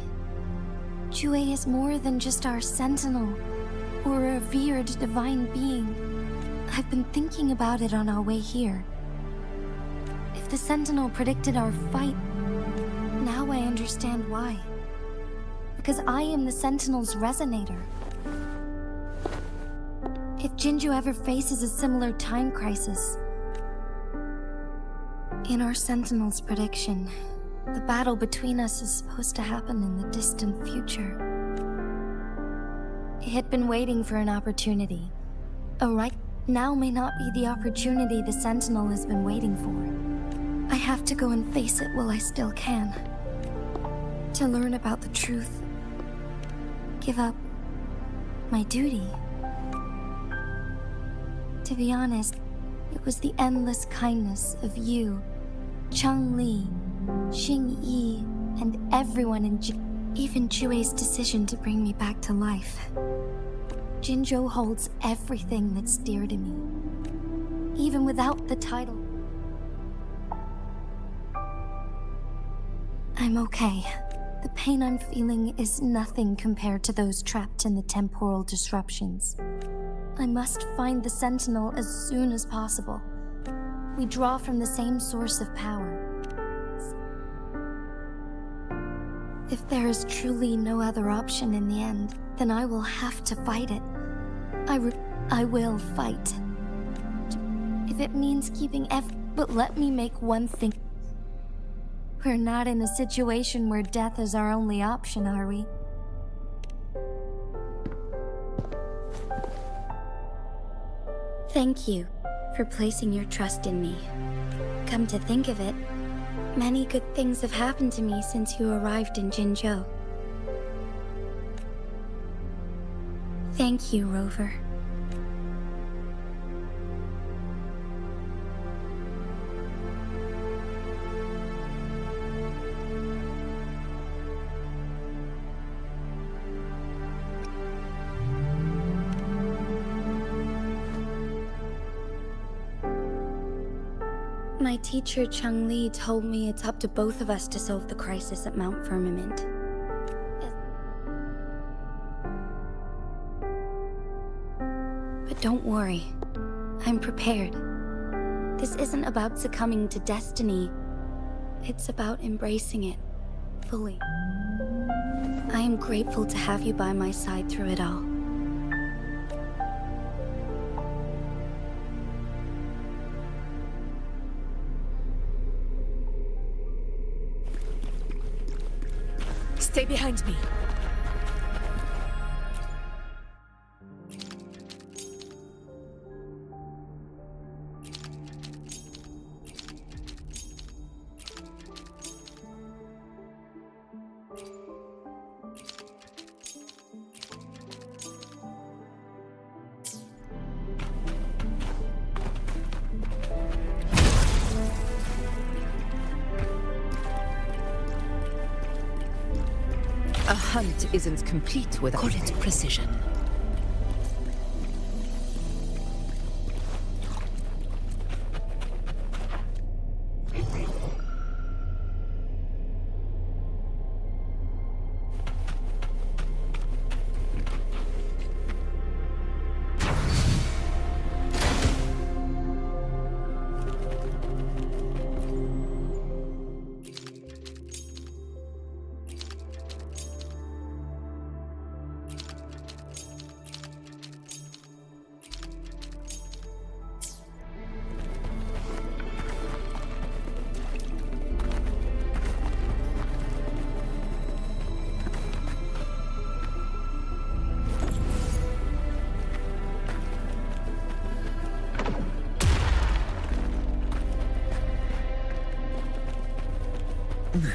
Jue is more than just our sentinel, or a revered divine being. I've been thinking about it on our way here. If the sentinel predicted our fight, now I understand why. Because I am the sentinel's resonator. If Jinzhou ever faces a similar time crisis, in our sentinel's prediction, the battle between us is supposed to happen in the distant future. It had been waiting for an opportunity. Right now may not be the opportunity the sentinel has been waiting for. I have to go and face it while I still can. To learn about the truth. Give up my duty. To be honest, it was the endless kindness of you, Changli, Xingyi, and everyone in even Jue's decision to bring me back to life. Jinzhou holds everything that's dear to me, even without the title. I'm okay. The pain I'm feeling is nothing compared to those trapped in the temporal disruptions. I must find the Sentinel as soon as possible. We draw from the same source of power. If there is truly no other option in the end, then I will have to fight it. I will fight. If it means keeping but let me make one thing. We're not in a situation where death is our only option, are we? Thank you for placing your trust in me. Come to think of it, many good things have happened to me since you arrived in Jinzhou. Thank you, Rover. My teacher, Changli, told me it's up to both of us to solve the crisis at Mount Firmament. But don't worry, I'm prepared. This isn't about succumbing to destiny. It's about embracing it fully. I am grateful to have you by my side through it all. Stay behind me. A hunt isn't complete without its precision. on.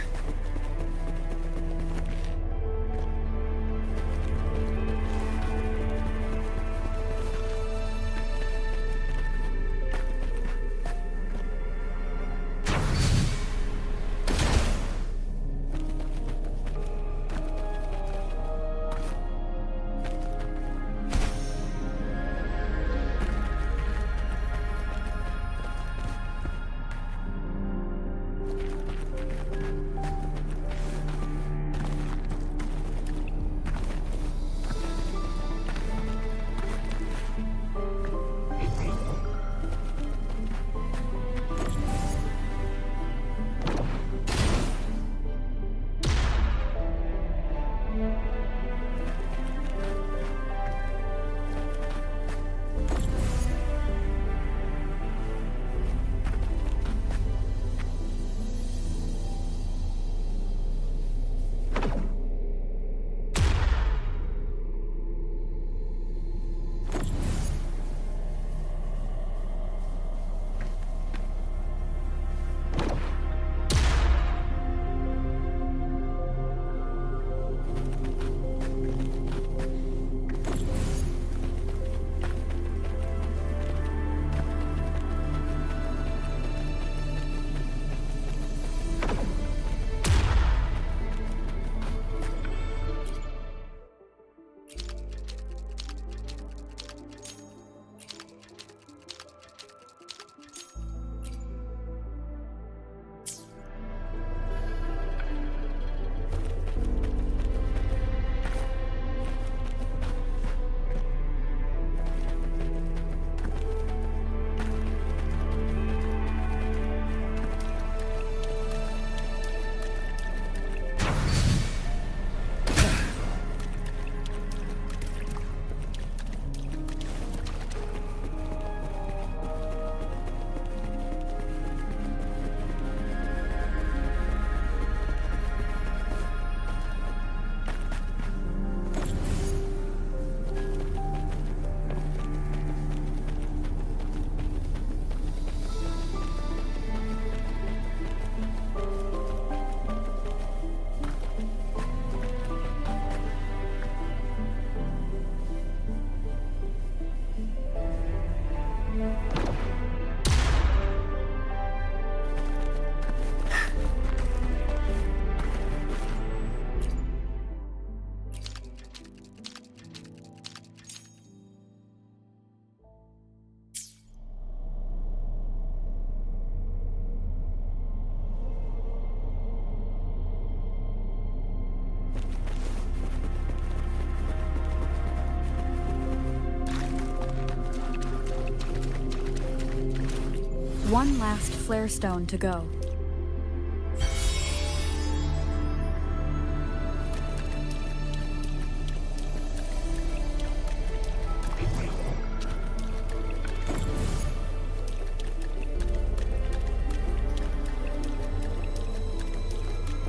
One last flare stone to go.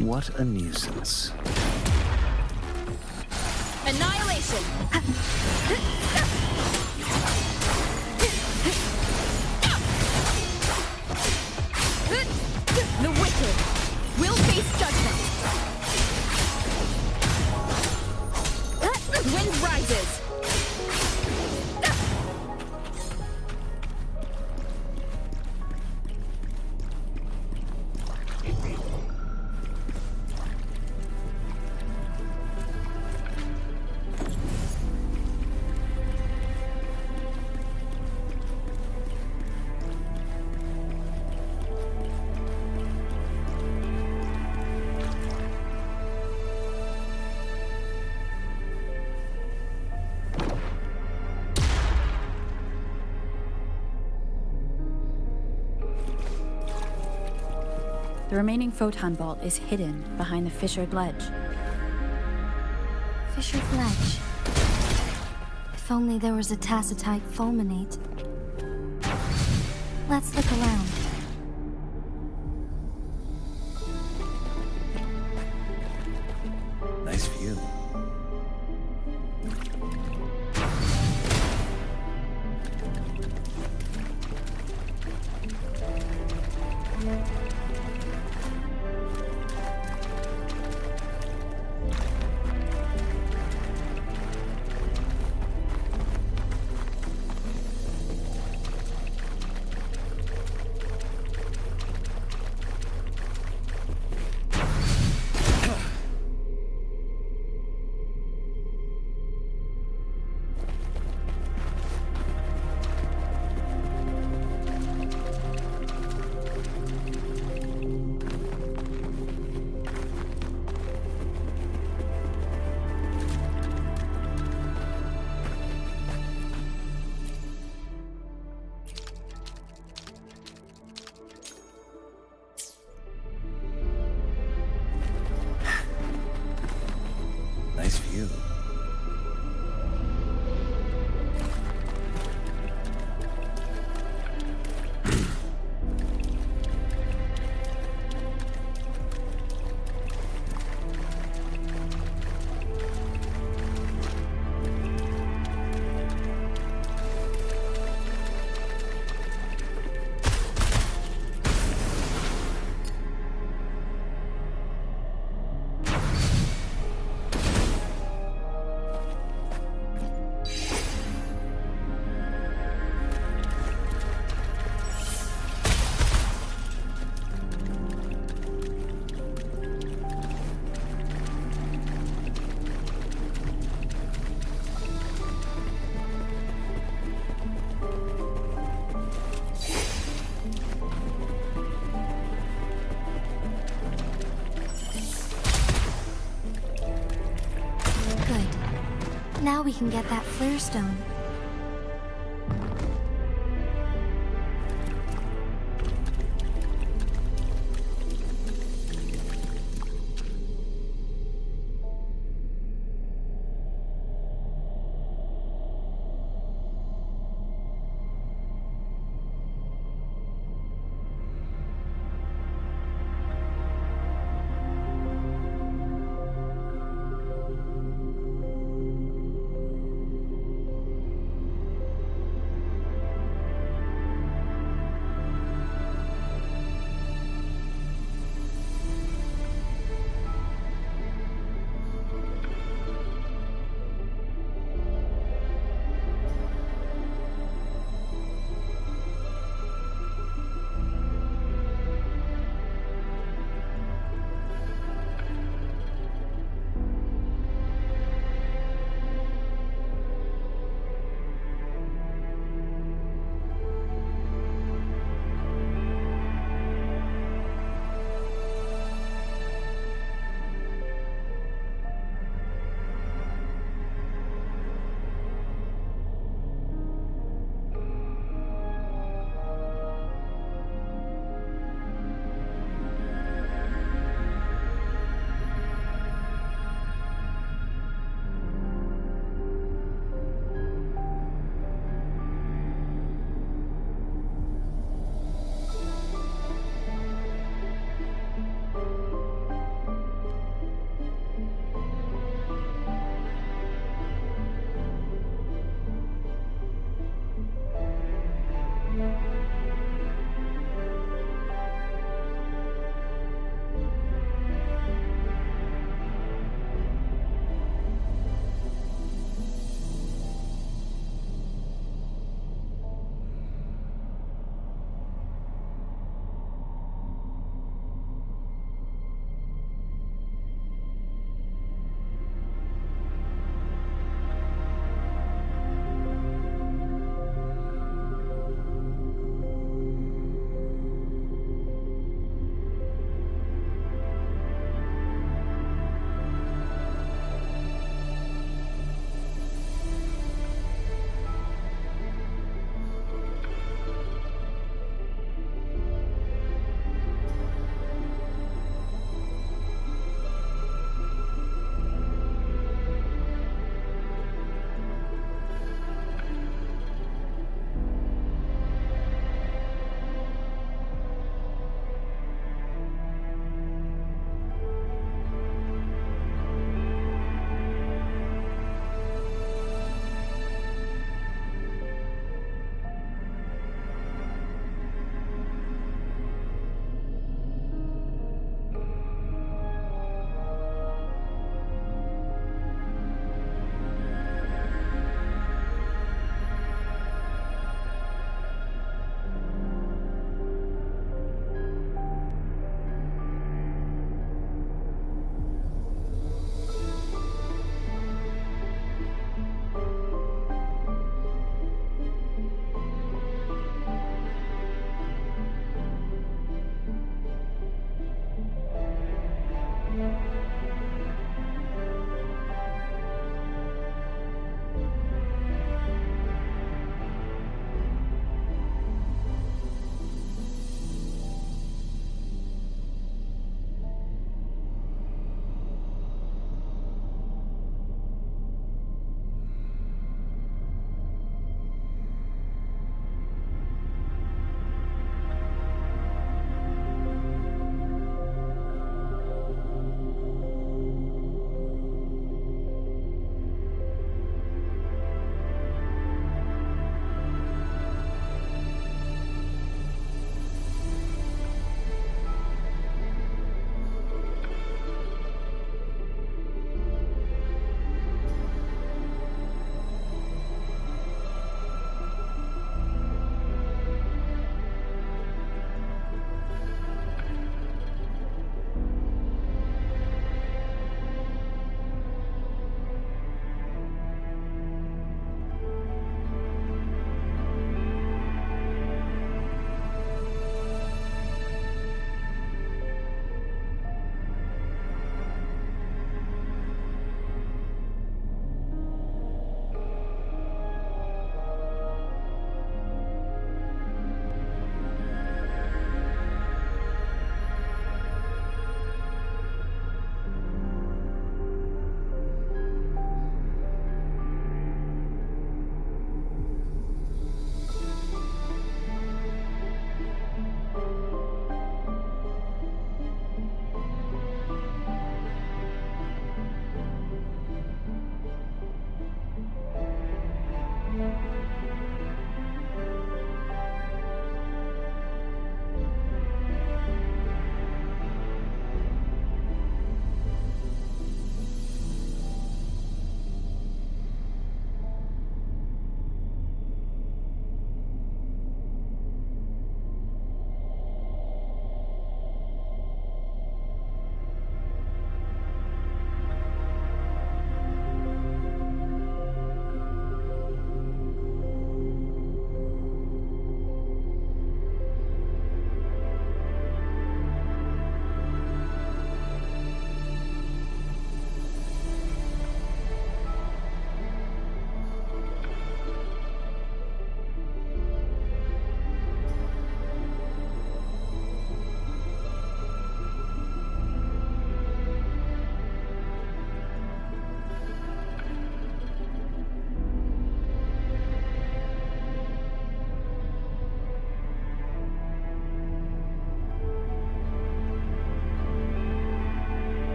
What a nuisance. Annihilation! The wicked will face judgment. Wind rises. The remaining photon vault is hidden behind the fissured ledge. Fissured ledge. If only there was a tacitite fulminate. Let's look around. Nice view. Nice view. Now we can get that flare stone.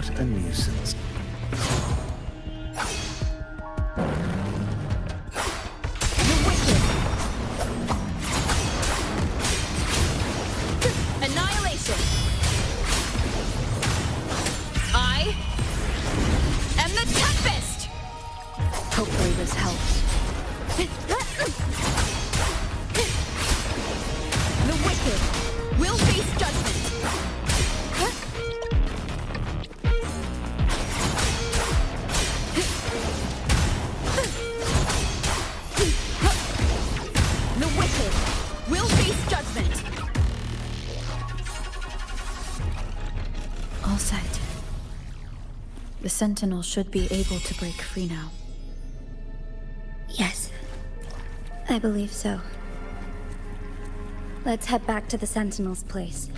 What a nuisance. Annihilation! I am the Tempest! Hopefully this helps. The wicked will face judgment. The wicked will face judgment. All set. The Sentinel should be able to break free now. Yes, I believe so. Let's head back to the Sentinel's place.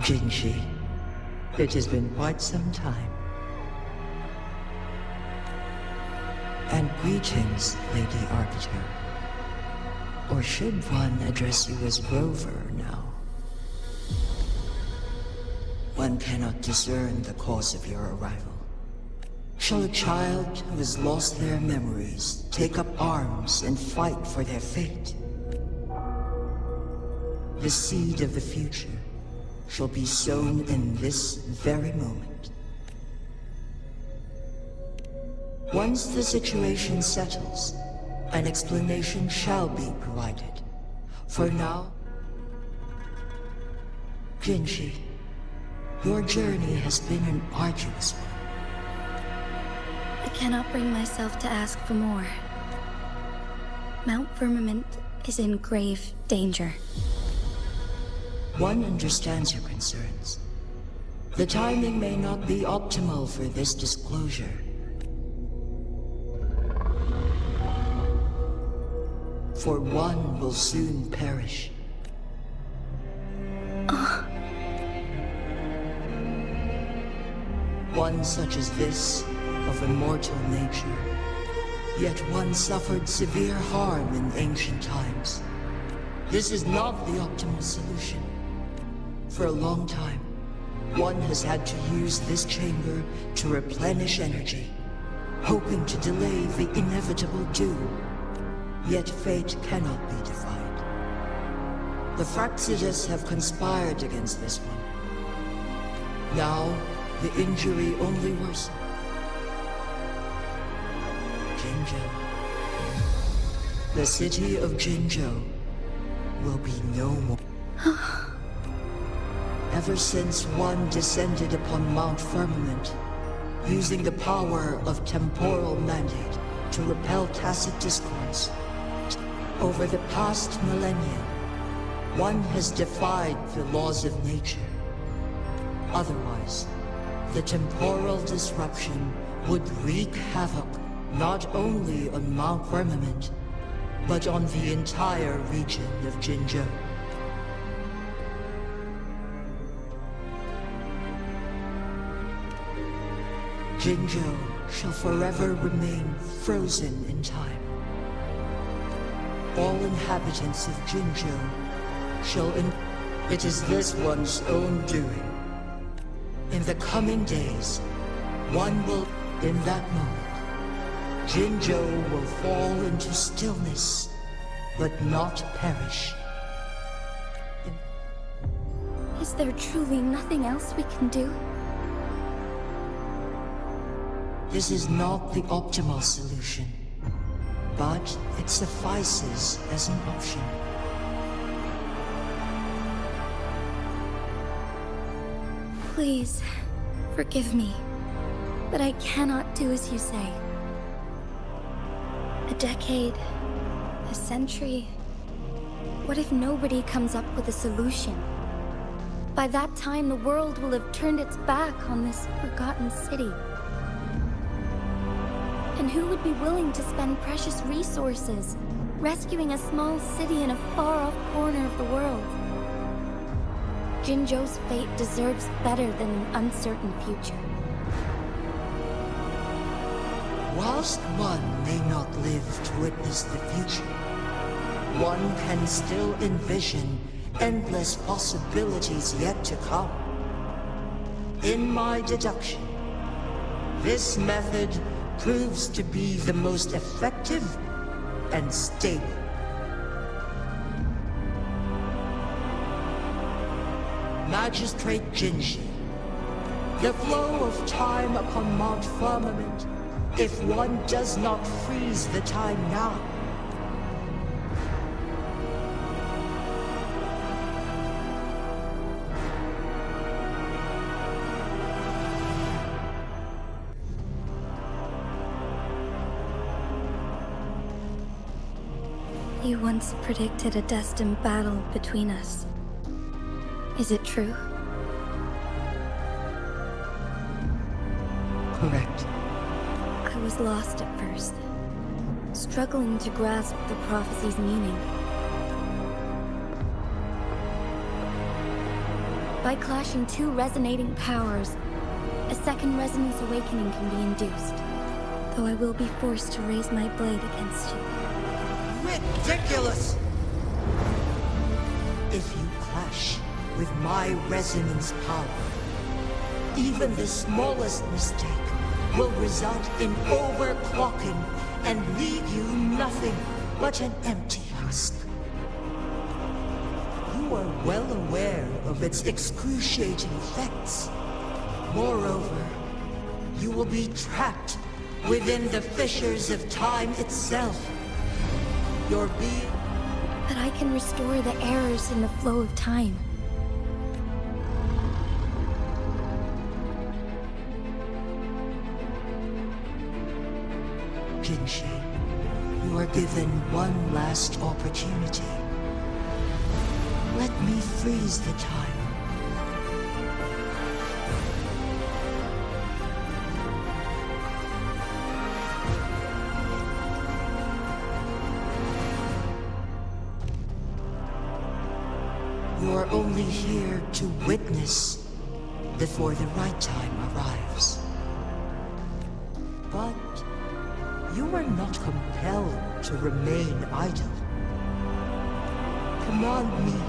Jinji, it has been quite some time. And greetings, Lady Arbiter. Or should one address you as Rover now? One cannot discern the cause of your arrival. Shall a child who has lost their memories take up arms and fight for their fate? The seed of the future shall be sown in this very moment. Once the situation settles, an explanation shall be provided. For now, Jinji, your journey has been an arduous one. I cannot bring myself to ask for more. Mount Firmament is in grave danger. One understands your concerns. The timing may not be optimal for this disclosure. For one will soon perish. One such as this, of immortal nature. Yet one suffered severe harm in ancient times. This is not the optimal solution. For a long time, one has had to use this chamber to replenish energy, hoping to delay the inevitable doom. Yet fate cannot be defied. The Fraxidus have conspired against this one. Now, the injury only worsens. Jinzhou. The city of Jinzhou will be no more. Ever since one descended upon Mount Firmament, using the power of temporal mandate to repel tacit discourse, over the past millennia, one has defied the laws of nature. Otherwise, The temporal disruption would wreak havoc not only on Mount Firmament, but on the entire region of Jinzhou. Jinzhou shall forever remain frozen in time. All inhabitants of Jinzhou shall It is this one's own doing. In the coming days, one will, in that moment, Jinzhou will fall into stillness, but not perish. Is there truly nothing else we can do? This is not the optimal solution, but it suffices as an option. Please, forgive me, but I cannot do as you say. A decade, a century. What if nobody comes up with a solution? By that time, the world will have turned its back on this forgotten city. And who would be willing to spend precious resources rescuing a small city in a far-off corner of the world? Jinzhou's fate deserves better than an uncertain future. Whilst one may not live to witness the future, one can still envision endless possibilities yet to come. In my deduction, this method proves to be the most effective and stable. Magistrate Jinshi, the flow of time upon Mount Firmament, if one does not freeze the time now, You once predicted a destined battle between us. Is it true? Correct. I was lost at first, struggling to grasp the prophecy's meaning. By clashing two resonating powers, a second resonance awakening can be induced, though I will be forced to raise my blade against you. Ridiculous! If you clash with my resonance power, even the smallest mistake will result in overclocking and leave you nothing but an empty husk. You are well aware of its excruciating effects. Moreover, you will be trapped within the fissures of time itself. Your being... But I can restore the errors in the flow of time. Jinshi, you are given one last opportunity. Let me freeze the time. You are only here to witness before the right time arrives. But you are not compelled to remain idle. Command me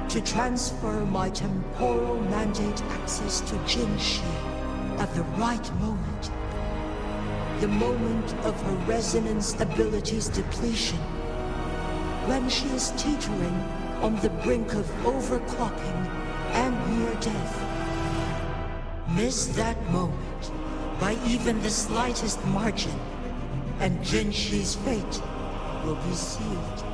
to transfer my temporal mandate access to Jinshi at the right moment. The moment of her resonance ability's depletion. When she is teetering on the brink of overclocking and near death. Miss that moment by even the slightest margin, and Jinshi's fate will be sealed.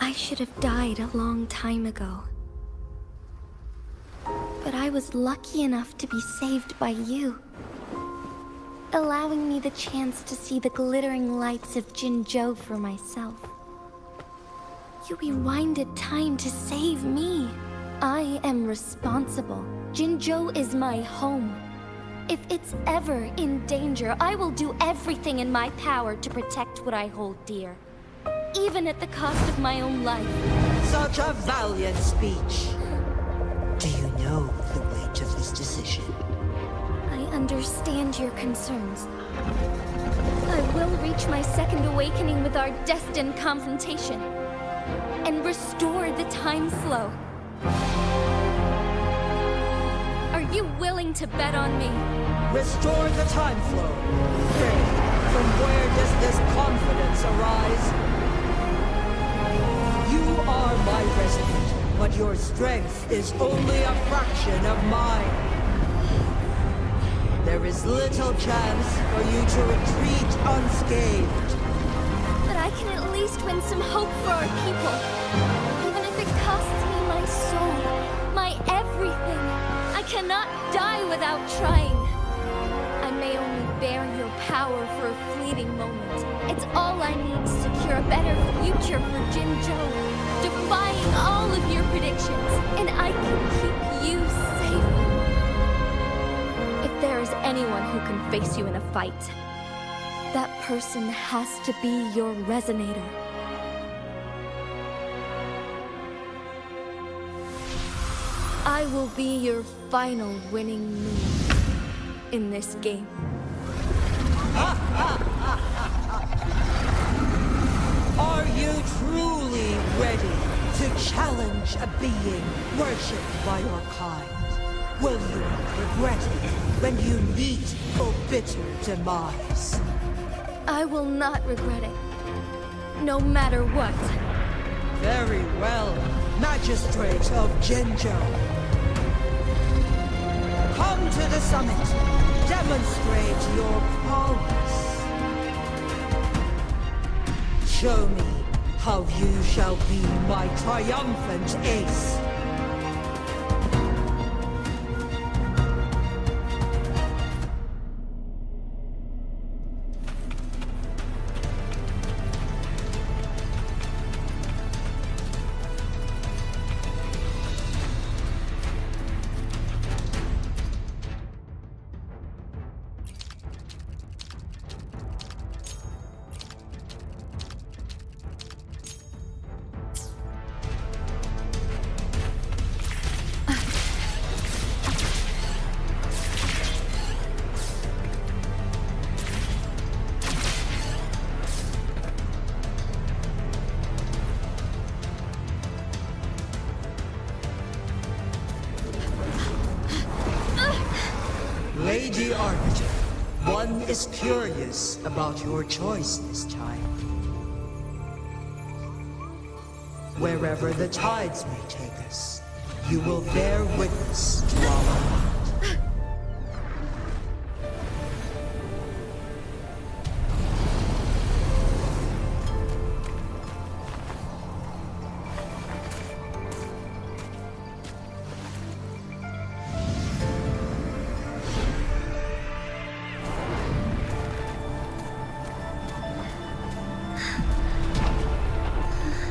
I should have died a long time ago. But I was lucky enough to be saved by you, allowing me the chance to see the glittering lights of Jinzhou for myself. You rewinded time to save me. I am responsible. Jinzhou is my home. If it's ever in danger, I will do everything in my power to protect what I hold dear, even at the cost of my own life. Such a valiant speech. Do you know the weight of this decision? I understand your concerns. I will reach my second awakening with our destined confrontation and restore the time flow. Are you willing to bet on me? Restore the time flow. Pray, from where does this confidence arise? You are my resident, but your strength is only a fraction of mine. There is little chance for you to retreat unscathed. But I can at least win some hope for our people. Even if it costs me my soul, my everything. I cannot die without trying. I may only bear your power for a fleeting moment. It's all I need to secure a better future for Jinzhou, defying all of your predictions, and I can keep you safe. If there is anyone who can face you in a fight, that person has to be your resonator. I will be your final winning move in this game. Are you truly ready to challenge a being worshipped by your kind? Will you regret it when you meet a bitter demise? I will not regret it, no matter what. Very well, Magistrate of Jinzhou. Come to the summit. Demonstrate your prowess. Show me how you shall be my triumphant ace. Lady Arbiter, one is curious about your choice this time. Wherever the tides may take us, you will bear witness to our mind.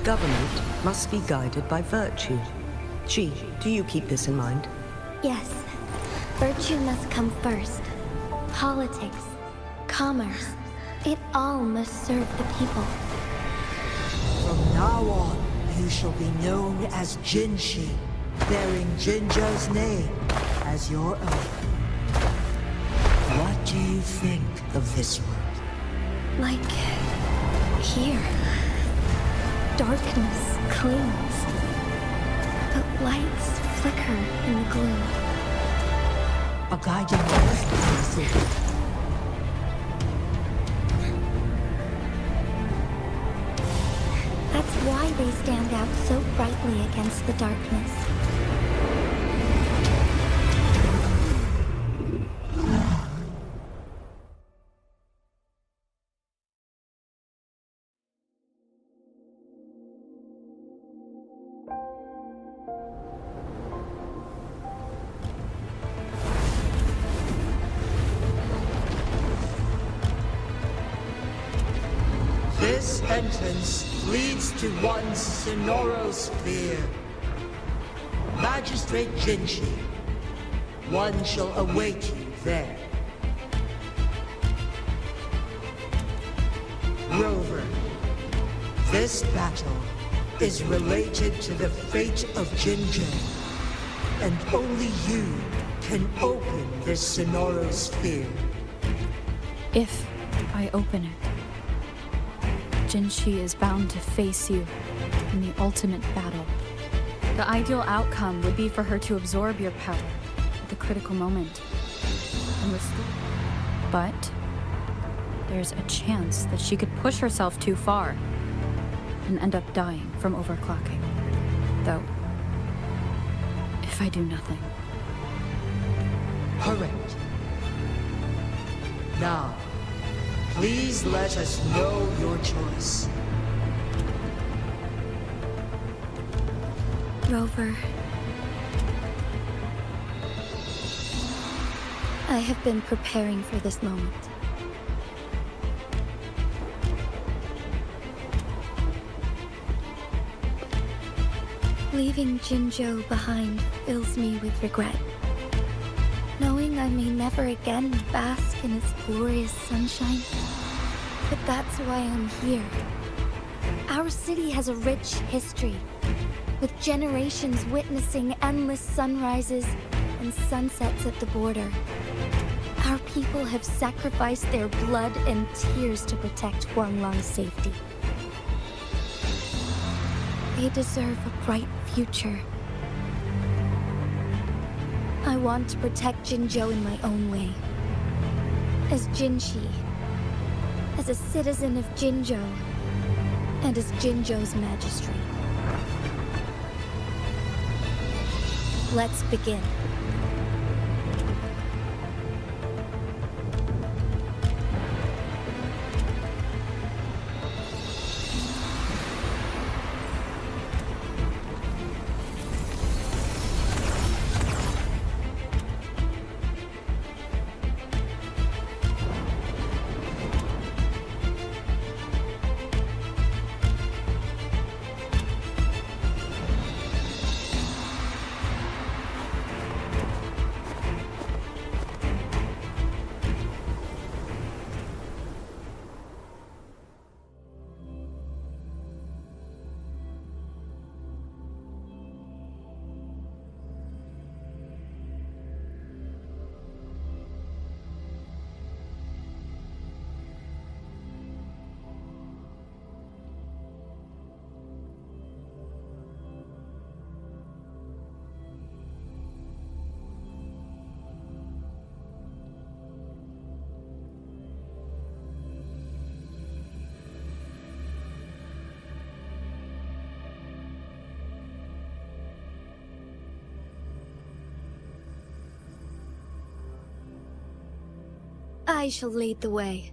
Government must be guided by virtue. Ji, do you keep this in mind? Yes, virtue must come first. Politics, commerce, it all must serve the people. From now on, you shall be known as Jinshi, bearing Jinzhou's name as your own. What do you think of this world? Like here. Darkness clings, but lights flicker in the gloom. A guiding light, you think? That's why they stand out so brightly against the darkness. This entrance leads to one Sonoro sphere. Magistrate Jinshi, one shall await you there. Rover, this battle is related to the fate of Jinjo, and only you can open this Sonoro sphere. If I open it, Jinshi is bound to face you in the ultimate battle. The ideal outcome would be for her to absorb your power at the critical moment and restore. But there's a chance that she could push herself too far and end up dying from overclocking. Though, if I do nothing. Correct. Now, please let us know your choice. Rover, I have been preparing for this moment. Leaving Jinjo behind fills me with regret. Knowing I may never again bask in its glorious sunshine. But that's why I'm here. Our city has a rich history, with generations witnessing endless sunrises and sunsets at the border. Our people have sacrificed their blood and tears to protect Huanglang's safety. They deserve a bright future. I want to protect Jinjo in my own way. As Jinshi, as a citizen of Jinjo, and as Jinjo's magistrate. Let's begin. I shall lead the way.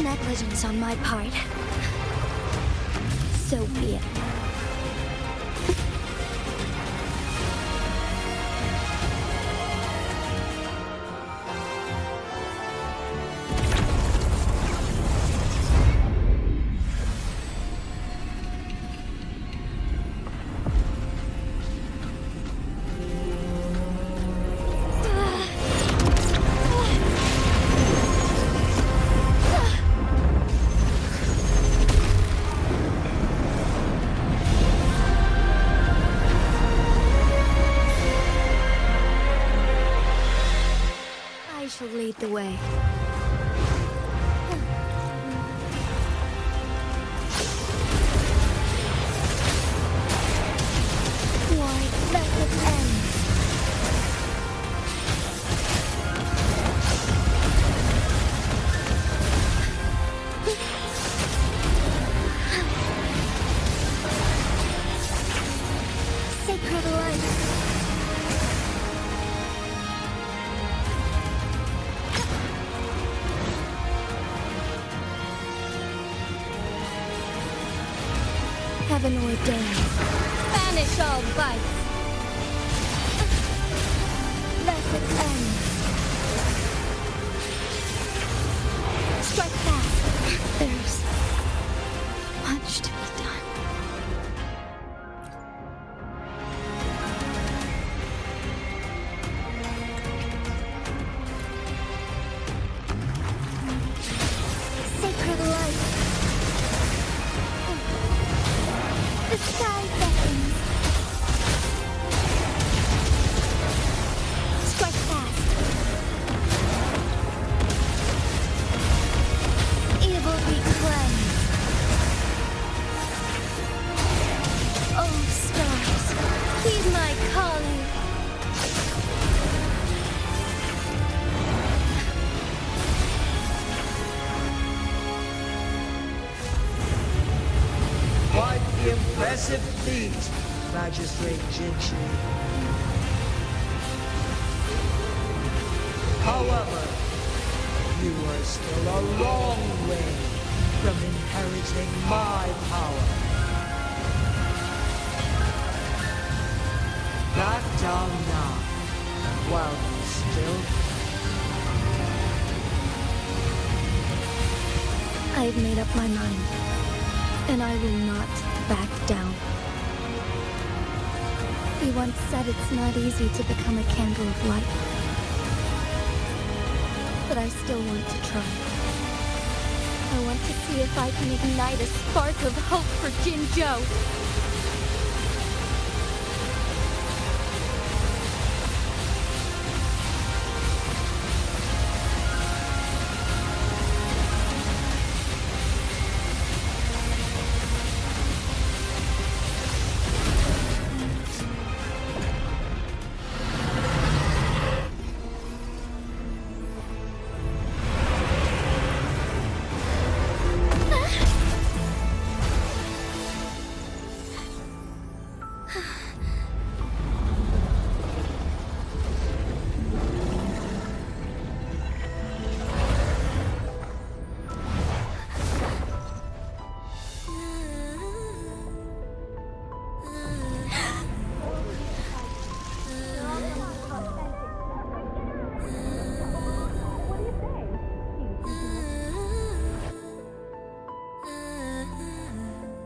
Negligence on my part. So be it. I shall lead the way. Why, let it end. Sacred light. Heaven ordained. Banish all vice. Let it end. Strike fast. There's much to be done. Sacred light. The sky beckons. Strike fast. Evil be cleansed. Oh, stars, heed my calling. Quite the impressive feat, Magistrate Jinchi. However, you are still a long way from inheriting my power. Back down now, while you still I've made up my mind, and I will not back down. He once said it's not easy to become a candle of light. But I still want to try. I want to see if I can ignite a spark of hope for Jinzhou.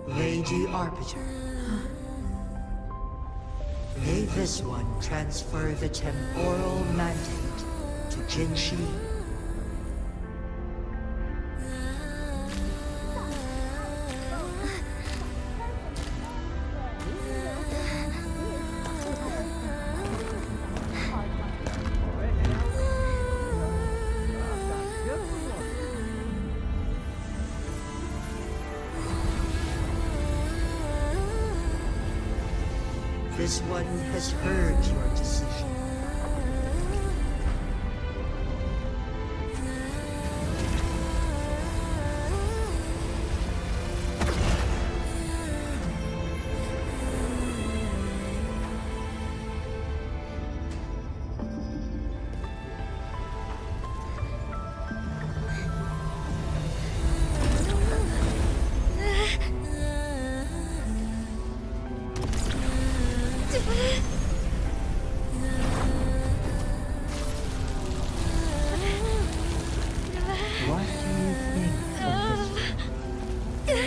Lady Arbiter. May this one transfer the temporal mandate to Jinshi. This one has heard your decision. What do you think of this?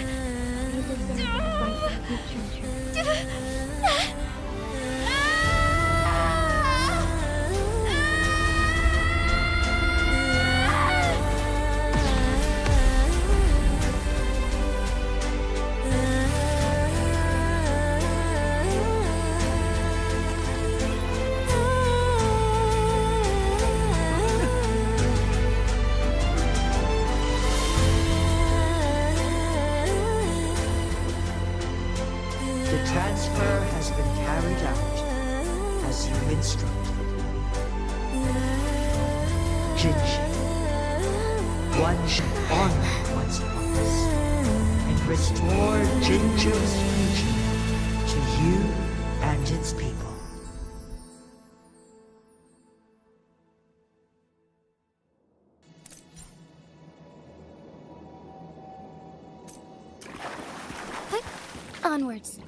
The transfer has been carried out as you instructed. Jinji, one should honor one's promise and restore Jinjo's future to you and its people. Onwards.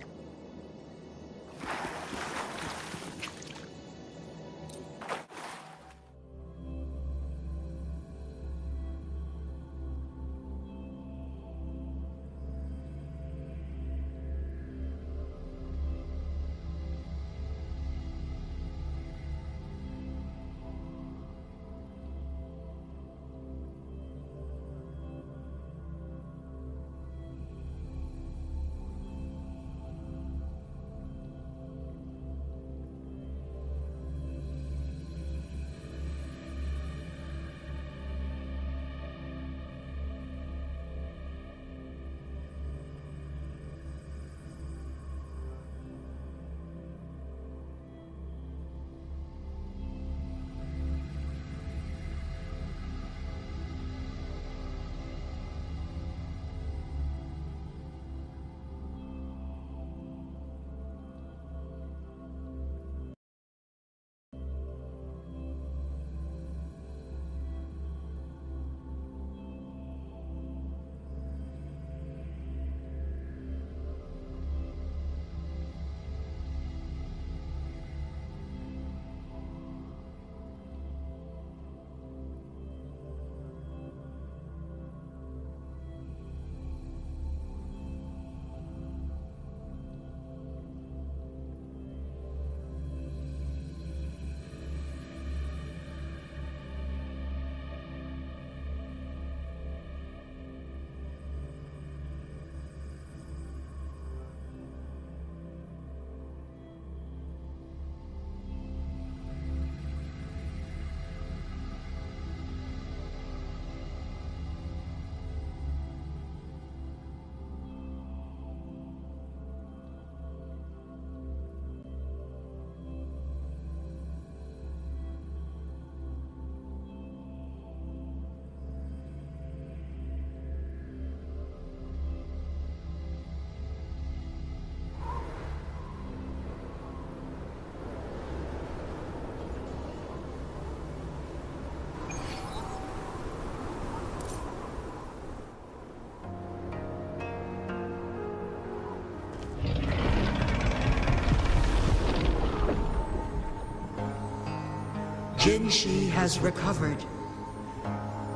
Jinshi has recovered.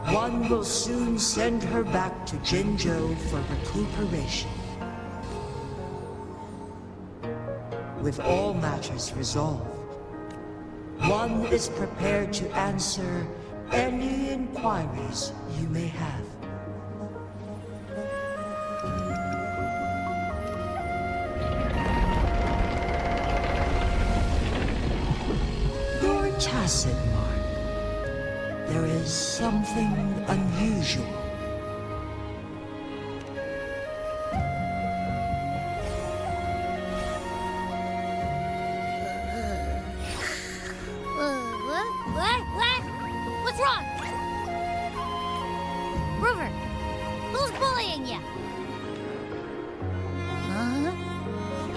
One will soon send her back to Jinjo for recuperation. With all matters resolved, one is prepared to answer any inquiries you may have. You're tacit, Mark. There is something unusual. What? What's wrong? Rover, who's bullying you? Huh?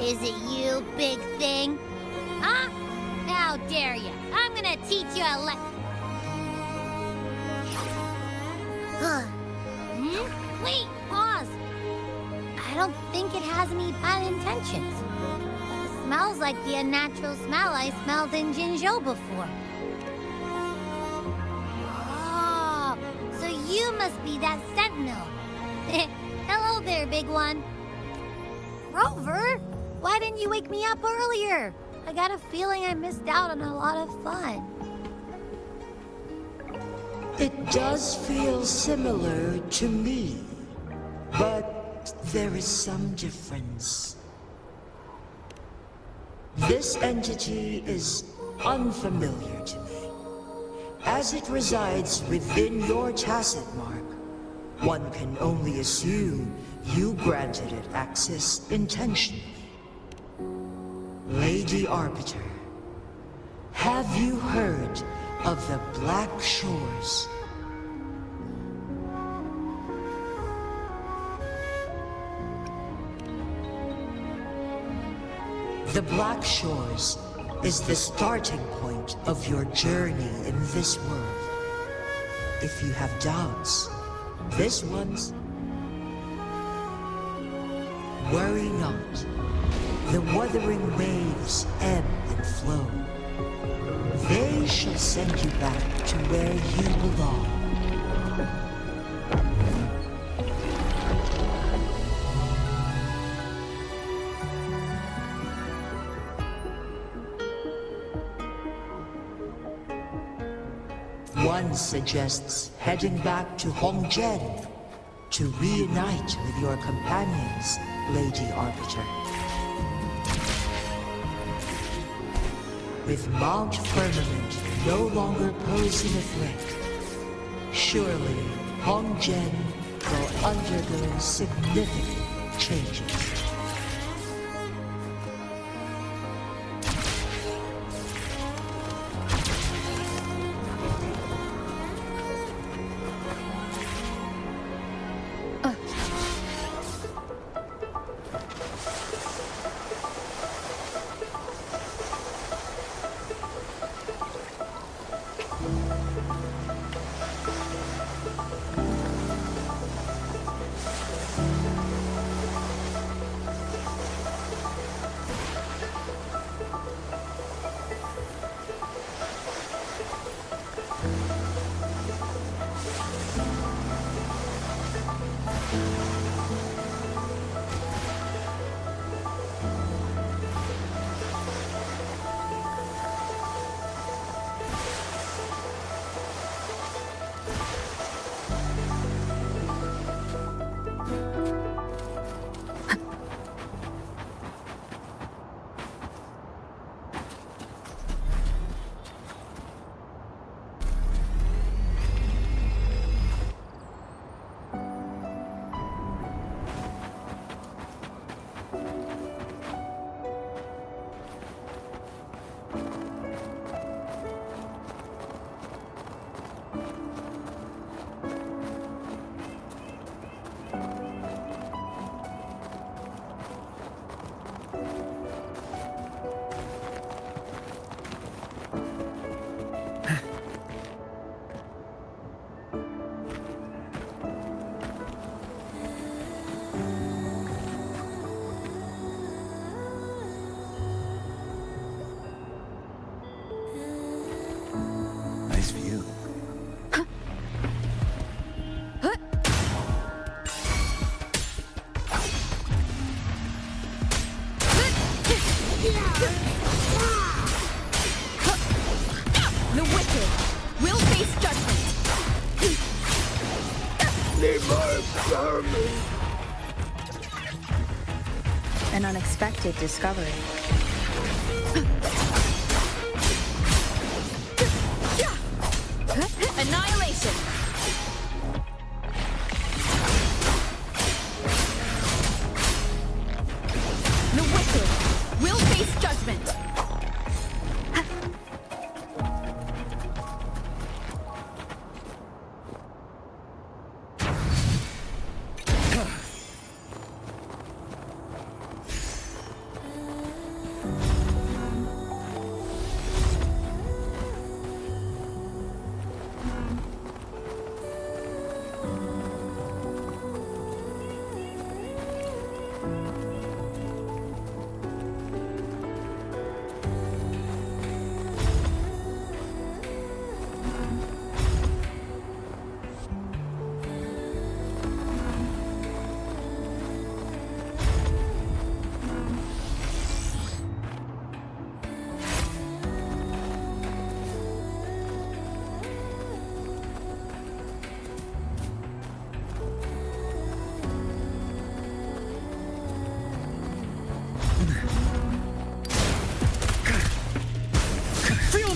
Is it you, big thing? Huh? How dare you? I'm gonna teach you a lesson. Wait, pause. I don't think it has any bad intentions. smells like the unnatural smell I smelled in Jinzhou before. Oh, so you must be that sentinel. Hello there, big one. Rover, why didn't you wake me up earlier? I got a feeling I missed out on a lot of fun. It does feel similar to me, but there is some difference. This entity is unfamiliar to me. As it resides within your tacit mark, one can only assume you granted it access intentionally. Lady Arbiter, have you heard of the Black Shores? The Black Shores is the starting point of your journey in this world. If you have doubts, this one's... Worry not. The Wuthering Waves ebb and flow. They shall send you back to where you belong. One suggests heading back to Hongzhen to reunite with your companions, Lady Arbiter. With Mount Firmament no longer posing a threat, surely Hongzhen will undergo significant changes. The wicked will face judgment. An unexpected discovery. Annihilation. The wicked will face judgment.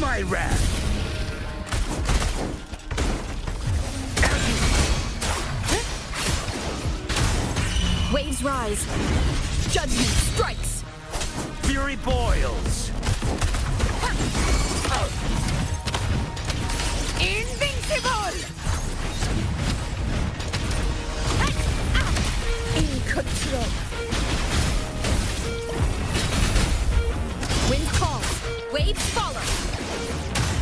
my wrath! Waves rise. Judgment strikes. Fury boils. Invincible! In control. Wind calls. Waves follow.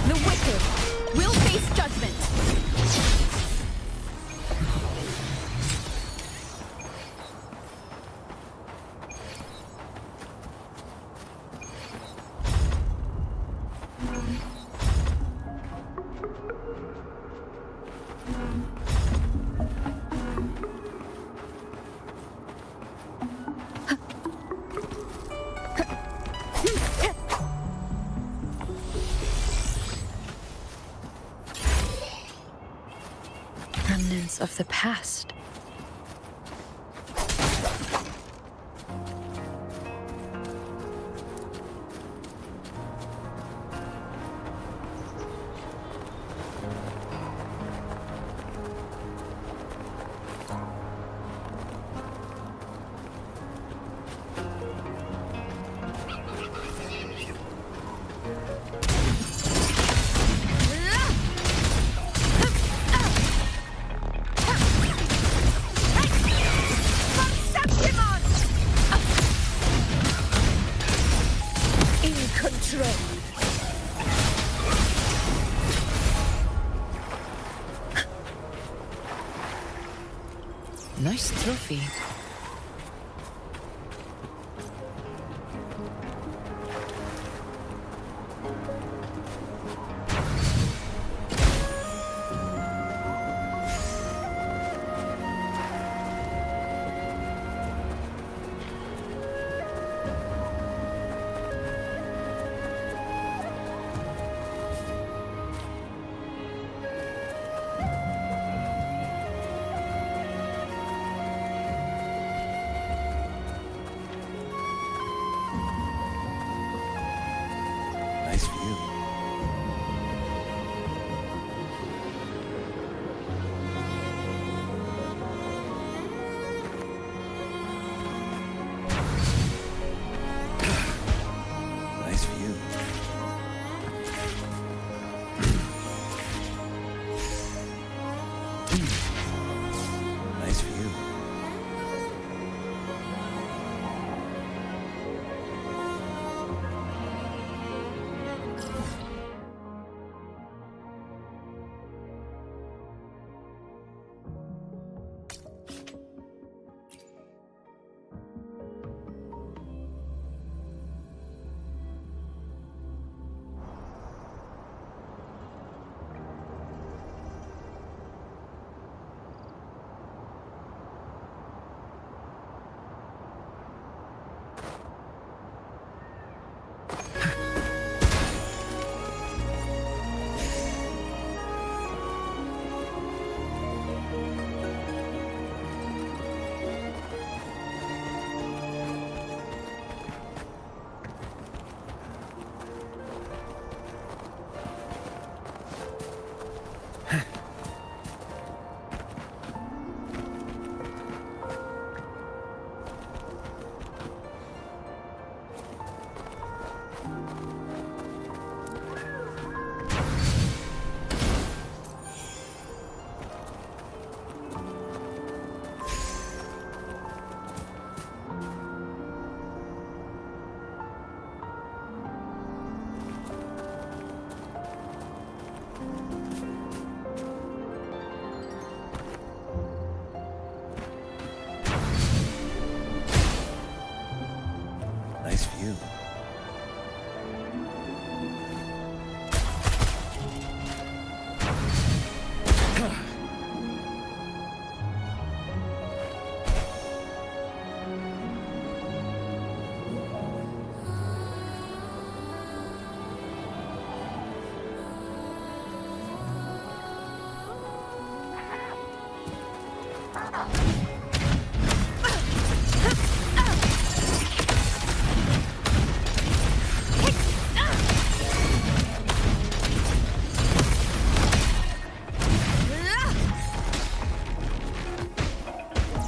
The wicked will face judgment. Remnants of the past. Nice trophy. Nice view. Nice view. Nice view. Nice view.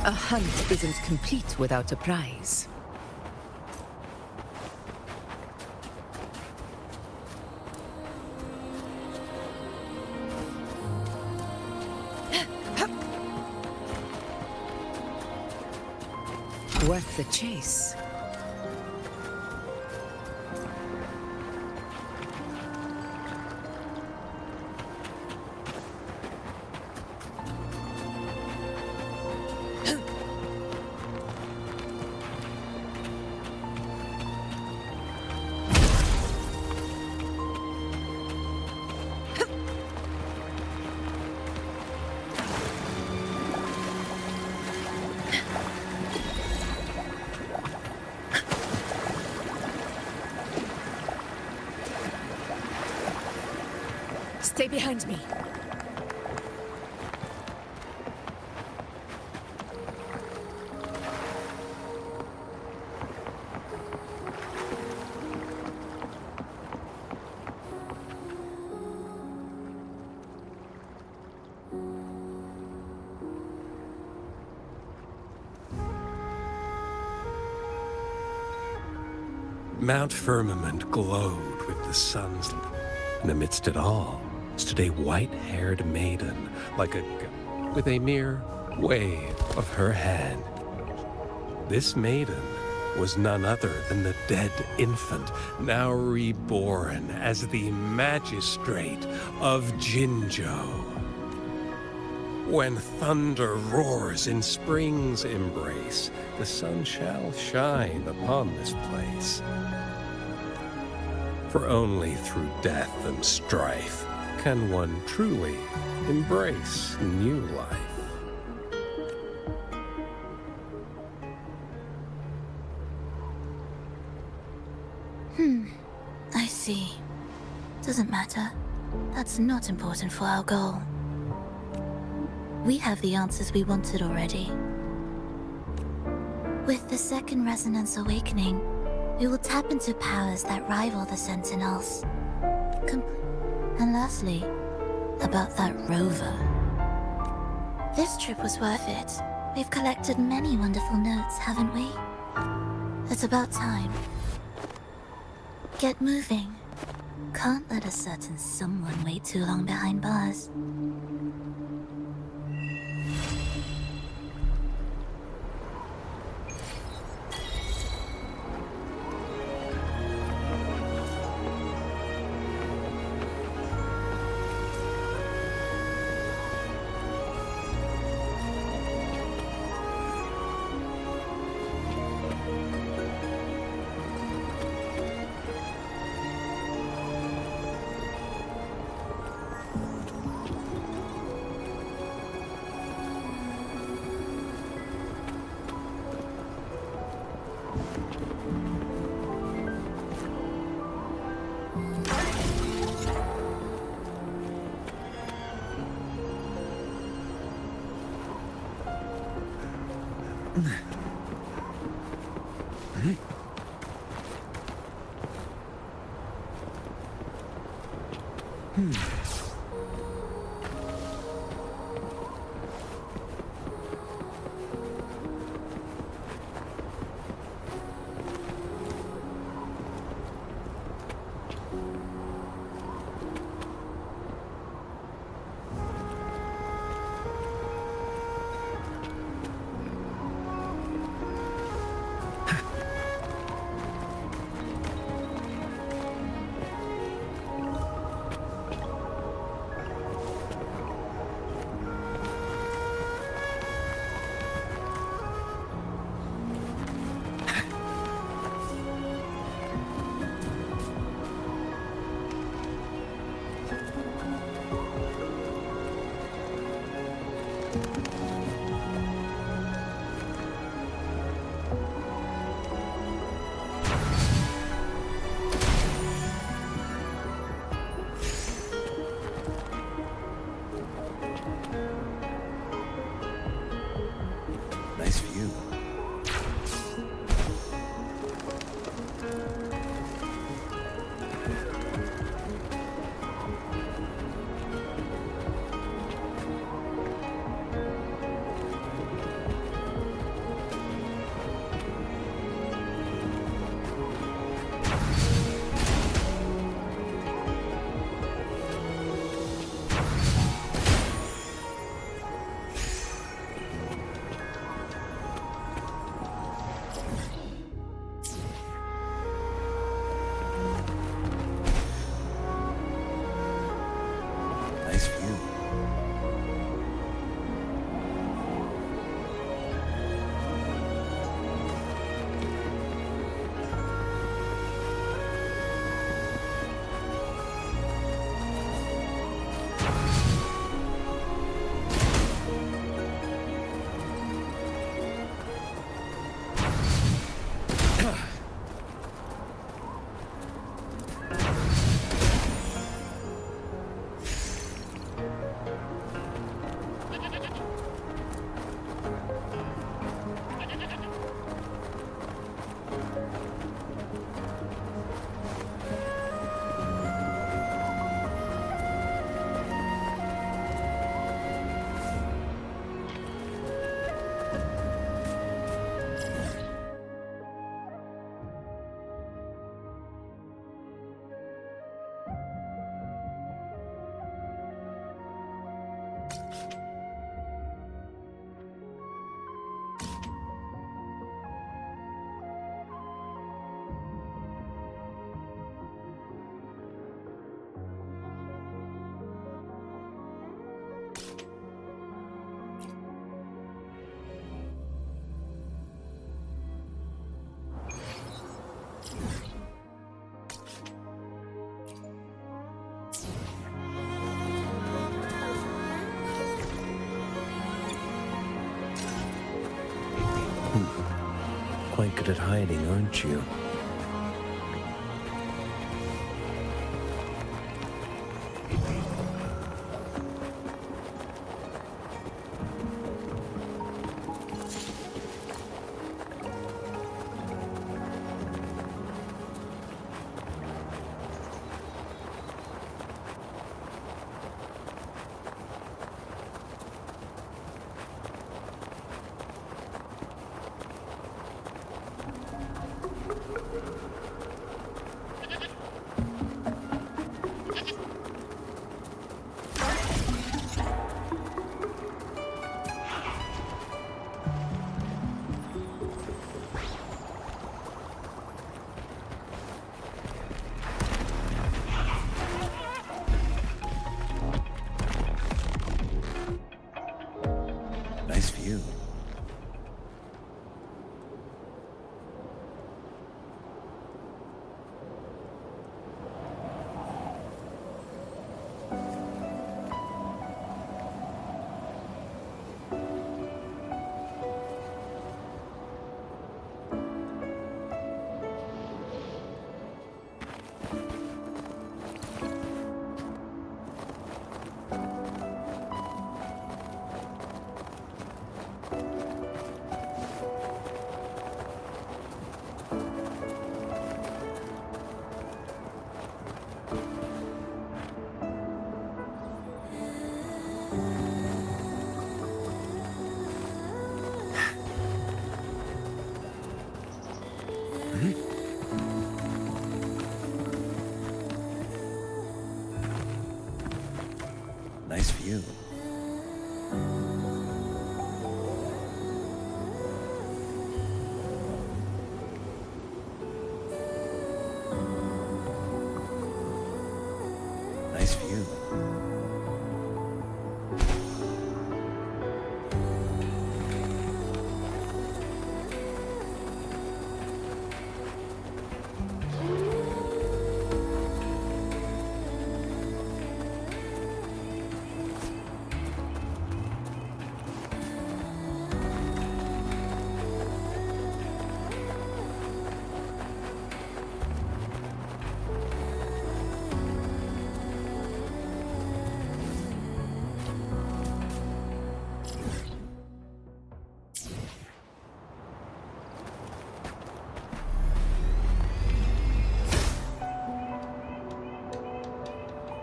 A hunt isn't complete without a prize. Worth the chase. Stay behind me. Mount Firmament glowed with the sun's light, and amidst it all stood a white-haired maiden, like a with a mere wave of her hand. This maiden was none other than the dead infant, now reborn as the magistrate of Jinzhou. When thunder roars in spring's embrace, the sun shall shine upon this place. For only through death and strife can one truly embrace new life. I see. Doesn't matter. That's not important for our goal. We have the answers we wanted already. With the second resonance awakening, we will tap into powers that rival the Sentinels. And lastly, about that rover. This trip was worth it. We've collected many wonderful notes, haven't we? It's about time. Get moving. Can't let a certain someone wait too long behind bars. quite good at hiding, aren't you? Nice view. Nice view. Nice view.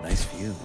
Nice view.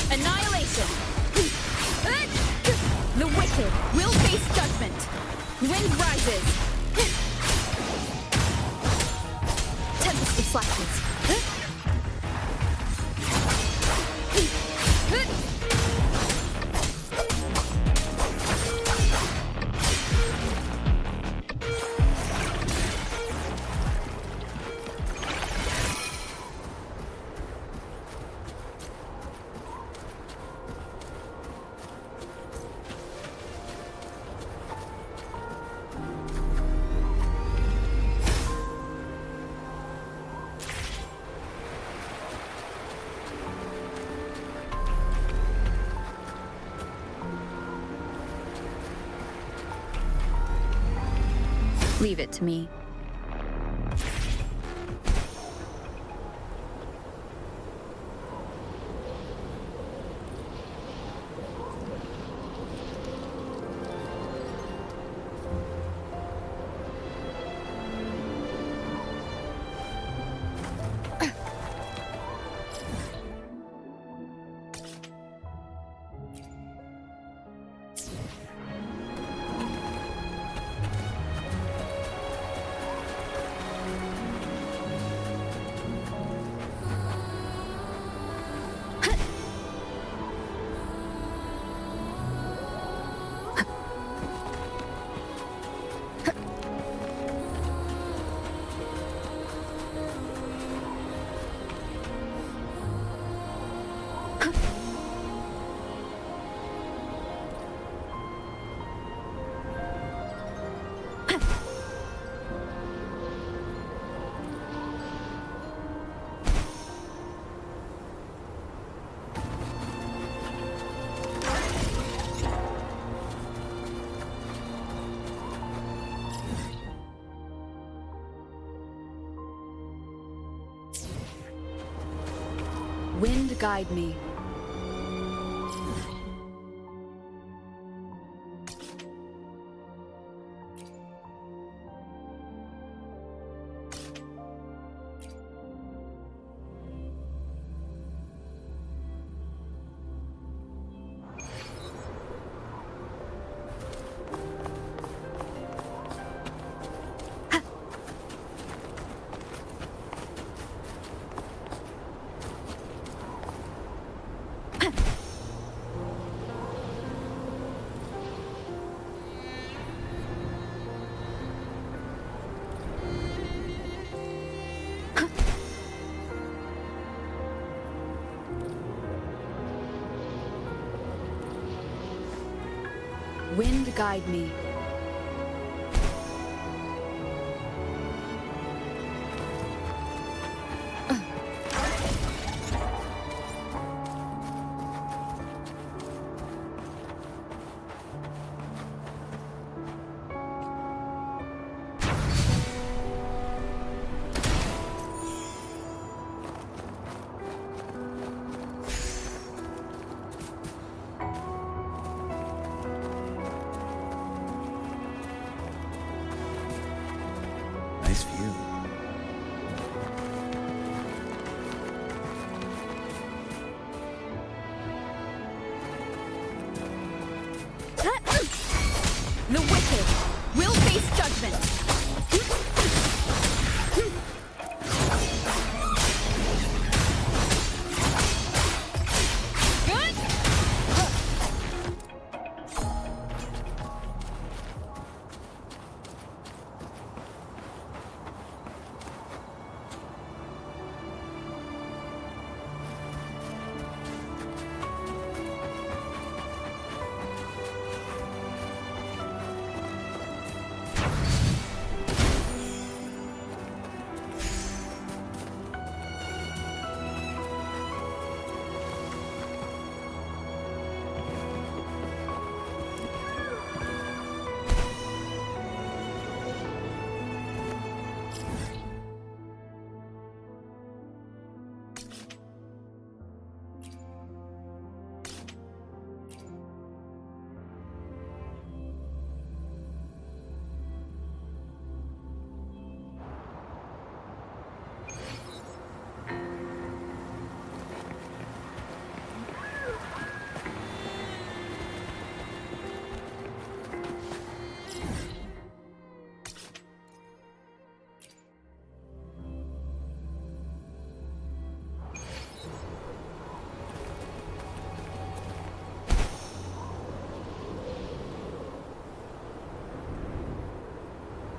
Annihilation! The wicked will face judgment! Wind rises! Tempest of flashes! Leave it to me. Wind, guide me. Wind, guide me. Nice view. The wicked will face judgment.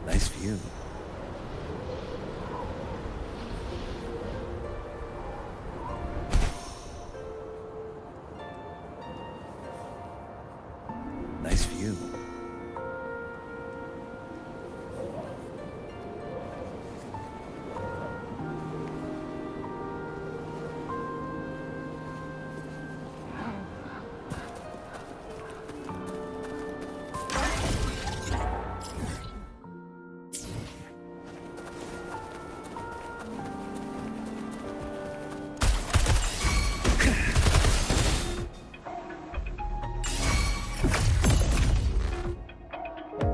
Nice view. Nice view.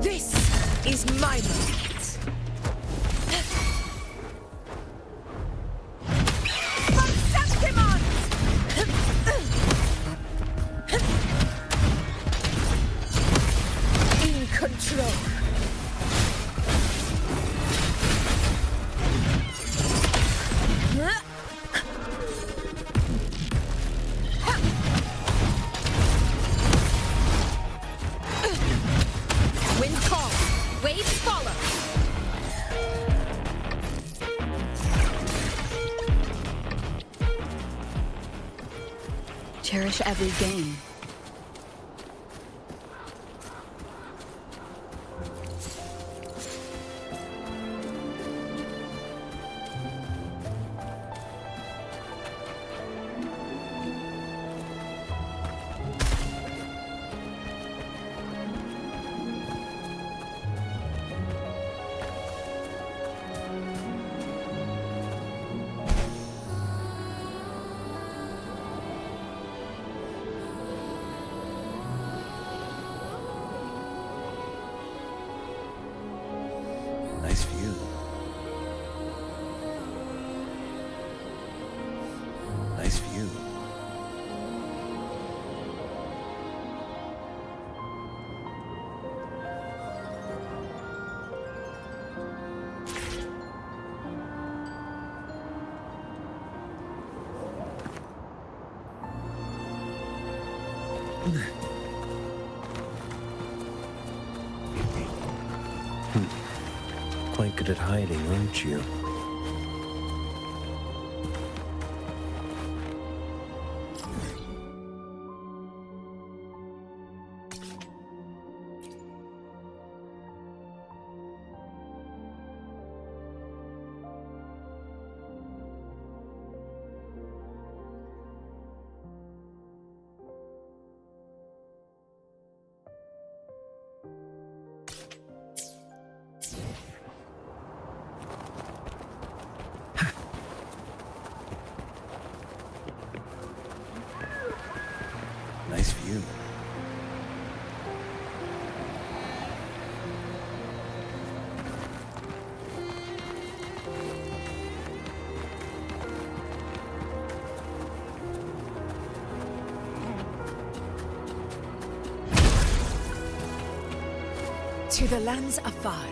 This is my moment. In control. Wind calls, waves follow. Cherish every gain. Nice view. Nice view. Quite good at hiding, aren't you? Nice view. To the lands afar.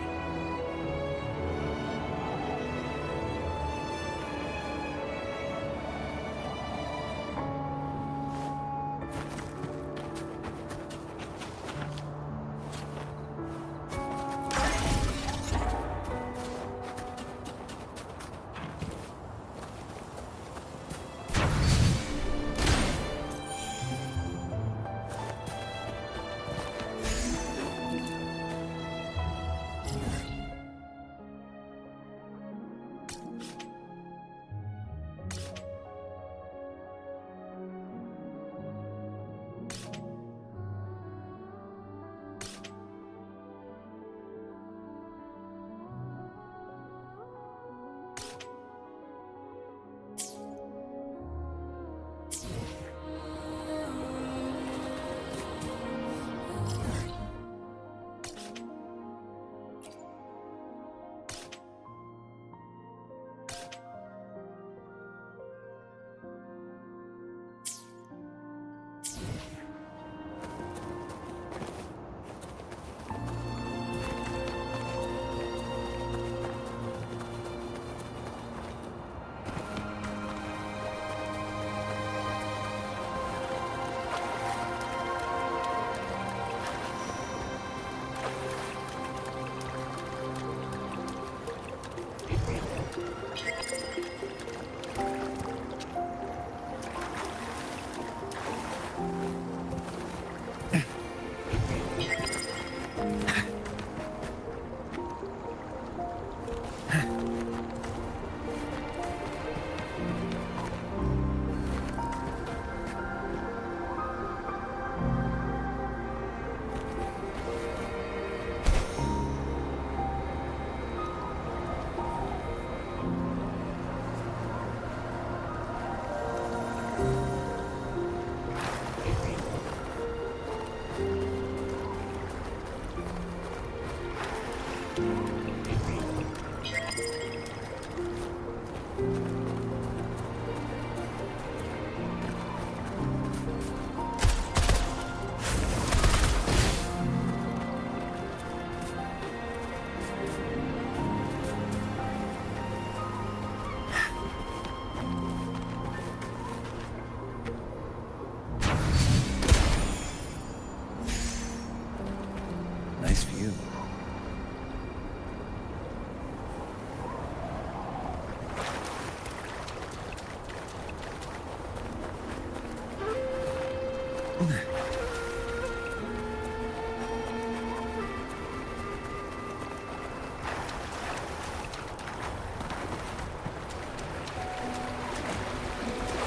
Nice view.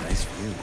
Nice view.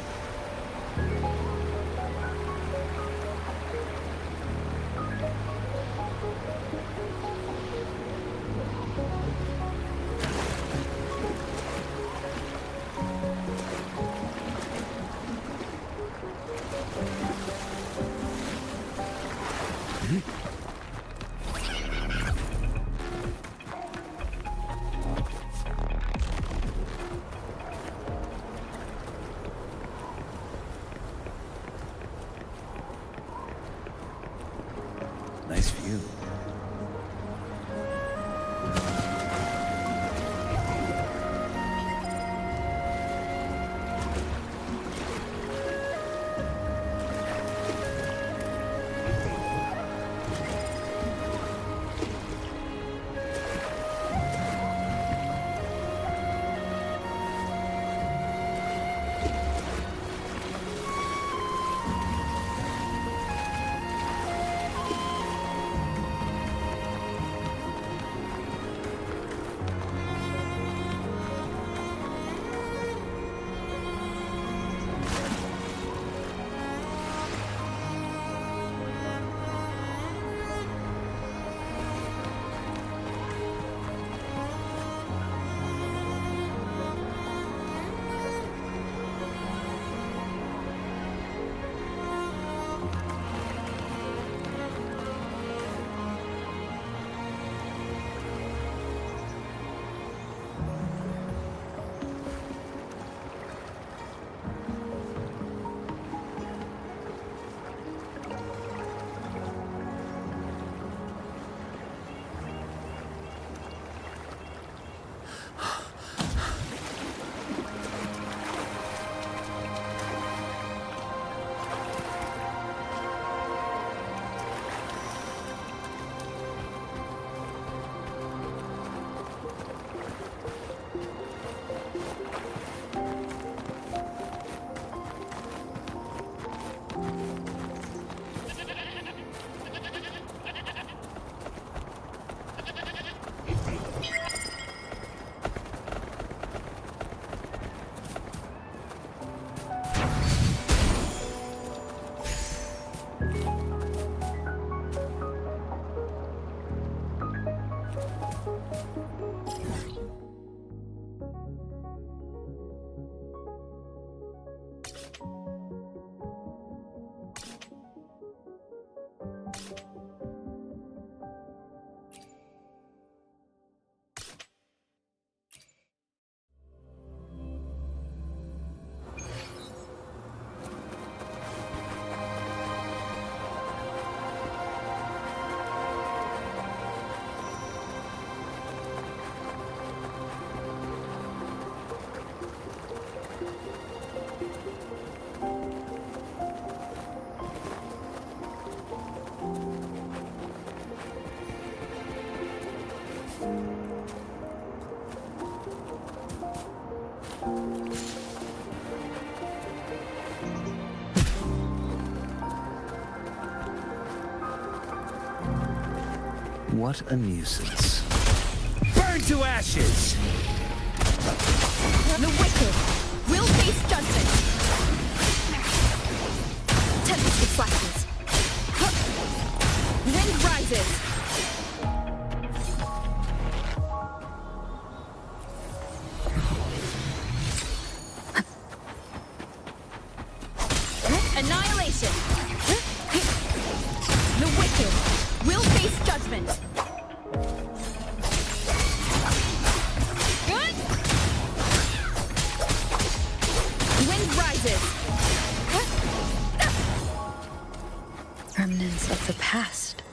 What a nuisance. Burn to ashes! The wicked will face judgment. Tempest flashes. Wind rises. Annihilation. The wicked will face judgment. Wind rises. Remnants of the past.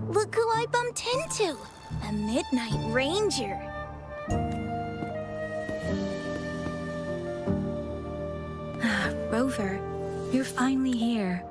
Look who I bumped into! A Midnight Ranger. Rover, you're finally here.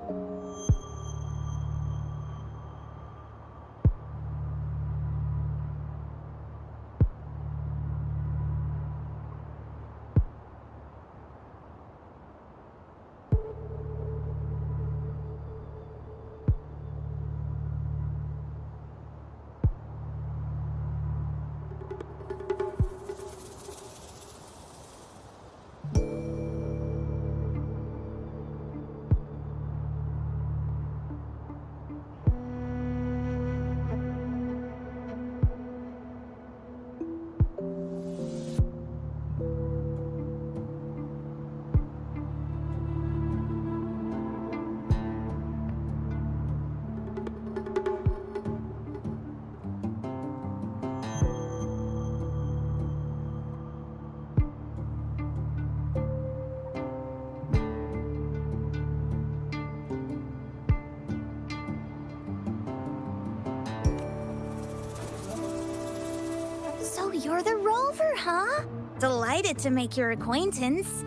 So you're the Rover, huh? Delighted to make your acquaintance.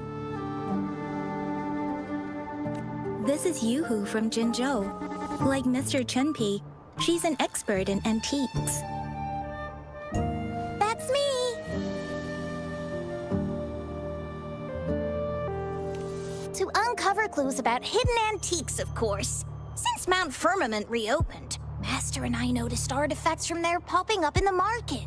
This is Yoo-hoo from Jinzhou. Like Mr. Chunpei, she's an expert in antiques. That's me! To uncover clues about hidden antiques, of course. Since Mount Firmament reopened, Master and I noticed artifacts from there popping up in the market.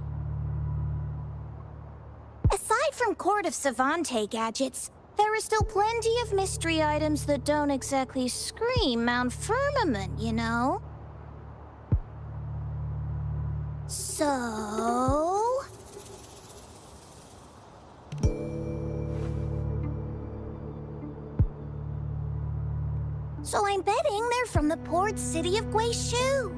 Aside from Court of Savante gadgets, there are still plenty of mystery items that don't exactly scream Mount Firmament, you know? So... So I'm betting they're from the port city of Guizhou.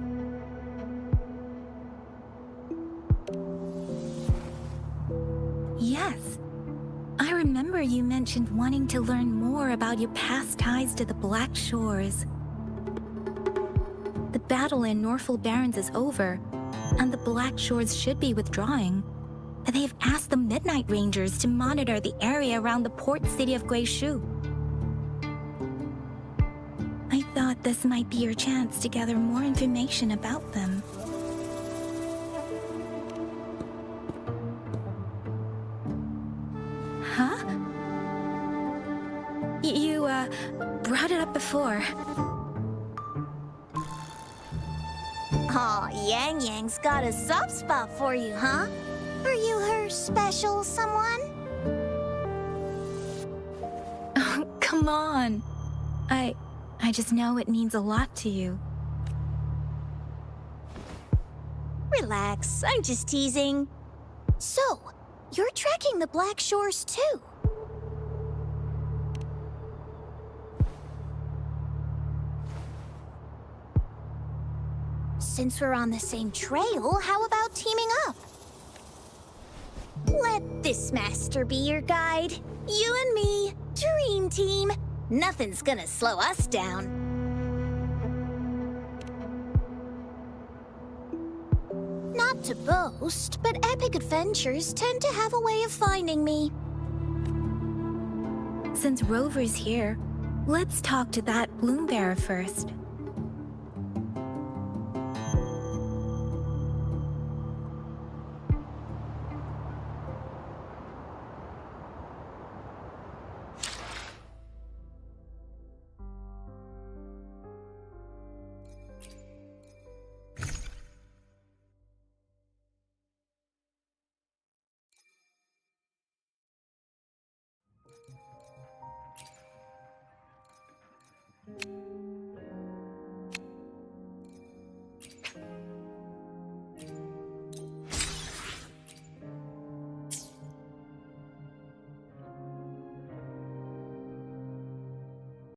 Yes. I remember you mentioned wanting to learn more about your past ties to the Black Shores. The battle in Norfolk Barrens is over, and the Black Shores should be withdrawing. They've asked the Midnight Rangers to monitor the area around the port city of Guizhou. I thought this might be your chance to gather more information about them. Huh? You, brought it up before. Aw, Yang Yang's got a soft spot for you, huh? Are you her special someone? Oh, come on. I just know it means a lot to you. Relax, I'm just teasing. So, you're tracking the Black Shores too? Since we're on the same trail, how about teaming up? Let this master be your guide. You and me, dream team. Nothing's gonna slow us down. Not to boast, but epic adventures tend to have a way of finding me. Since Rover's here, let's talk to that Bloom Bearer first.